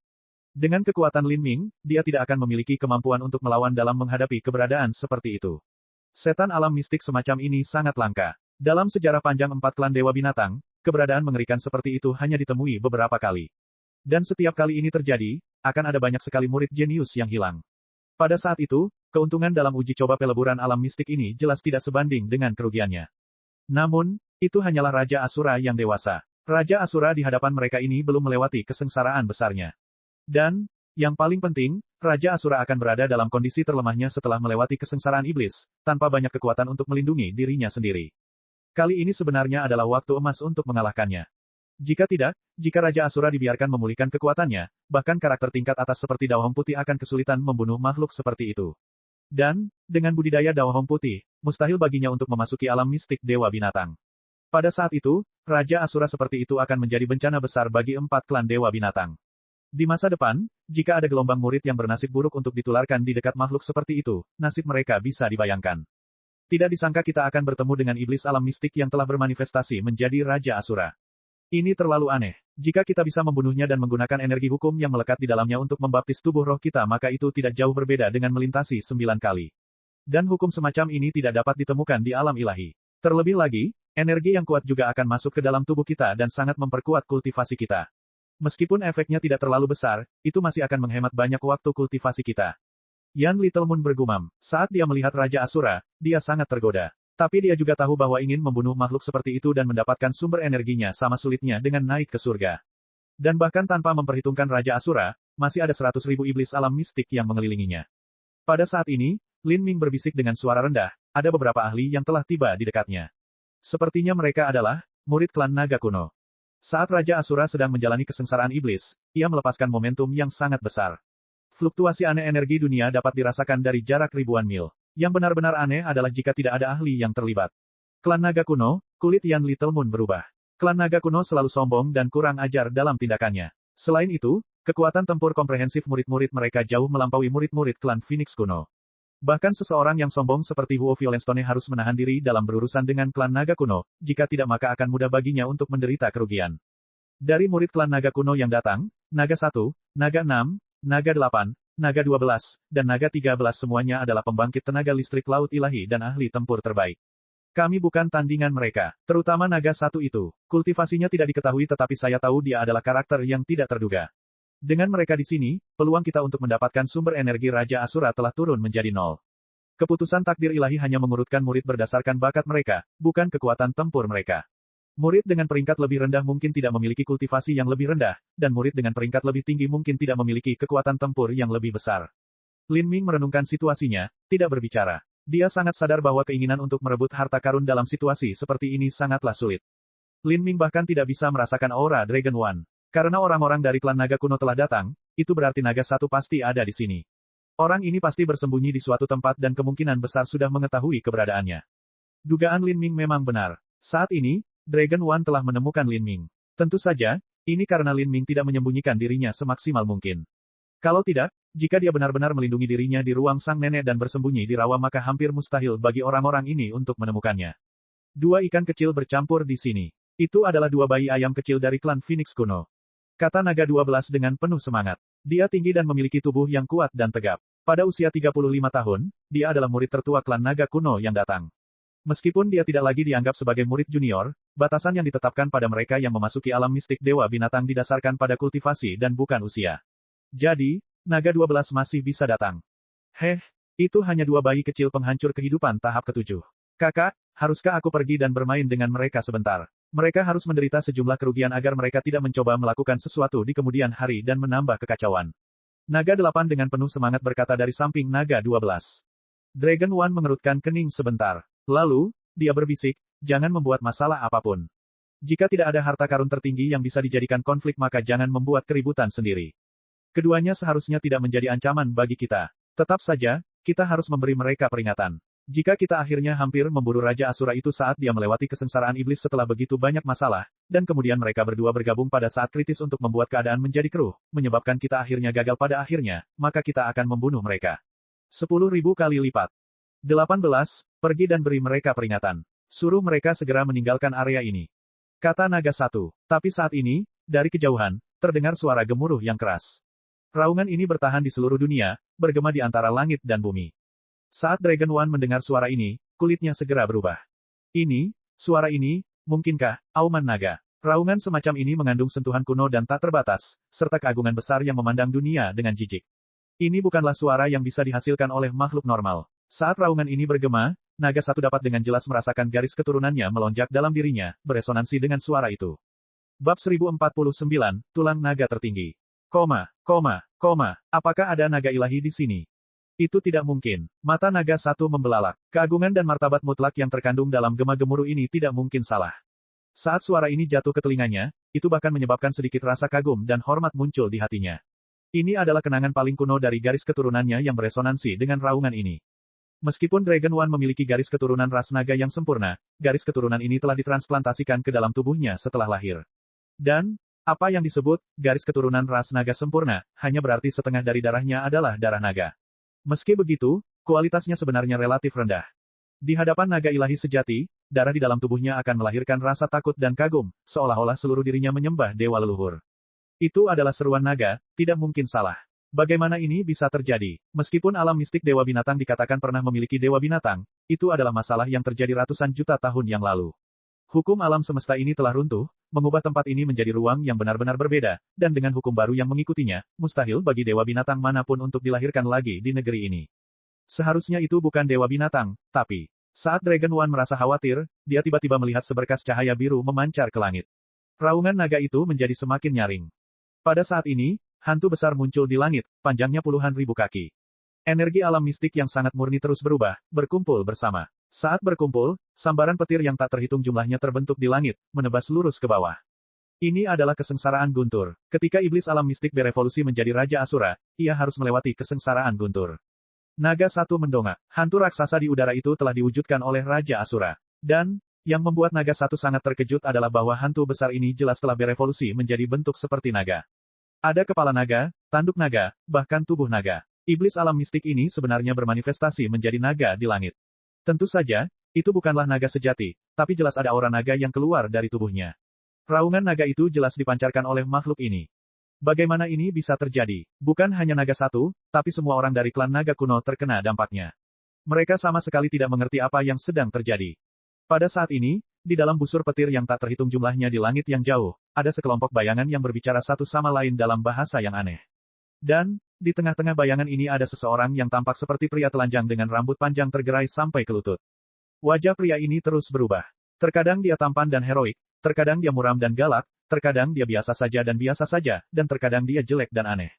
Dengan kekuatan Lin Ming, dia tidak akan memiliki kemampuan untuk melawan dalam menghadapi keberadaan seperti itu. Setan alam mistik semacam ini sangat langka. Dalam sejarah panjang 4 klan dewa binatang, keberadaan mengerikan seperti itu hanya ditemui beberapa kali. Dan setiap kali ini terjadi, akan ada banyak sekali murid jenius yang hilang. Pada saat itu, keuntungan dalam uji coba peleburan alam mistik ini jelas tidak sebanding dengan kerugiannya. Namun, itu hanyalah Raja Asura yang dewasa. Raja Asura di hadapan mereka ini belum melewati kesengsaraan besarnya. Dan, yang paling penting, Raja Asura akan berada dalam kondisi terlemahnya setelah melewati kesengsaraan iblis, tanpa banyak kekuatan untuk melindungi dirinya sendiri. Kali ini sebenarnya adalah waktu emas untuk mengalahkannya. Jika Raja Asura dibiarkan memulihkan kekuatannya, bahkan karakter tingkat atas seperti Daohong Putih akan kesulitan membunuh makhluk seperti itu. Dan, dengan budidaya Daohong Putih, mustahil baginya untuk memasuki alam mistik dewa binatang. Pada saat itu, Raja Asura seperti itu akan menjadi bencana besar bagi 4 klan dewa binatang. Di masa depan, jika ada gelombang murid yang bernasib buruk untuk ditularkan di dekat makhluk seperti itu, nasib mereka bisa dibayangkan. Tidak disangka kita akan bertemu dengan iblis alam mistik yang telah bermanifestasi menjadi Raja Asura. Ini terlalu aneh. Jika kita bisa membunuhnya dan menggunakan energi hukum yang melekat di dalamnya untuk membaptis tubuh roh kita maka itu tidak jauh berbeda dengan melintasi 9 kali. Dan hukum semacam ini tidak dapat ditemukan di alam ilahi. Terlebih lagi, energi yang kuat juga akan masuk ke dalam tubuh kita dan sangat memperkuat kultivasi kita. Meskipun efeknya tidak terlalu besar, itu masih akan menghemat banyak waktu kultivasi kita. Yan Little Moon bergumam. Saat dia melihat Raja Asura, dia sangat tergoda. Tapi dia juga tahu bahwa ingin membunuh makhluk seperti itu dan mendapatkan sumber energinya sama sulitnya dengan naik ke surga. Dan bahkan tanpa memperhitungkan Raja Asura, masih ada 100.000 iblis alam mistik yang mengelilinginya. Pada saat ini, Lin Ming berbisik dengan suara rendah, ada beberapa ahli yang telah tiba di dekatnya. Sepertinya mereka adalah murid klan naga kuno. Saat Raja Asura sedang menjalani kesengsaraan iblis, ia melepaskan momentum yang sangat besar. Fluktuasi aneh energi dunia dapat dirasakan dari jarak ribuan mil. Yang benar-benar aneh adalah jika tidak ada ahli yang terlibat. Klan naga kuno, kulit Yan Little Moon berubah. Klan naga kuno selalu sombong dan kurang ajar dalam tindakannya. Selain itu, kekuatan tempur komprehensif murid-murid mereka jauh melampaui murid-murid klan Phoenix kuno. Bahkan seseorang yang sombong seperti Huo Violenstone harus menahan diri dalam berurusan dengan klan naga kuno, jika tidak maka akan mudah baginya untuk menderita kerugian. Dari murid klan naga kuno yang datang, Naga 1, Naga 6, Naga 8, Naga 12, dan Naga 13 semuanya adalah pembangkit tenaga listrik laut ilahi dan ahli tempur terbaik. Kami bukan tandingan mereka, terutama Naga 1 itu. Kultivasinya tidak diketahui tetapi saya tahu dia adalah karakter yang tidak terduga. Dengan mereka di sini, peluang kita untuk mendapatkan sumber energi Raja Asura telah turun menjadi 0. Keputusan takdir ilahi hanya mengurutkan murid berdasarkan bakat mereka, bukan kekuatan tempur mereka. Murid dengan peringkat lebih rendah mungkin tidak memiliki kultivasi yang lebih rendah, dan murid dengan peringkat lebih tinggi mungkin tidak memiliki kekuatan tempur yang lebih besar. Lin Ming merenungkan situasinya, tidak berbicara. Dia sangat sadar bahwa keinginan untuk merebut harta karun dalam situasi seperti ini sangatlah sulit. Lin Ming bahkan tidak bisa merasakan aura Dragon One. Karena orang-orang dari klan naga kuno telah datang, itu berarti naga satu pasti ada di sini. Orang ini pasti bersembunyi di suatu tempat dan kemungkinan besar sudah mengetahui keberadaannya. Dugaan Lin Ming memang benar. Saat ini, Dragon One telah menemukan Lin Ming. Tentu saja, ini karena Lin Ming tidak menyembunyikan dirinya semaksimal mungkin. Kalau tidak, jika dia benar-benar melindungi dirinya di ruang sang nenek dan bersembunyi di rawa maka hampir mustahil bagi orang-orang ini untuk menemukannya. Dua ikan kecil bercampur di sini. Itu adalah dua bayi ayam kecil dari klan Phoenix kuno. Kata naga 12 dengan penuh semangat. Dia tinggi dan memiliki tubuh yang kuat dan tegap. Pada usia 35 tahun, dia adalah murid tertua klan naga kuno yang datang. Meskipun dia tidak lagi dianggap sebagai murid junior, batasan yang ditetapkan pada mereka yang memasuki alam mistik dewa binatang didasarkan pada kultivasi dan bukan usia. Jadi, naga 12 masih bisa datang. Itu hanya dua bayi kecil penghancur kehidupan tahap ke-7. Kakak, haruskah aku pergi dan bermain dengan mereka sebentar? Mereka harus menderita sejumlah kerugian agar mereka tidak mencoba melakukan sesuatu di kemudian hari dan menambah kekacauan. Naga 8 dengan penuh semangat berkata dari samping naga 12. Dragon One mengerutkan kening sebentar. Lalu, dia berbisik, jangan membuat masalah apapun. Jika tidak ada harta karun tertinggi yang bisa dijadikan konflik maka jangan membuat keributan sendiri. Keduanya seharusnya tidak menjadi ancaman bagi kita. Tetap saja, kita harus memberi mereka peringatan. Jika kita akhirnya hampir memburu Raja Asura itu saat dia melewati kesengsaraan iblis setelah begitu banyak masalah, dan kemudian mereka berdua bergabung pada saat kritis untuk membuat keadaan menjadi keruh, menyebabkan kita akhirnya gagal pada akhirnya, maka kita akan membunuh mereka. 10.000 kali lipat. 18. Pergi dan beri mereka peringatan. Suruh mereka segera meninggalkan area ini. Kata naga 1. Tapi saat ini, dari kejauhan, terdengar suara gemuruh yang keras. Raungan ini bertahan di seluruh dunia, bergema di antara langit dan bumi. Saat Dragon One mendengar suara ini, kulitnya segera berubah. Suara ini, mungkinkah, auman naga? Raungan semacam ini mengandung sentuhan kuno dan tak terbatas, serta keagungan besar yang memandang dunia dengan jijik. Ini bukanlah suara yang bisa dihasilkan oleh makhluk normal. Saat raungan ini bergema, naga satu dapat dengan jelas merasakan garis keturunannya melonjak dalam dirinya, beresonansi dengan suara itu. Bab 1049, Tulang Naga Tertinggi. Apakah ada naga ilahi di sini? Itu tidak mungkin. Mata naga satu membelalak. Keagungan dan martabat mutlak yang terkandung dalam gema gemuruh ini tidak mungkin salah. Saat suara ini jatuh ke telinganya, itu bahkan menyebabkan sedikit rasa kagum dan hormat muncul di hatinya. Ini adalah kenangan paling kuno dari garis keturunannya yang beresonansi dengan raungan ini. Meskipun Dragon One memiliki garis keturunan ras naga yang sempurna, garis keturunan ini telah ditransplantasikan ke dalam tubuhnya setelah lahir. Dan, apa yang disebut garis keturunan ras naga sempurna, hanya berarti setengah dari darahnya adalah darah naga. Meski begitu, kualitasnya sebenarnya relatif rendah. Di hadapan naga ilahi sejati, darah di dalam tubuhnya akan melahirkan rasa takut dan kagum, seolah-olah seluruh dirinya menyembah dewa leluhur. Itu adalah seruan naga, tidak mungkin salah. Bagaimana ini bisa terjadi? Meskipun alam mistik dewa binatang dikatakan pernah memiliki dewa binatang, itu adalah masalah yang terjadi ratusan juta tahun yang lalu. Hukum alam semesta ini telah runtuh, mengubah tempat ini menjadi ruang yang benar-benar berbeda, dan dengan hukum baru yang mengikutinya, mustahil bagi dewa binatang manapun untuk dilahirkan lagi di negeri ini. Seharusnya itu bukan dewa binatang, tapi saat Dragon One merasa khawatir, dia tiba-tiba melihat seberkas cahaya biru memancar ke langit. Raungan naga itu menjadi semakin nyaring. Pada saat ini, hantu besar muncul di langit, panjangnya puluhan ribu kaki. Energi alam mistik yang sangat murni terus berubah, berkumpul bersama. Saat berkumpul, sambaran petir yang tak terhitung jumlahnya terbentuk di langit, menebas lurus ke bawah. Ini adalah kesengsaraan guntur. Ketika iblis alam mistik berevolusi menjadi Raja Asura, ia harus melewati kesengsaraan guntur. Naga satu mendongak. Hantu raksasa di udara itu telah diwujudkan oleh Raja Asura. Dan, yang membuat naga satu sangat terkejut adalah bahwa hantu besar ini jelas telah berevolusi menjadi bentuk seperti naga. Ada kepala naga, tanduk naga, bahkan tubuh naga. Iblis alam mistik ini sebenarnya bermanifestasi menjadi naga di langit. Tentu saja, itu bukanlah naga sejati, tapi jelas ada aura naga yang keluar dari tubuhnya. Raungan naga itu jelas dipancarkan oleh makhluk ini. Bagaimana ini bisa terjadi? Bukan hanya naga satu, tapi semua orang dari klan naga kuno terkena dampaknya. Mereka sama sekali tidak mengerti apa yang sedang terjadi. Pada saat ini, di dalam busur petir yang tak terhitung jumlahnya di langit yang jauh, ada sekelompok bayangan yang berbicara satu sama lain dalam bahasa yang aneh. Dan, di tengah-tengah bayangan ini ada seseorang yang tampak seperti pria telanjang dengan rambut panjang tergerai sampai ke lutut. Wajah pria ini terus berubah. Terkadang dia tampan dan heroik, terkadang dia muram dan galak, terkadang dia biasa saja dan terkadang dia jelek dan aneh.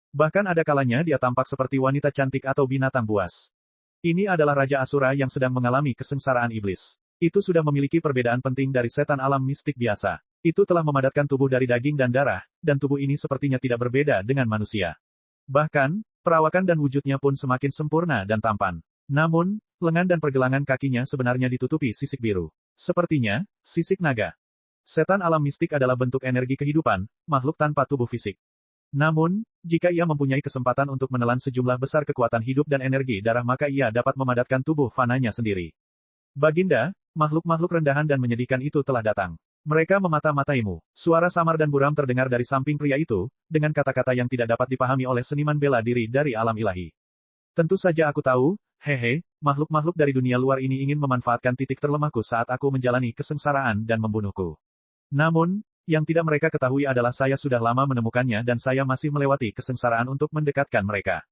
Bahkan ada kalanya dia tampak seperti wanita cantik atau binatang buas. Ini adalah Raja Asura yang sedang mengalami kesengsaraan iblis. Itu sudah memiliki perbedaan penting dari setan alam mistik biasa. Itu telah memadatkan tubuh dari daging dan darah, dan tubuh ini sepertinya tidak berbeda dengan manusia. Bahkan, perawakan dan wujudnya pun semakin sempurna dan tampan. Namun, lengan dan pergelangan kakinya sebenarnya ditutupi sisik biru. Sepertinya, sisik naga. Setan alam mistik adalah bentuk energi kehidupan, makhluk tanpa tubuh fisik. Namun, jika ia mempunyai kesempatan untuk menelan sejumlah besar kekuatan hidup dan energi darah maka ia dapat memadatkan tubuh fananya sendiri. Baginda, makhluk-makhluk rendahan dan menyedihkan itu telah datang. Mereka memata-mataimu. Suara samar dan buram terdengar dari samping pria itu, dengan kata-kata yang tidak dapat dipahami oleh seniman bela diri dari alam ilahi. Tentu saja aku tahu, hehe, makhluk-makhluk dari dunia luar ini ingin memanfaatkan titik terlemahku saat aku menjalani kesengsaraan dan membunuhku. Namun, yang tidak mereka ketahui adalah saya sudah lama menemukannya dan saya masih melewati kesengsaraan untuk mendekatkan mereka.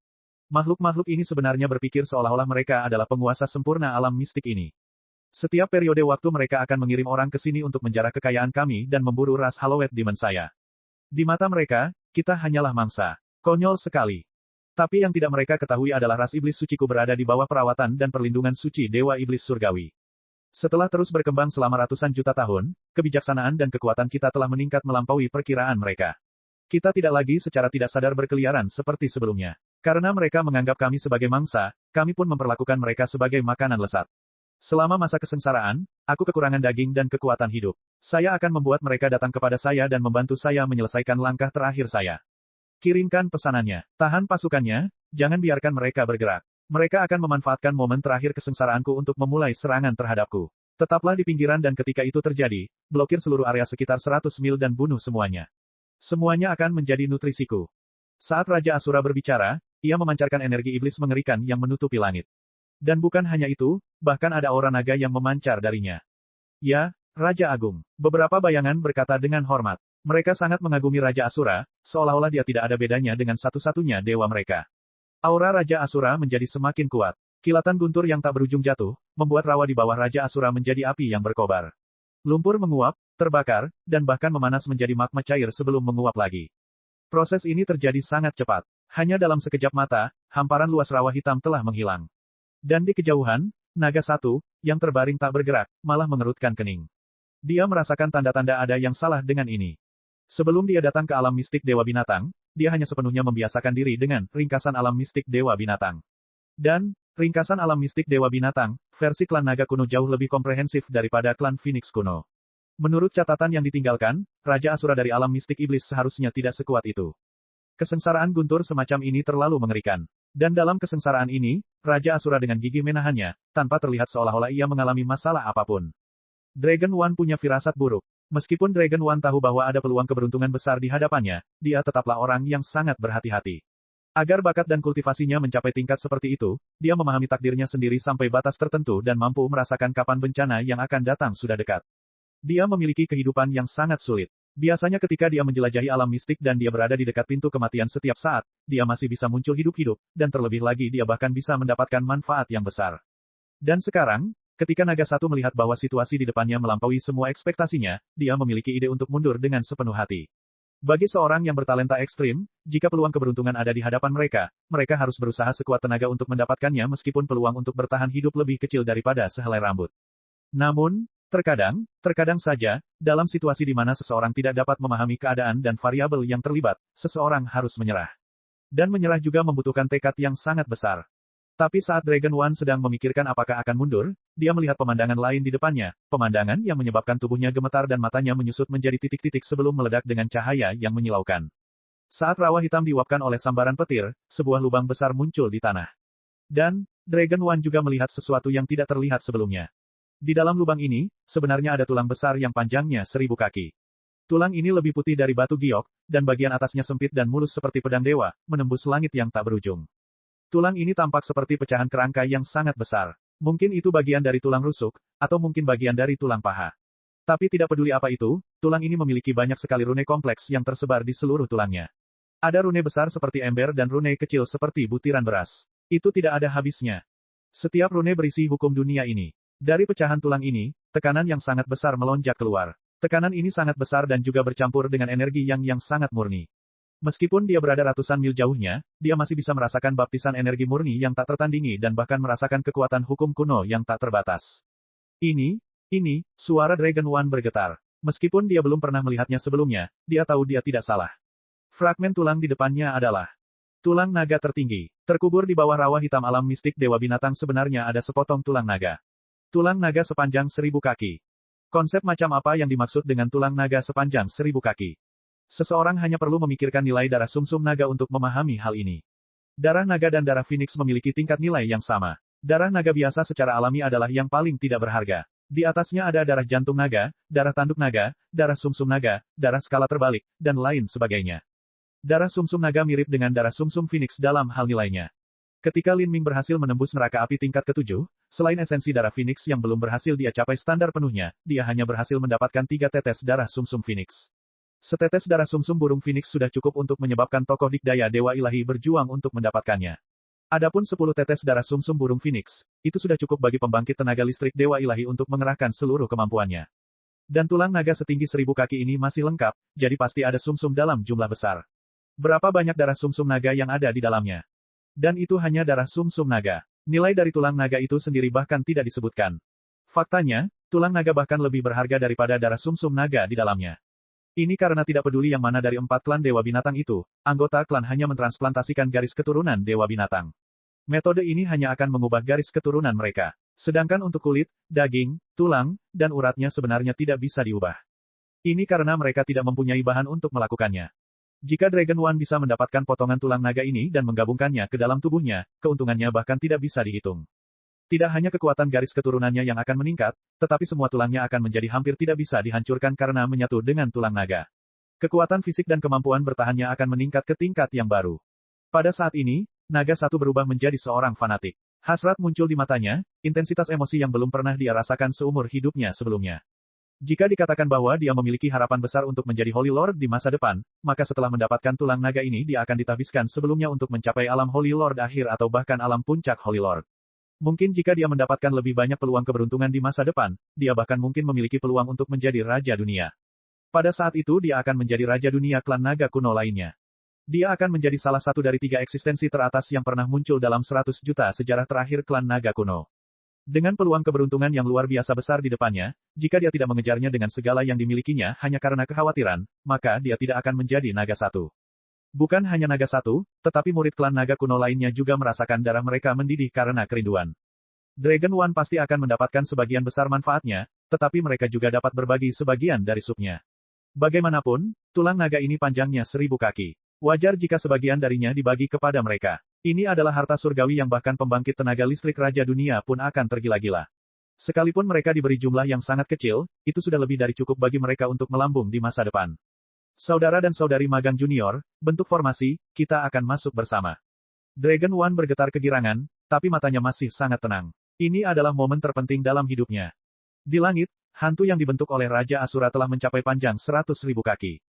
Makhluk-makhluk ini sebenarnya berpikir seolah-olah mereka adalah penguasa sempurna alam mistik ini. Setiap periode waktu mereka akan mengirim orang ke sini untuk menjarah kekayaan kami dan memburu ras Hallowed Demon saya. Di mata mereka, kita hanyalah mangsa. Konyol sekali. Tapi yang tidak mereka ketahui adalah ras iblis suciku berada di bawah perawatan dan perlindungan suci Dewa Iblis Surgawi. Setelah terus berkembang selama ratusan juta tahun, kebijaksanaan dan kekuatan kita telah meningkat melampaui perkiraan mereka. Kita tidak lagi secara tidak sadar berkeliaran seperti sebelumnya. Karena mereka menganggap kami sebagai mangsa, kami pun memperlakukan mereka sebagai makanan lesat. Selama masa kesengsaraan, aku kekurangan daging dan kekuatan hidup. Saya akan membuat mereka datang kepada saya dan membantu saya menyelesaikan langkah terakhir saya. Kirimkan pesanannya. Tahan pasukannya, jangan biarkan mereka bergerak. Mereka akan memanfaatkan momen terakhir kesengsaraanku untuk memulai serangan terhadapku. Tetaplah di pinggiran dan ketika itu terjadi, blokir seluruh area sekitar 100 mil dan bunuh semuanya. Semuanya akan menjadi nutrisiku. Saat Raja Asura berbicara, ia memancarkan energi iblis mengerikan yang menutupi langit. Dan bukan hanya itu, bahkan ada aura naga yang memancar darinya. Ya, Raja Agung. Beberapa bayangan berkata dengan hormat. Mereka sangat mengagumi Raja Asura, seolah-olah dia tidak ada bedanya dengan satu-satunya dewa mereka. Aura Raja Asura menjadi semakin kuat. Kilatan guntur yang tak berujung jatuh, membuat rawa di bawah Raja Asura menjadi api yang berkobar. Lumpur menguap, terbakar, dan bahkan memanas menjadi magma cair sebelum menguap lagi. Proses ini terjadi sangat cepat. Hanya dalam sekejap mata, hamparan luas rawa hitam telah menghilang. Dan di kejauhan, naga satu, yang terbaring tak bergerak, malah mengerutkan kening. Dia merasakan tanda-tanda ada yang salah dengan ini. Sebelum dia datang ke alam mistik Dewa Binatang, dia hanya sepenuhnya membiasakan diri dengan ringkasan alam mistik Dewa Binatang. Dan, ringkasan alam mistik Dewa Binatang, versi klan naga kuno jauh lebih komprehensif daripada klan Phoenix kuno. Menurut catatan yang ditinggalkan, Raja Asura dari alam mistik iblis seharusnya tidak sekuat itu. Kesengsaraan guntur semacam ini terlalu mengerikan. Dan dalam kesengsaraan ini, Raja Asura dengan gigih menahannya, tanpa terlihat seolah-olah ia mengalami masalah apapun. Dragon One punya firasat buruk. Meskipun Dragon One tahu bahwa ada peluang keberuntungan besar di hadapannya, dia tetaplah orang yang sangat berhati-hati. Agar bakat dan kultivasinya mencapai tingkat seperti itu, dia memahami takdirnya sendiri sampai batas tertentu dan mampu merasakan kapan bencana yang akan datang sudah dekat. Dia memiliki kehidupan yang sangat sulit. Biasanya ketika dia menjelajahi alam mistik dan dia berada di dekat pintu kematian setiap saat, dia masih bisa muncul hidup-hidup, dan terlebih lagi dia bahkan bisa mendapatkan manfaat yang besar. Dan sekarang, ketika naga satu melihat bahwa situasi di depannya melampaui semua ekspektasinya, dia memiliki ide untuk mundur dengan sepenuh hati. Bagi seorang yang bertalenta ekstrim, jika peluang keberuntungan ada di hadapan mereka, mereka harus berusaha sekuat tenaga untuk mendapatkannya meskipun peluang untuk bertahan hidup lebih kecil daripada sehelai rambut. Namun, terkadang saja, dalam situasi di mana seseorang tidak dapat memahami keadaan dan variabel yang terlibat, seseorang harus menyerah. Dan menyerah juga membutuhkan tekad yang sangat besar. Tapi saat Dragon One sedang memikirkan apakah akan mundur, dia melihat pemandangan lain di depannya, pemandangan yang menyebabkan tubuhnya gemetar dan matanya menyusut menjadi titik-titik sebelum meledak dengan cahaya yang menyilaukan. Saat rawa hitam diuapkan oleh sambaran petir, sebuah lubang besar muncul di tanah. Dan, Dragon One juga melihat sesuatu yang tidak terlihat sebelumnya. Di dalam lubang ini, sebenarnya ada tulang besar yang panjangnya 1000 kaki. Tulang ini lebih putih dari batu giok, dan bagian atasnya sempit dan mulus seperti pedang dewa, menembus langit yang tak berujung. Tulang ini tampak seperti pecahan kerangka yang sangat besar. Mungkin itu bagian dari tulang rusuk, atau mungkin bagian dari tulang paha. Tapi tidak peduli apa itu, tulang ini memiliki banyak sekali rune kompleks yang tersebar di seluruh tulangnya. Ada rune besar seperti ember dan rune kecil seperti butiran beras. Itu tidak ada habisnya. Setiap rune berisi hukum dunia ini. Dari pecahan tulang ini, tekanan yang sangat besar melonjak keluar. Tekanan ini sangat besar dan juga bercampur dengan energi yang sangat murni. Meskipun dia berada ratusan mil jauhnya, dia masih bisa merasakan baptisan energi murni yang tak tertandingi dan bahkan merasakan kekuatan hukum kuno yang tak terbatas. Ini, suara Dragon One bergetar. Meskipun dia belum pernah melihatnya sebelumnya, dia tahu dia tidak salah. Fragmen tulang di depannya adalah tulang naga tertinggi. Terkubur di bawah rawa hitam alam mistik Dewa Binatang sebenarnya ada sepotong tulang naga. Tulang naga sepanjang 1000 kaki. Konsep macam apa yang dimaksud dengan tulang naga sepanjang 1000 kaki? Seseorang hanya perlu memikirkan nilai darah sumsum naga untuk memahami hal ini. Darah naga dan darah Phoenix memiliki tingkat nilai yang sama. Darah naga biasa secara alami adalah yang paling tidak berharga. Di atasnya ada darah jantung naga, darah tanduk naga, darah sumsum naga, darah skala terbalik, dan lain sebagainya. Darah sumsum naga mirip dengan darah sumsum Phoenix dalam hal nilainya. Ketika Lin Ming berhasil menembus neraka api tingkat ke-7, selain esensi darah Phoenix yang belum berhasil dia capai standar penuhnya, dia hanya berhasil mendapatkan 3 tetes darah sumsum Phoenix. Setetes darah sumsum burung Phoenix sudah cukup untuk menyebabkan tokoh dikdaya Dewa Ilahi berjuang untuk mendapatkannya. Adapun 10 tetes darah sumsum burung Phoenix, itu sudah cukup bagi pembangkit tenaga listrik Dewa Ilahi untuk mengerahkan seluruh kemampuannya. Dan tulang naga setinggi 1000 kaki ini masih lengkap, jadi pasti ada sumsum dalam jumlah besar. Berapa banyak darah sumsum naga yang ada di dalamnya? Dan itu hanya darah sumsum naga. Nilai dari tulang naga itu sendiri bahkan tidak disebutkan. Faktanya, tulang naga bahkan lebih berharga daripada darah sumsum naga di dalamnya. Ini karena tidak peduli yang mana dari 4 klan Dewa Binatang itu, anggota klan hanya mentransplantasikan garis keturunan Dewa Binatang. Metode ini hanya akan mengubah garis keturunan mereka. Sedangkan untuk kulit, daging, tulang, dan uratnya sebenarnya tidak bisa diubah. Ini karena mereka tidak mempunyai bahan untuk melakukannya. Jika Dragon One bisa mendapatkan potongan tulang naga ini dan menggabungkannya ke dalam tubuhnya, keuntungannya bahkan tidak bisa dihitung. Tidak hanya kekuatan garis keturunannya yang akan meningkat, tetapi semua tulangnya akan menjadi hampir tidak bisa dihancurkan karena menyatu dengan tulang naga. Kekuatan fisik dan kemampuan bertahannya akan meningkat ke tingkat yang baru. Pada saat ini, naga satu berubah menjadi seorang fanatik. Hasrat muncul di matanya, intensitas emosi yang belum pernah dia rasakan seumur hidupnya sebelumnya. Jika dikatakan bahwa dia memiliki harapan besar untuk menjadi Holy Lord di masa depan, maka setelah mendapatkan tulang naga ini dia akan ditahbiskan sebelumnya untuk mencapai alam Holy Lord akhir atau bahkan alam puncak Holy Lord. Mungkin jika dia mendapatkan lebih banyak peluang keberuntungan di masa depan, dia bahkan mungkin memiliki peluang untuk menjadi Raja Dunia. Pada saat itu dia akan menjadi Raja Dunia klan naga kuno lainnya. Dia akan menjadi salah satu dari 3 eksistensi teratas yang pernah muncul dalam 100 juta sejarah terakhir klan naga kuno. Dengan peluang keberuntungan yang luar biasa besar di depannya, jika dia tidak mengejarnya dengan segala yang dimilikinya hanya karena kekhawatiran, maka dia tidak akan menjadi naga satu. Bukan hanya naga satu, tetapi murid klan naga kuno lainnya juga merasakan darah mereka mendidih karena kerinduan. Dragon One pasti akan mendapatkan sebagian besar manfaatnya, tetapi mereka juga dapat berbagi sebagian dari supnya. Bagaimanapun, tulang naga ini panjangnya 1000 kaki. Wajar jika sebagian darinya dibagi kepada mereka. Ini adalah harta surgawi yang bahkan pembangkit tenaga listrik Raja Dunia pun akan tergila-gila. Sekalipun mereka diberi jumlah yang sangat kecil, itu sudah lebih dari cukup bagi mereka untuk melambung di masa depan. Saudara dan saudari magang junior, bentuk formasi, kita akan masuk bersama. Dragon One bergetar kegirangan, tapi matanya masih sangat tenang. Ini adalah momen terpenting dalam hidupnya. Di langit, hantu yang dibentuk oleh Raja Asura telah mencapai panjang 100.000 kaki.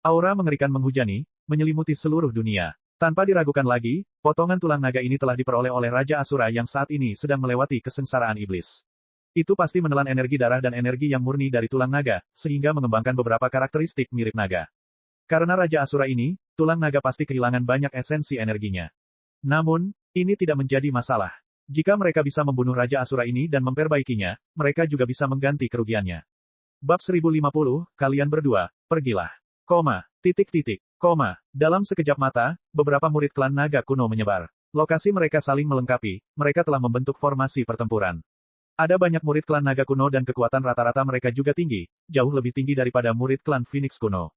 Aura mengerikan menghujani, menyelimuti seluruh dunia. Tanpa diragukan lagi, potongan tulang naga ini telah diperoleh oleh Raja Asura yang saat ini sedang melewati kesengsaraan iblis. Itu pasti menelan energi darah dan energi yang murni dari tulang naga, sehingga mengembangkan beberapa karakteristik mirip naga. Karena Raja Asura ini, tulang naga pasti kehilangan banyak esensi energinya. Namun, ini tidak menjadi masalah. Jika mereka bisa membunuh Raja Asura ini dan memperbaikinya, mereka juga bisa mengganti kerugiannya. Bab 1050, kalian berdua, pergilah. Dalam sekejap mata, beberapa murid klan naga kuno menyebar. Lokasi mereka saling melengkapi, mereka telah membentuk formasi pertempuran. Ada banyak murid klan naga kuno dan kekuatan rata-rata mereka juga tinggi, jauh lebih tinggi daripada murid klan Phoenix kuno.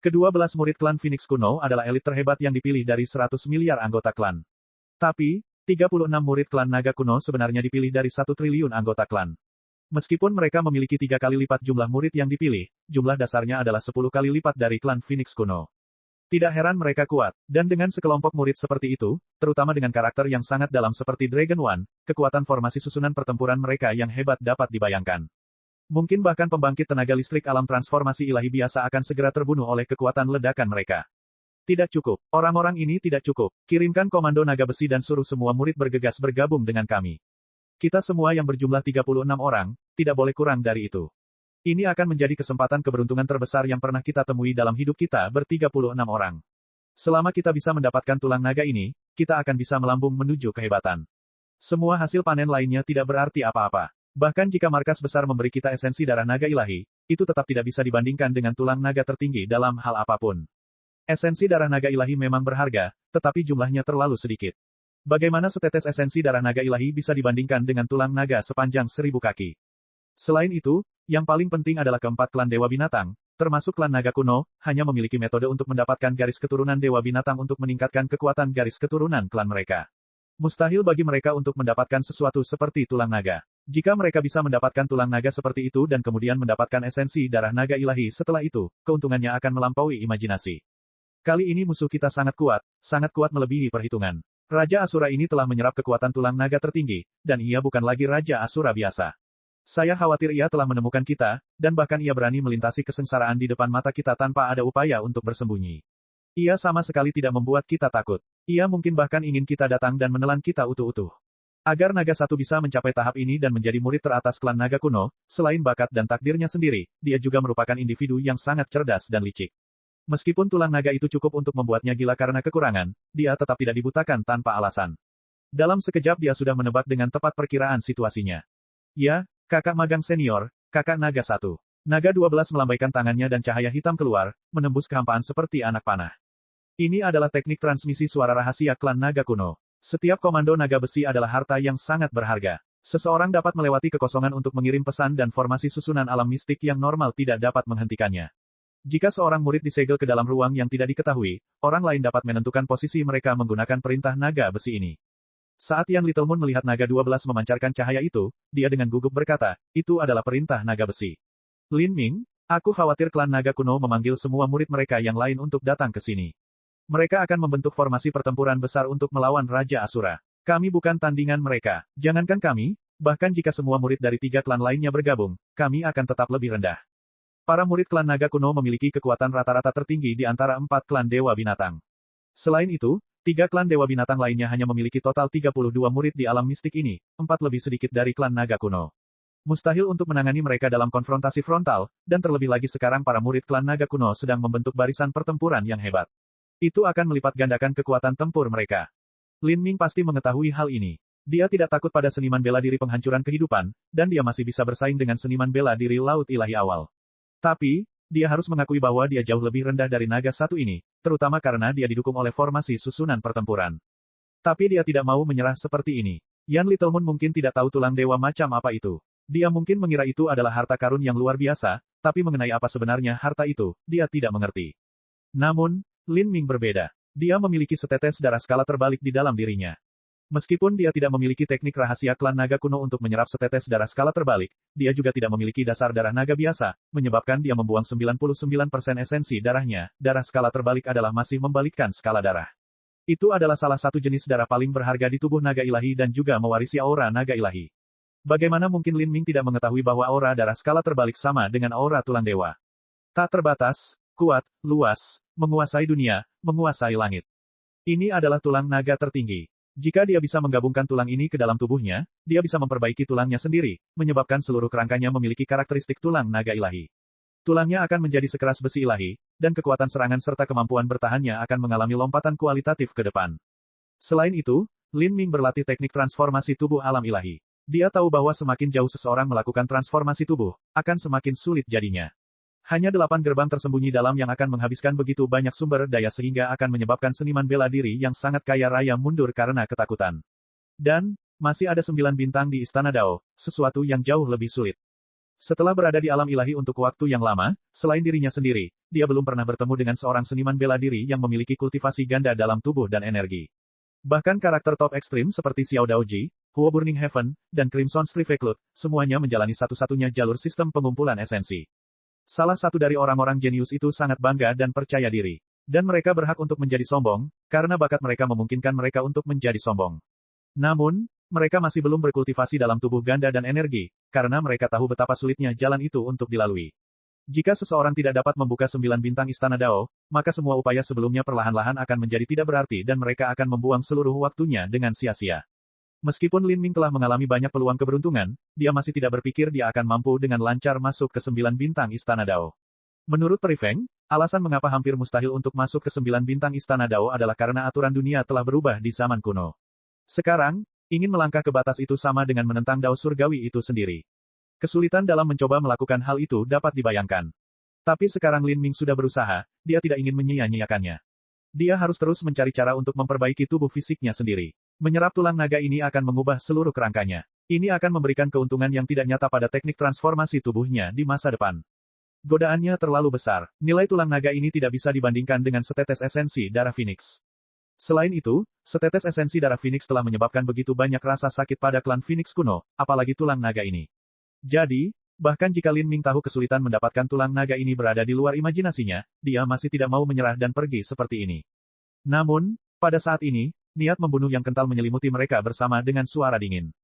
Ke-12 murid klan Phoenix kuno adalah elit terhebat yang dipilih dari 100 miliar anggota klan. Tapi, 36 murid klan naga kuno sebenarnya dipilih dari 1 triliun anggota klan. Meskipun mereka memiliki 3 kali lipat jumlah murid yang dipilih, jumlah dasarnya adalah 10 kali lipat dari klan Phoenix kuno. Tidak heran mereka kuat, dan dengan sekelompok murid seperti itu, terutama dengan karakter yang sangat dalam seperti Dragon One, kekuatan formasi susunan pertempuran mereka yang hebat dapat dibayangkan. Mungkin bahkan pembangkit tenaga listrik alam transformasi ilahi biasa akan segera terbunuh oleh kekuatan ledakan mereka. Tidak cukup. Orang-orang ini tidak cukup. Kirimkan komando naga besi dan suruh semua murid bergegas bergabung dengan kami. Kita semua yang berjumlah 36 orang, tidak boleh kurang dari itu. Ini akan menjadi kesempatan keberuntungan terbesar yang pernah kita temui dalam hidup kita ber-36 orang. Selama kita bisa mendapatkan tulang naga ini, kita akan bisa melambung menuju kehebatan. Semua hasil panen lainnya tidak berarti apa-apa. Bahkan jika markas besar memberi kita esensi darah naga ilahi, itu tetap tidak bisa dibandingkan dengan tulang naga tertinggi dalam hal apapun. Esensi darah naga ilahi memang berharga, tetapi jumlahnya terlalu sedikit. Bagaimana setetes esensi darah naga ilahi bisa dibandingkan dengan tulang naga sepanjang 1000 kaki? Selain itu, yang paling penting adalah keempat klan Dewa Binatang, termasuk klan naga kuno, hanya memiliki metode untuk mendapatkan garis keturunan Dewa Binatang untuk meningkatkan kekuatan garis keturunan klan mereka. Mustahil bagi mereka untuk mendapatkan sesuatu seperti tulang naga. Jika mereka bisa mendapatkan tulang naga seperti itu dan kemudian mendapatkan esensi darah naga ilahi setelah itu, keuntungannya akan melampaui imajinasi. Kali ini musuh kita sangat kuat melebihi perhitungan. Raja Asura ini telah menyerap kekuatan tulang naga tertinggi, dan ia bukan lagi Raja Asura biasa. Saya khawatir ia telah menemukan kita, dan bahkan ia berani melintasi kesengsaraan di depan mata kita tanpa ada upaya untuk bersembunyi. Ia sama sekali tidak membuat kita takut. Ia mungkin bahkan ingin kita datang dan menelan kita utuh-utuh. Agar naga satu bisa mencapai tahap ini dan menjadi murid teratas klan naga kuno, selain bakat dan takdirnya sendiri, dia juga merupakan individu yang sangat cerdas dan licik. Meskipun tulang naga itu cukup untuk membuatnya gila karena kekurangan, dia tetap tidak dibutakan tanpa alasan. Dalam sekejap dia sudah menebak dengan tepat perkiraan situasinya. Ya, kakak magang senior, kakak naga satu. Naga 12 melambaikan tangannya dan cahaya hitam keluar, menembus kehampaan seperti anak panah. Ini adalah teknik transmisi suara rahasia klan naga kuno. Setiap komando naga besi adalah harta yang sangat berharga. Seseorang dapat melewati kekosongan untuk mengirim pesan dan formasi susunan alam mistik yang normal tidak dapat menghentikannya. Jika seorang murid disegel ke dalam ruang yang tidak diketahui, orang lain dapat menentukan posisi mereka menggunakan perintah naga besi ini. Saat Yan Little Moon melihat naga 12 memancarkan cahaya itu, dia dengan gugup berkata, itu adalah perintah naga besi. Lin Ming, aku khawatir klan naga kuno memanggil semua murid mereka yang lain untuk datang ke sini. Mereka akan membentuk formasi pertempuran besar untuk melawan Raja Asura. Kami bukan tandingan mereka. Jangankan kami, bahkan jika semua murid dari 3 klan lainnya bergabung, kami akan tetap lebih rendah. Para murid klan naga kuno memiliki kekuatan rata-rata tertinggi di antara 4 klan Dewa Binatang. Selain itu, 3 klan Dewa Binatang lainnya hanya memiliki total 32 murid di alam mistik ini, 4 lebih sedikit dari klan naga kuno. Mustahil untuk menangani mereka dalam konfrontasi frontal, dan terlebih lagi sekarang para murid klan naga kuno sedang membentuk barisan pertempuran yang hebat. Itu akan melipat gandakan kekuatan tempur mereka. Lin Ming pasti mengetahui hal ini. Dia tidak takut pada seniman bela diri penghancuran kehidupan, dan dia masih bisa bersaing dengan seniman bela diri Laut Ilahi awal. Tapi, dia harus mengakui bahwa dia jauh lebih rendah dari naga satu ini, terutama karena dia didukung oleh formasi susunan pertempuran. Tapi dia tidak mau menyerah seperti ini. Yan Little Moon mungkin tidak tahu tulang dewa macam apa itu. Dia mungkin mengira itu adalah harta karun yang luar biasa, tapi mengenai apa sebenarnya harta itu, dia tidak mengerti. Namun, Lin Ming berbeda. Dia memiliki setetes darah skala terbalik di dalam dirinya. Meskipun dia tidak memiliki teknik rahasia klan naga kuno untuk menyerap setetes darah skala terbalik, dia juga tidak memiliki dasar darah naga biasa, menyebabkan dia membuang 99% esensi darahnya. Darah skala terbalik adalah masih membalikkan skala darah. Itu adalah salah satu jenis darah paling berharga di tubuh naga ilahi dan juga mewarisi aura naga ilahi. Bagaimana mungkin Lin Ming tidak mengetahui bahwa aura darah skala terbalik sama dengan aura tulang dewa? Tak terbatas, kuat, luas, menguasai dunia, menguasai langit. Ini adalah tulang naga tertinggi. Jika dia bisa menggabungkan tulang ini ke dalam tubuhnya, dia bisa memperbaiki tulangnya sendiri, menyebabkan seluruh kerangkanya memiliki karakteristik tulang naga ilahi. Tulangnya akan menjadi sekeras besi ilahi, dan kekuatan serangan serta kemampuan bertahannya akan mengalami lompatan kualitatif ke depan. Selain itu, Lin Ming berlatih teknik transformasi tubuh alam ilahi. Dia tahu bahwa semakin jauh seseorang melakukan transformasi tubuh, akan semakin sulit jadinya. Hanya 8 gerbang tersembunyi dalam yang akan menghabiskan begitu banyak sumber daya sehingga akan menyebabkan seniman bela diri yang sangat kaya raya mundur karena ketakutan. Dan, masih ada 9 bintang di Istana Dao, sesuatu yang jauh lebih sulit. Setelah berada di alam ilahi untuk waktu yang lama, selain dirinya sendiri, dia belum pernah bertemu dengan seorang seniman bela diri yang memiliki kultivasi ganda dalam tubuh dan energi. Bahkan karakter top ekstrim seperti Xiao Daoji, Huo Burning Heaven, dan Crimson Striveclut, semuanya menjalani satu-satunya jalur sistem pengumpulan esensi. Salah satu dari orang-orang jenius itu sangat bangga dan percaya diri. Dan mereka berhak untuk menjadi sombong, karena bakat mereka memungkinkan mereka untuk menjadi sombong. Namun, mereka masih belum berkultivasi dalam tubuh ganda dan energi, karena mereka tahu betapa sulitnya jalan itu untuk dilalui. Jika seseorang tidak dapat membuka 9 bintang Istana Dao, maka semua upaya sebelumnya perlahan-lahan akan menjadi tidak berarti dan mereka akan membuang seluruh waktunya dengan sia-sia. Meskipun Lin Ming telah mengalami banyak peluang keberuntungan, dia masih tidak berpikir dia akan mampu dengan lancar masuk ke 9 bintang Istana Dao. Menurut Peri Feng, alasan mengapa hampir mustahil untuk masuk ke 9 bintang Istana Dao adalah karena aturan dunia telah berubah di zaman kuno. Sekarang, ingin melangkah ke batas itu sama dengan menentang Dao Surgawi itu sendiri. Kesulitan dalam mencoba melakukan hal itu dapat dibayangkan. Tapi sekarang Lin Ming sudah berusaha, dia tidak ingin menyia-nyiakannya. Dia harus terus mencari cara untuk memperbaiki tubuh fisiknya sendiri. Menyerap tulang naga ini akan mengubah seluruh kerangkanya. Ini akan memberikan keuntungan yang tidak nyata pada teknik transformasi tubuhnya di masa depan. Godaannya terlalu besar. Nilai tulang naga ini tidak bisa dibandingkan dengan setetes esensi darah Phoenix. Selain itu, setetes esensi darah Phoenix telah menyebabkan begitu banyak rasa sakit pada klan Phoenix kuno, apalagi tulang naga ini. Jadi, bahkan jika Lin Ming tahu kesulitan mendapatkan tulang naga ini berada di luar imajinasinya, dia masih tidak mau menyerah dan pergi seperti ini. Namun, pada saat ini, niat membunuh yang kental menyelimuti mereka bersama dengan suara dingin.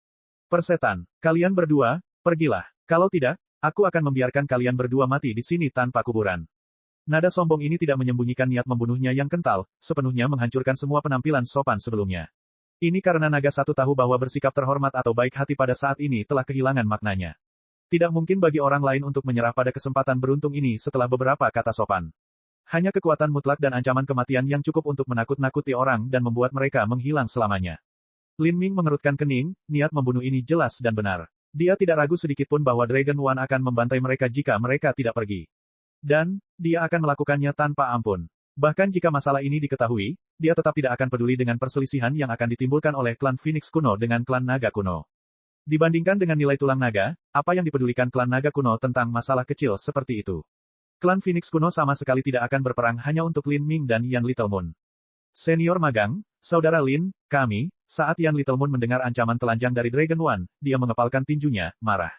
Persetan, kalian berdua, pergilah. Kalau tidak, aku akan membiarkan kalian berdua mati di sini tanpa kuburan. Nada sombong ini tidak menyembunyikan niat membunuhnya yang kental, sepenuhnya menghancurkan semua penampilan sopan sebelumnya. Ini karena naga satu tahu bahwa bersikap terhormat atau baik hati pada saat ini telah kehilangan maknanya. Tidak mungkin bagi orang lain untuk menyerah pada kesempatan beruntung ini setelah beberapa kata sopan. Hanya kekuatan mutlak dan ancaman kematian yang cukup untuk menakut-nakuti orang dan membuat mereka menghilang selamanya. Lin Ming mengerutkan kening, niat membunuh ini jelas dan benar. Dia tidak ragu sedikitpun bahwa Dragon One akan membantai mereka jika mereka tidak pergi. Dan, dia akan melakukannya tanpa ampun. Bahkan jika masalah ini diketahui, dia tetap tidak akan peduli dengan perselisihan yang akan ditimbulkan oleh klan Phoenix kuno dengan klan naga kuno. Dibandingkan dengan nilai tulang naga, apa yang dipedulikan klan naga kuno tentang masalah kecil seperti itu? Klan Phoenix kuno sama sekali tidak akan berperang hanya untuk Lin Ming dan Yan Little Moon. Senior magang, saudara Lin, kami, saat Yan Little Moon mendengar ancaman telanjang dari Dragon One, dia mengepalkan tinjunya, marah.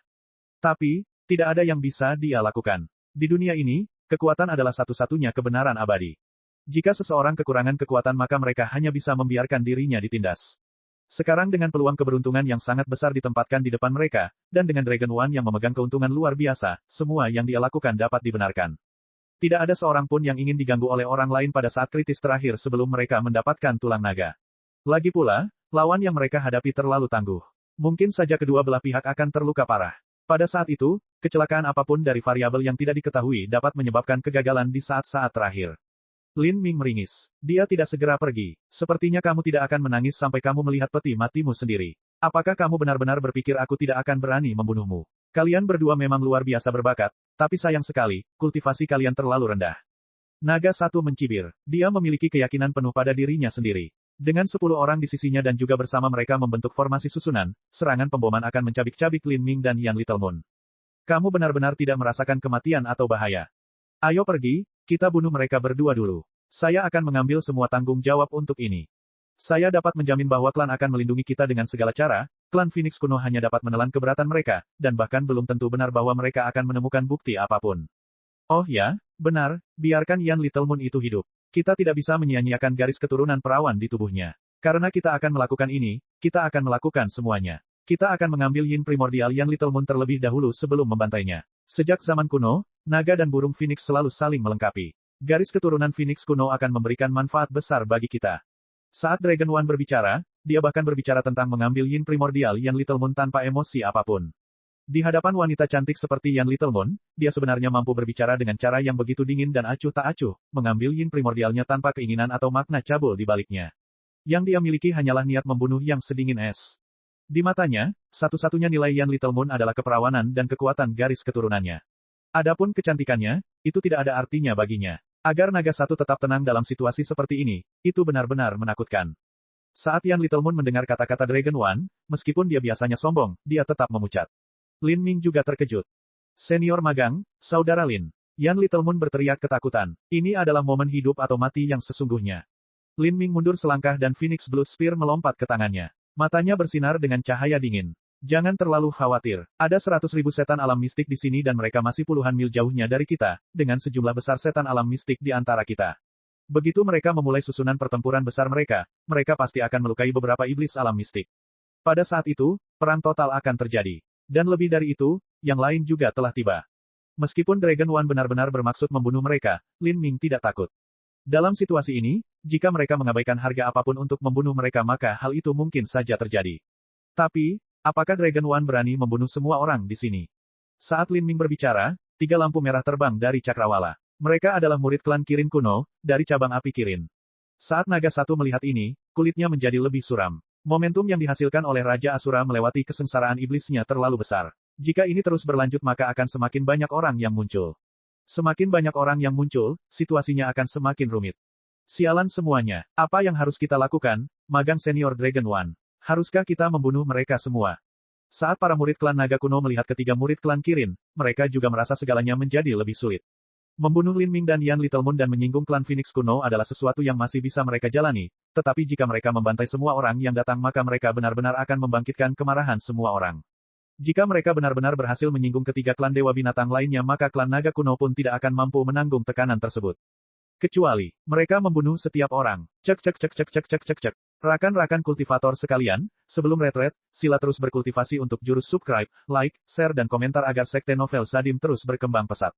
Tapi, tidak ada yang bisa dia lakukan. Di dunia ini, kekuatan adalah satu-satunya kebenaran abadi. Jika seseorang kekurangan kekuatan maka mereka hanya bisa membiarkan dirinya ditindas. Sekarang dengan peluang keberuntungan yang sangat besar ditempatkan di depan mereka, dan dengan Dragon One yang memegang keuntungan luar biasa, semua yang dia lakukan dapat dibenarkan. Tidak ada seorang pun yang ingin diganggu oleh orang lain pada saat kritis terakhir sebelum mereka mendapatkan tulang naga. Lagi pula, lawan yang mereka hadapi terlalu tangguh. Mungkin saja kedua belah pihak akan terluka parah. Pada saat itu, kecelakaan apapun dari variabel yang tidak diketahui dapat menyebabkan kegagalan di saat-saat terakhir. Lin Ming meringis. Dia tidak segera pergi. Sepertinya kamu tidak akan menangis sampai kamu melihat peti matimu sendiri. Apakah kamu benar-benar berpikir aku tidak akan berani membunuhmu? Kalian berdua memang luar biasa berbakat, tapi sayang sekali, kultivasi kalian terlalu rendah. Naga satu mencibir. Dia memiliki keyakinan penuh pada dirinya sendiri. Dengan 10 orang di sisinya dan juga bersama mereka membentuk formasi susunan, serangan pemboman akan mencabik-cabik Lin Ming dan Yan Little Moon. Kamu benar-benar tidak merasakan kematian atau bahaya. Ayo pergi, kita bunuh mereka berdua dulu. Saya akan mengambil semua tanggung jawab untuk ini. Saya dapat menjamin bahwa klan akan melindungi kita dengan segala cara, klan Phoenix kuno hanya dapat menelan keberatan mereka, dan bahkan belum tentu benar bahwa mereka akan menemukan bukti apapun. Oh ya, benar, biarkan Yan Little Moon itu hidup. Kita tidak bisa menyia-nyiakan garis keturunan perawan di tubuhnya. Karena kita akan melakukan ini, kita akan melakukan semuanya. Kita akan mengambil yin primordial Yan Little Moon terlebih dahulu sebelum membantainya. Sejak zaman kuno, naga dan burung Phoenix selalu saling melengkapi. Garis keturunan Phoenix kuno akan memberikan manfaat besar bagi kita. Saat Dragon One berbicara, dia bahkan berbicara tentang mengambil yin primordial Yan Little Moon tanpa emosi apapun. Di hadapan wanita cantik seperti Yan Little Moon, dia sebenarnya mampu berbicara dengan cara yang begitu dingin dan acuh tak acuh, mengambil yin primordialnya tanpa keinginan atau makna cabul di baliknya. Yang dia miliki hanyalah niat membunuh yang sedingin es. Di matanya, satu-satunya nilai Yan Little Moon adalah keperawanan dan kekuatan garis keturunannya. Adapun kecantikannya, itu tidak ada artinya baginya. Agar naga satu tetap tenang dalam situasi seperti ini, itu benar-benar menakutkan. Saat Yan Little Moon mendengar kata-kata Dragon One, meskipun dia biasanya sombong, dia tetap memucat. Lin Ming juga terkejut. Senior magang, saudara Lin. Yan Little Moon berteriak ketakutan. Ini adalah momen hidup atau mati yang sesungguhnya. Lin Ming mundur selangkah dan Phoenix Blood Spear melompat ke tangannya. Matanya bersinar dengan cahaya dingin. Jangan terlalu khawatir. Ada 100.000 setan alam mistik di sini dan mereka masih puluhan mil jauhnya dari kita, dengan sejumlah besar setan alam mistik di antara kita. Begitu mereka memulai susunan pertempuran besar mereka pasti akan melukai beberapa iblis alam mistik. Pada saat itu, perang total akan terjadi. Dan lebih dari itu, yang lain juga telah tiba. Meskipun Dragon One benar-benar bermaksud membunuh mereka, Lin Ming tidak takut. Dalam situasi ini, jika mereka mengabaikan harga apapun untuk membunuh mereka maka hal itu mungkin saja terjadi. Tapi, apakah Dragon One berani membunuh semua orang di sini? Saat Lin Ming berbicara, 3 lampu merah terbang dari Cakrawala. Mereka adalah murid klan Kirin kuno, dari cabang api Kirin. Saat naga satu melihat ini, kulitnya menjadi lebih suram. Momentum yang dihasilkan oleh Raja Asura melewati kesengsaraan iblisnya terlalu besar. Jika ini terus berlanjut maka akan semakin banyak orang yang muncul. Semakin banyak orang yang muncul, situasinya akan semakin rumit. Sialan semuanya. Apa yang harus kita lakukan, Magang Senior Dragon One? Haruskah kita membunuh mereka semua? Saat para murid klan naga kuno melihat ketiga murid klan Kirin, mereka juga merasa segalanya menjadi lebih sulit. Membunuh Lin Ming dan Yan Little Moon dan menyinggung klan Phoenix kuno adalah sesuatu yang masih bisa mereka jalani, tetapi jika mereka membantai semua orang yang datang maka mereka benar-benar akan membangkitkan kemarahan semua orang. Jika mereka benar-benar berhasil menyinggung ketiga klan dewa binatang lainnya maka klan naga kuno pun tidak akan mampu menanggung tekanan tersebut. Kecuali, mereka membunuh setiap orang. Cek. Rakan-rakan kultivator sekalian, sebelum retret, sila terus berkultivasi untuk jurus subscribe, like, share dan komentar agar sekte novel Sadim terus berkembang pesat.